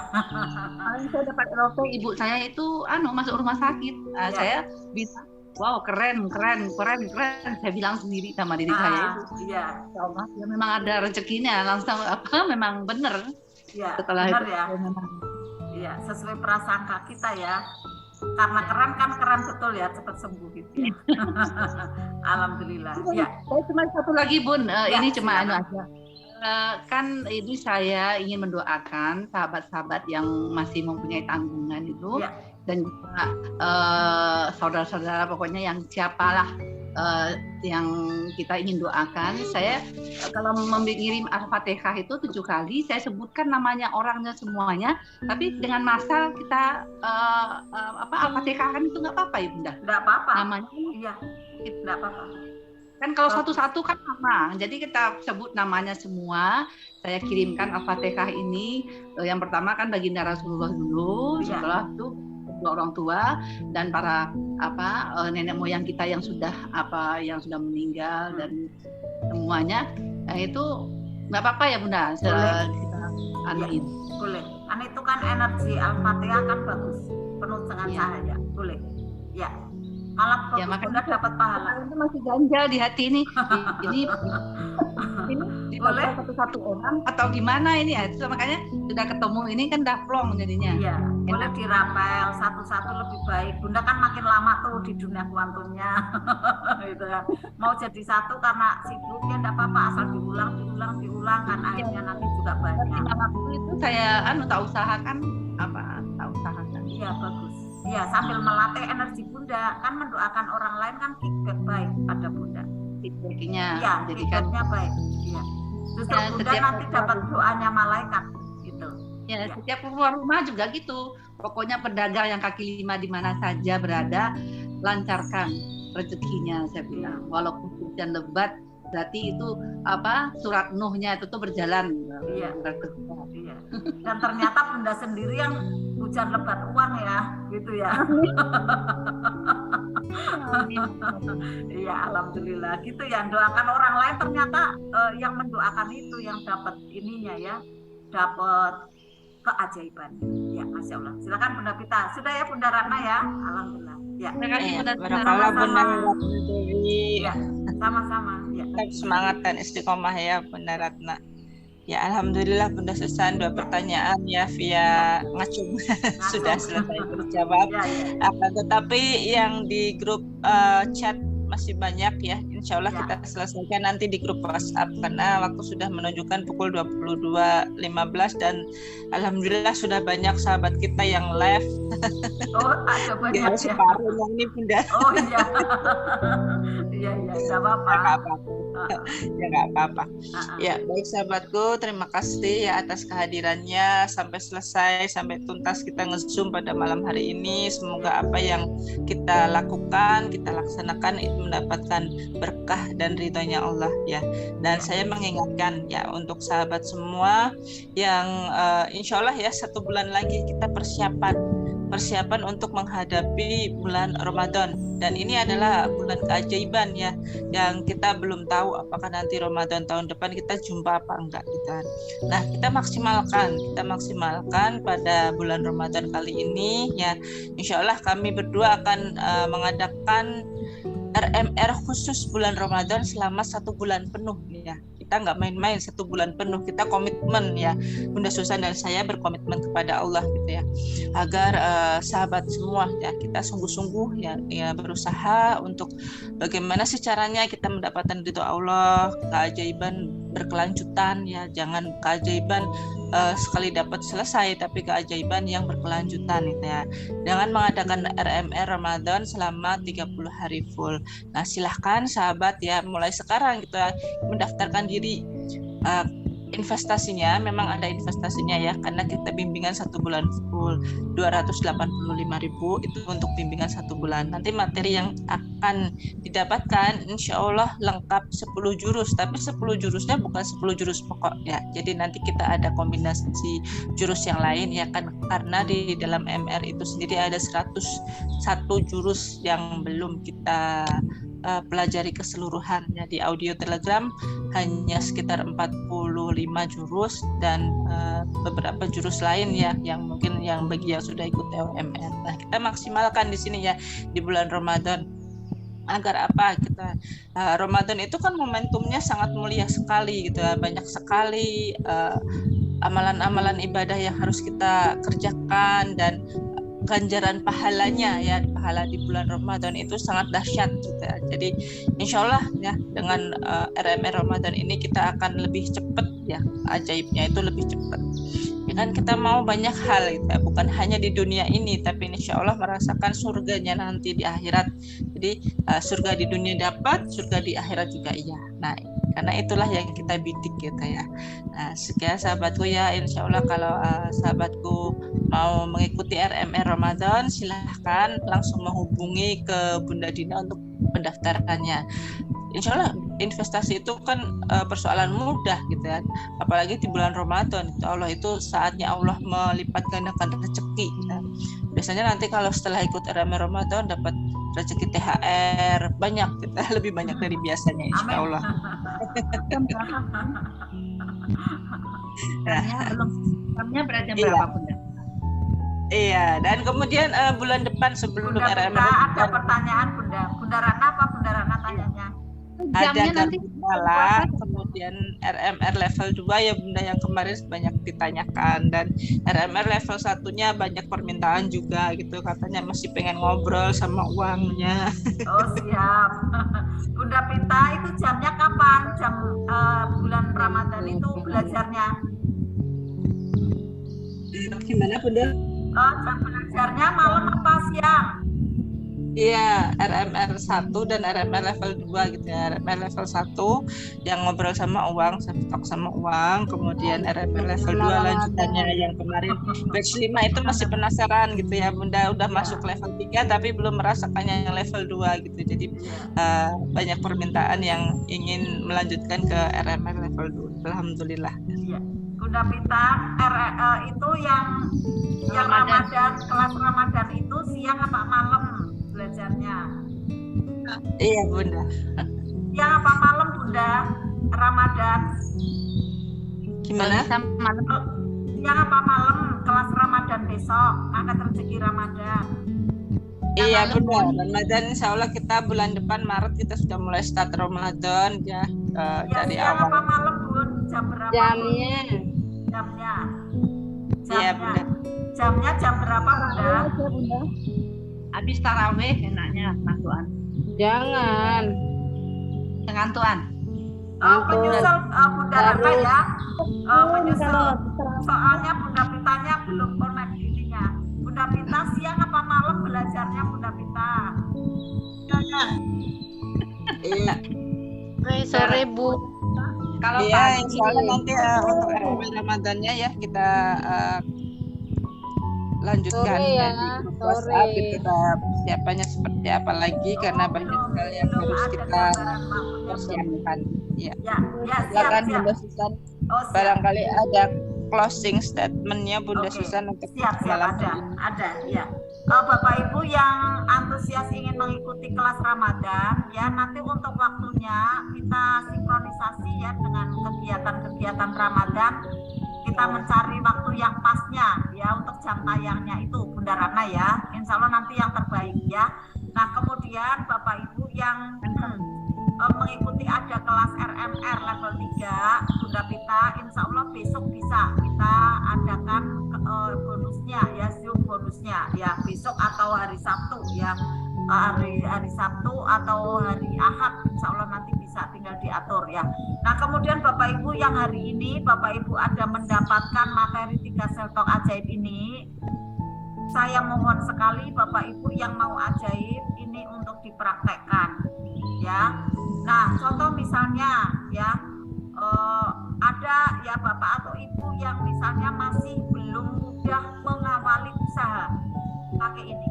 Saya dapat LOP, ibu saya itu masuk rumah sakit. Saya bisa, wow, keren. Saya bilang sendiri sama diri saya itu. Iya. Ya Allah, ya memang ada rezekinya, langsung memang benar. Iya. Setelah benar itu, ya. memang. Iya, sesuai prasangka kita ya. Karena keren betul ya, cepat sembuh gitu ya. Alhamdulillah. Ya. Saya cuma satu lagi Bun, ini cuma silakan. aja. Kan ini saya ingin mendoakan sahabat-sahabat yang masih mempunyai tanggungan itu, ya. Dan juga saudara-saudara pokoknya yang siapalah yang kita ingin doakan. Saya kalau mengirim Al-Fatihah itu 7 kali, saya sebutkan namanya orangnya semuanya, tapi dengan masa kita Al-Fatihah kan itu nggak apa-apa ya Bunda? Nggak apa-apa. Namanya? Iya, nggak apa-apa. Kan kalau satu-satu kan sama, jadi kita sebut namanya semua. Saya kirimkan Al-Fatihah ini, yang pertama kan baginda Rasulullah dulu, setelah itu kedua orang tua dan para nenek moyang kita yang sudah meninggal dan semuanya. Nah, itu nggak apa-apa ya Bunda, kita anuin. Boleh. Kan itu kan energi Al-Fatihah kan bagus, penuh dengan cahaya. Boleh. Ya. Malah ya, Bunda dapat pahala. Itu masih ganjal di hati ini. Ini ini Boleh. dibawa satu-satu orang atau gimana ini ya? Itu makanya sudah ketemu ini kan dah plong jadinya. Iya, boleh dirapel satu-satu lebih baik. Bunda kan makin lama tuh di dunia kuantumnya, gitu kan. Mau jadi satu karena sikluknya enggak apa-apa, asal diulang kan akhirnya nanti juga banyak. Lima waktu itu saya tak usahakan tak usahakan. Iya bagus. Iya sambil melatih energi Bunda kan mendoakan orang lain kan feedback baik pada Bunda. Feedbacknya. Iya, Jadi kan feedbacknya baik. Iya. Justru Ya, Bunda setiap nanti dapat doanya malaikat gitu. ya, Ya. setiap keluar rumah juga gitu. Pokoknya pedagang yang kaki lima di mana saja berada, lancarkan rezekinya saya bilang. Walaupun hujan lebat, berarti itu surat Nuhnya itu tuh berjalan. Iya. Iya. Dan ternyata Bunda sendiri yang hujan lebat uang ya, gitu ya. Iya, alhamdulillah. Gitu ya, doakan orang lain ternyata yang mendoakan itu yang dapat ininya ya, dapat keajaiban. Ya, Masya Allah. Silakan Bunda Pita. Sudah ya Bunda Ratna ya, alhamdulillah. Ya. Terima kasih Bunda. Barakallah Bunda Sama-sama. Dewi. Ya, sama-sama. Ya. Tetap semangat dan istiqomah ya Bunda Ratna. Ya alhamdulillah Bunda Susan 2 pertanyaan ya via ngacung sudah selesai terjawab. Ya, ya. Akan tetapi yang di grup chat masih banyak ya. Insya Allah Ya. kita selesaikan nanti di grup WhatsApp karena waktu sudah menunjukkan pukul 22.15 dan alhamdulillah sudah banyak sahabat kita yang live. Oh, ada banyak ya. Separuhnya ini Bunda. Oh iya. Iya, enggak apa-apa. Nggak apa-apa. Ya nggak apa-apa. Uh-uh. Ya baik sahabatku, terima kasih ya atas kehadirannya sampai selesai, sampai tuntas kita nge-zoom pada malam hari ini. Semoga apa yang kita lakukan, kita laksanakan itu mendapatkan berkah dan ridhonya Allah ya. Dan saya mengingatkan ya untuk sahabat semua yang insya Allah ya 1 bulan lagi kita persiapan untuk menghadapi bulan Ramadan, dan ini adalah bulan keajaiban ya, yang kita belum tahu apakah nanti Ramadan tahun depan kita jumpa apa enggak gitu. Nah kita maksimalkan pada bulan Ramadan kali ini ya. Insya Allah kami berdua akan mengadakan RMR khusus bulan Ramadan selama 1 bulan penuh ya. Kita nggak main-main 1 bulan penuh, kita komitmen ya, Bunda Susan dan saya berkomitmen kepada Allah gitu ya, agar sahabat semua ya kita sungguh-sungguh ya berusaha untuk bagaimana sih caranya kita mendapatkan ridho Allah, keajaiban berkelanjutan ya, jangan keajaiban sekali dapat selesai tapi keajaiban yang berkelanjutan gitu ya. Dengan mengadakan RMR Ramadan selama 30 hari full. Nah silahkan sahabat ya mulai sekarang kita mendaftarkan diri. Investasinya memang ada investasinya ya, karena kita bimbingan 1 bulan full 285.000 itu untuk bimbingan 1 bulan. Nanti materi yang akan didapatkan insya Allah lengkap 10 jurus, tapi 10 jurusnya bukan 10 jurus pokok ya. Jadi nanti kita ada kombinasi jurus yang lain ya kan, karena di dalam MR itu sendiri ada 101 jurus yang belum kita pelajari keseluruhannya. Di audio Telegram hanya sekitar 45 jurus dan beberapa jurus lain ya yang mungkin yang bagi yang sudah ikut TOMR. Nah, kita maksimalkan di sini ya di bulan Ramadan. Agar apa? Kita Ramadan itu kan momentumnya sangat mulia sekali gitu ya. Banyak sekali amalan-amalan ibadah yang harus kita kerjakan, dan ganjaran pahalanya ya, pahala di bulan Ramadan itu sangat dahsyat gitu ya. Jadi insya Allah ya dengan RMR Ramadan ini kita akan lebih cepat ya, ajaibnya itu lebih cepat ya kan. Kita mau banyak hal gitu ya, bukan hanya di dunia ini tapi insya Allah merasakan surganya nanti di akhirat. Jadi surga di dunia dapat, surga di akhirat juga iya. Nah karena itulah yang kita bidik gitu ya. Nah sekian sahabatku ya, insya Allah kalau sahabatku mau mengikuti RMR Ramadan silahkan langsung menghubungi ke Bunda Dina untuk pendaftarannya. Insya Allah investasi itu kan persoalan mudah gitu ya, apalagi di bulan Ramadan. Allah itu saatnya Allah melipat gandakan rezeki gitu. Biasanya nanti kalau setelah ikut RMR Ramadan dapat rezeki THR banyak gitu, lebih banyak dari biasanya insya Allah. Jamnya berarti berapa Bunda? Iya, dan kemudian bulan depan sebelum Bunda RMR Pita, ada pertanyaan Bunda. Bunda Rana apa Bunda Rana tanyanya? ada Jamnya nanti gardu malam, kemudian kemudian RMR level 2 ya Bunda yang kemarin banyak ditanyakan, dan RMR level 1-nya banyak permintaan juga gitu, katanya masih pengen ngobrol sama uangnya. Oh siap. Bunda Pita itu jamnya kapan? Jam bulan Ramadan itu belajarnya? Gimana Bunda? Oh, jam belajarnya malam apa siang? Iya, RMR 1 dan RMR level 2 gitu ya. RMR level 1 yang ngobrol sama uang, talk sama uang, kemudian RMR level 2 lanjutannya yang kemarin batch 5 itu masih penasaran gitu ya Bunda, udah masuk level 3 tapi belum merasakannya yang level 2 gitu. Jadi banyak permintaan yang ingin melanjutkan ke RMR level 2. Alhamdulillah. Iya. Bunda Pita, itu yang Ramadan, kelas Ramadan itu siang apa malam belajarnya? Iya Bunda. Siang apa malam Bunda? Ramadan. Gimana? Siang apa malam kelas Ramadan besok? Angkat rezeki Ramadan. Iya Bunda, Ramadan insya Allah kita bulan depan Maret kita sudah mulai start Ramadan ya, dari siang awal. Apa malam Bun? Jam berapa? Jamnya. Iya Bunda. Jamnya jam berapa Bunda? Habis taraweh enaknya ngantuan. Jangan. Ngantuan. Menyusul Bunda Raka ya. Menyusul. Soalnya Bunda Pitanya belum connect ininya. Bunda Pita siang apa malam belajarnya Bunda Pita? Iya. Sore Bu. Kalau Iya, pagi insya Allah nanti untuk RMR Ramadannya ya kita lanjutkan Sore ya, di grup sore. WhatsApp kita persiapannya seperti apa lagi karena banyak hal yang harus kita persiapkan. Ya. Ya, Silakan siap. Bunda Susan. Oh, siap. Barangkali ada closing statementnya Bunda Oke. Susan untuk Siap, malam ini. ada ya. Bapak Ibu yang antusias ingin mengikuti kelas Ramadan ya, nanti untuk waktunya kita sinkronisasi ya dengan kegiatan-kegiatan Ramadan. Kita mencari waktu yang pasnya ya untuk jam tayangnya itu Bunda Rana ya. Insya Allah nanti yang terbaik ya. Nah kemudian Bapak Ibu yang mengikuti ada kelas RMR level 3 Bunda Pita, insya Allah besok bisa kita adakan bonusnya ya, Zoom bonusnya ya, besok atau hari Sabtu ya, hari Sabtu atau hari Ahad insya Allah nanti bisa tinggal diatur ya. Nah kemudian Bapak Ibu yang hari ini Bapak Ibu ada mendapatkan materi 3 Self Talk ajaib ini, saya mohon sekali Bapak Ibu yang mau ajaib ini untuk dipraktekkan ya. Nah contoh misalnya ya, ada ya Bapak atau Ibu yang misalnya masih belum mudah mengawali usaha pakai ini,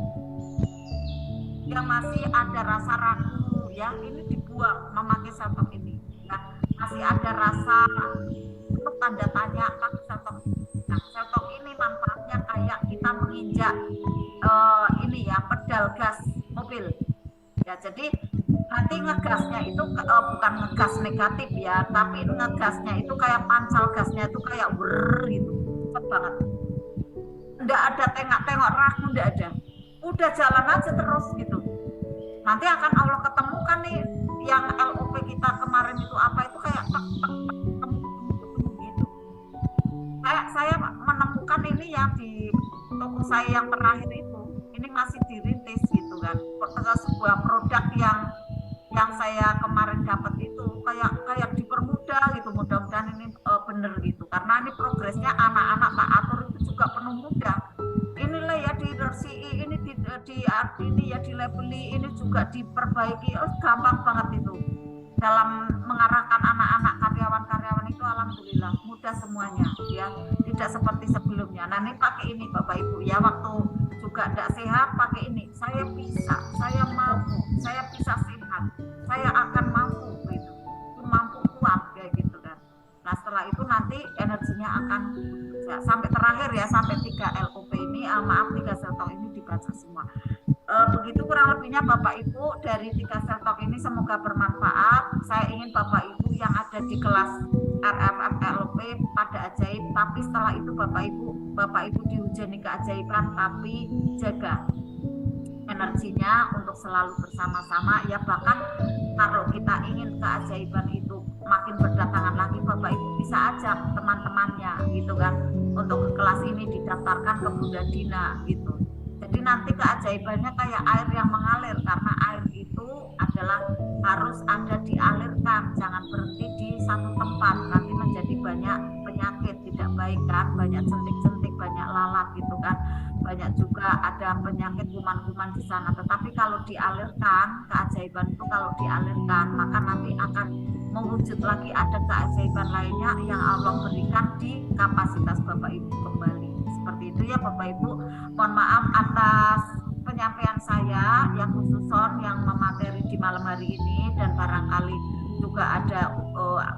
yang masih ada rasa ragu ya, ini dibuang memakai Self Talk ini ya. Masih ada rasa untuk tanda tanya pakai Self Talk. Nah Self Talk ini manfaatnya kayak kita menginjak ini ya, pedal gas mobil ya. Jadi nanti ngegasnya itu bukan ngegas negatif ya, tapi ngegasnya itu kayak pancal gasnya itu kayak gitu, cepet banget. Nggak ada tengok-tengok ragu, nggak ada. Udah jalan aja terus gitu. Nanti akan Allah ketemukan nih yang LOP kita kemarin itu apa itu kayak gitu. Kayak saya menemukan ini yang di toko saya yang terakhir itu, ini masih dirintis gitu kan. Sebuah produk yang saya kemarin dapat itu kayak dipermudah gitu, mudah-mudahan ini bener gitu, karena ini progresnya anak-anak tak atur itu juga penuh mudah. Inilah ya di RCI ini ini ya dilabeli, ini juga diperbaiki, gampang banget itu dalam mengarahkan anak-anak karyawan-karyawan itu. Alhamdulillah mudah semuanya ya, tidak seperti sebelumnya. Nah ini pakai ini Bapak Ibu ya, waktu juga tidak sehat pakai ini, saya bisa, saya mampu, saya bisa sehat, saya akan mampu gitu, mampu kuat kayak gitu kan. Nah setelah itu nanti energinya akan ya, sampai terakhir ya, sampai 3 LOP ini, 3 Self Talk ini dibaca semua. Begitu kurang lebihnya Bapak Ibu dari 3 Self Talk ini, semoga bermanfaat. Saya ingin Bapak Ibu yang ada di kelas RMF LOP pada ajaib, tapi setelah itu Bapak Ibu dihujani keajaiban, tapi jaga energinya untuk selalu bersama-sama ya. Bahkan kalau kita ingin keajaiban itu makin berdatangan lagi, Bapak Ibu bisa ajak teman-temannya gitu kan, untuk ke kelas ini didaftarkan ke Bunda Dina gitu. Jadi nanti keajaibannya kayak air yang mengalir, karena air itu adalah harus ada dialirkan, jangan berhenti di satu tempat, nanti menjadi banyak penyakit tidak baik kan, banyak jentik-jentik, banyak lalat gitu kan, banyak juga ada penyakit kuman-kuman di sana. Tetapi kalau dialirkan, keajaiban itu kalau dialirkan, maka nanti akan mewujud lagi ada keajaiban lainnya yang Allah berikan di kapasitas Bapak Ibu kembali. Seperti itu ya Bapak Ibu. Mohon maaf atas penyampaian saya yang khususon yang memateri di malam hari ini, dan barangkali juga ada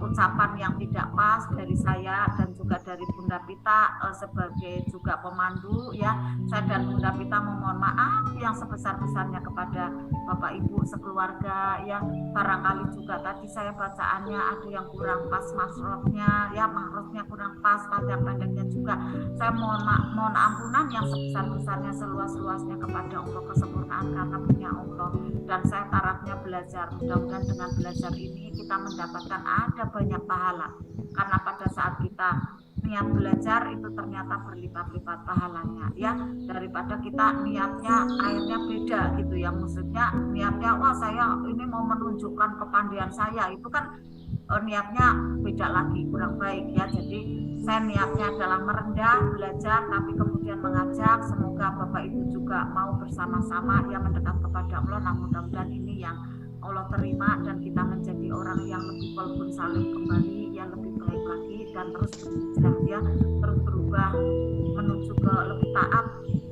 ucapan yang tidak pas dari saya dan juga dari Bunda Pita sebagai juga pemandu ya. Saya dan Bunda Pita memohon maaf yang sebesar-besarnya kepada Bapak Ibu sekeluarga ya. Barangkali juga tadi saya bacaannya ada yang kurang pas masrofnya ya, makrofnya kurang pas, panjang-panjangnya juga. Saya mohon ampunan yang sebesar-besarnya, seluas-luasnya kepada Allah, kesempurnaan karena punya Allah. Dan saya tarafnya belajar, mudah-mudahan dengan belajar ini kita mendapatkan ada banyak pahala, karena pada saat kita niat belajar itu ternyata berlipat-lipat pahalanya ya, daripada kita niatnya akhirnya beda gitu ya, maksudnya niatnya wah saya ini mau menunjukkan kepandaian saya, itu kan niatnya beda lagi, kurang baik ya. Jadi saya niatnya adalah merendah belajar tapi kemudian mengajak, semoga Bapak Ibu juga mau bersama-sama ya mendekat kepada Allah. Nah mudah-mudahan ini yang Allah terima dan kita menjadi orang yang lebih qalbun salim kembali, yang lebih baik lagi dan terus berhijrah ya, terus berubah menuju ke lebih taat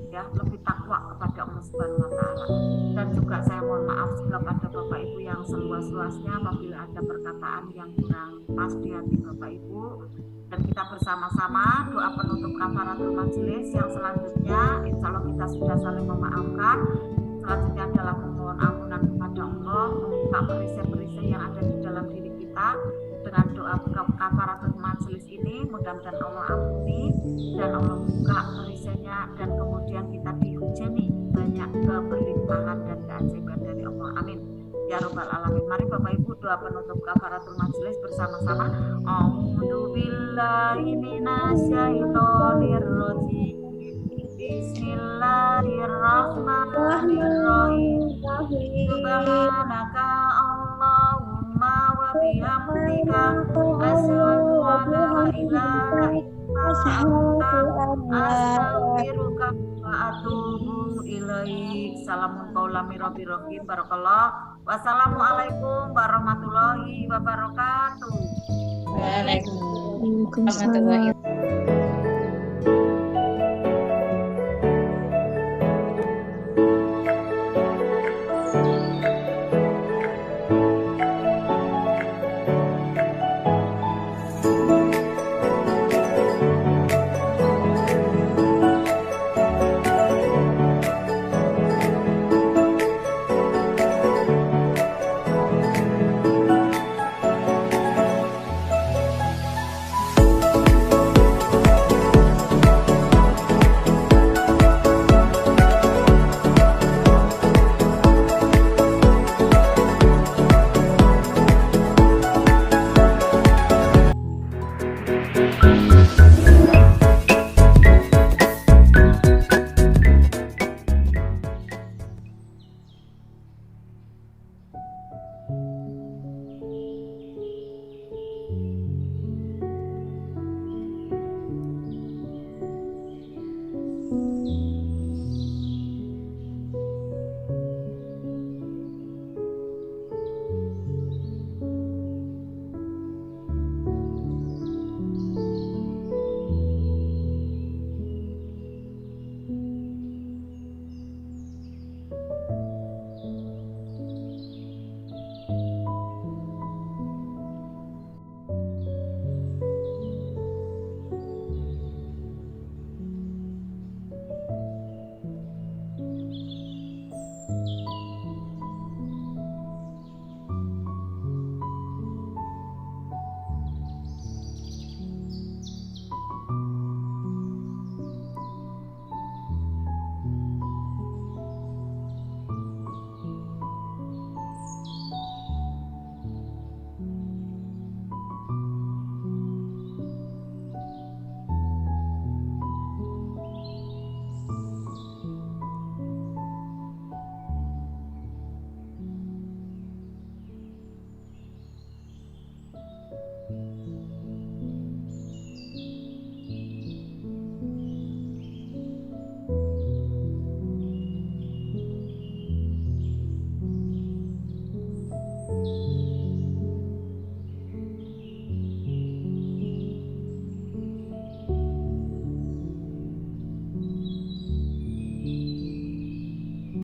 ya, lebih takwa kepada Allah Subhanahu wa taala. Dan juga saya mohon maaf juga pada Bapak Ibu yang seluas-luasnya apabila ada perkataan yang kurang pas di hati Bapak Ibu. Dan kita bersama-sama doa penutup kafaratul majelis yang selanjutnya insya Allah kita sudah saling memaafkan. Selanjutnya adalah memohon ampunan kepada Allah, membuka perisai-perisai yang ada di dalam diri kita dengan doa kafaratul majelis ini. Mudah-mudahan Allah ampuni dan Allah buka perisainya, dan kemudian kita dihujani banyak keberlimpahan dan keajaiban dari Allah. Amin ya Rabbal Alamin. Mari Bapak Ibu doa penutup kafaratul majelis bersama-sama. A'udzu billahi minasyaitonir rajim. Bismillahirrahmanirrahim. Subhanaka Allahumma wa bihamdika asyhadu an la ilaha illa anta astaghfiruka wa atubu ilaik. Salamun qaulam mir rabbir rahim. Barakallah. Wassalamualaikum warahmatullahi wabarakatuh. Waalaikumsalam warahmatullahi wabarakatuh.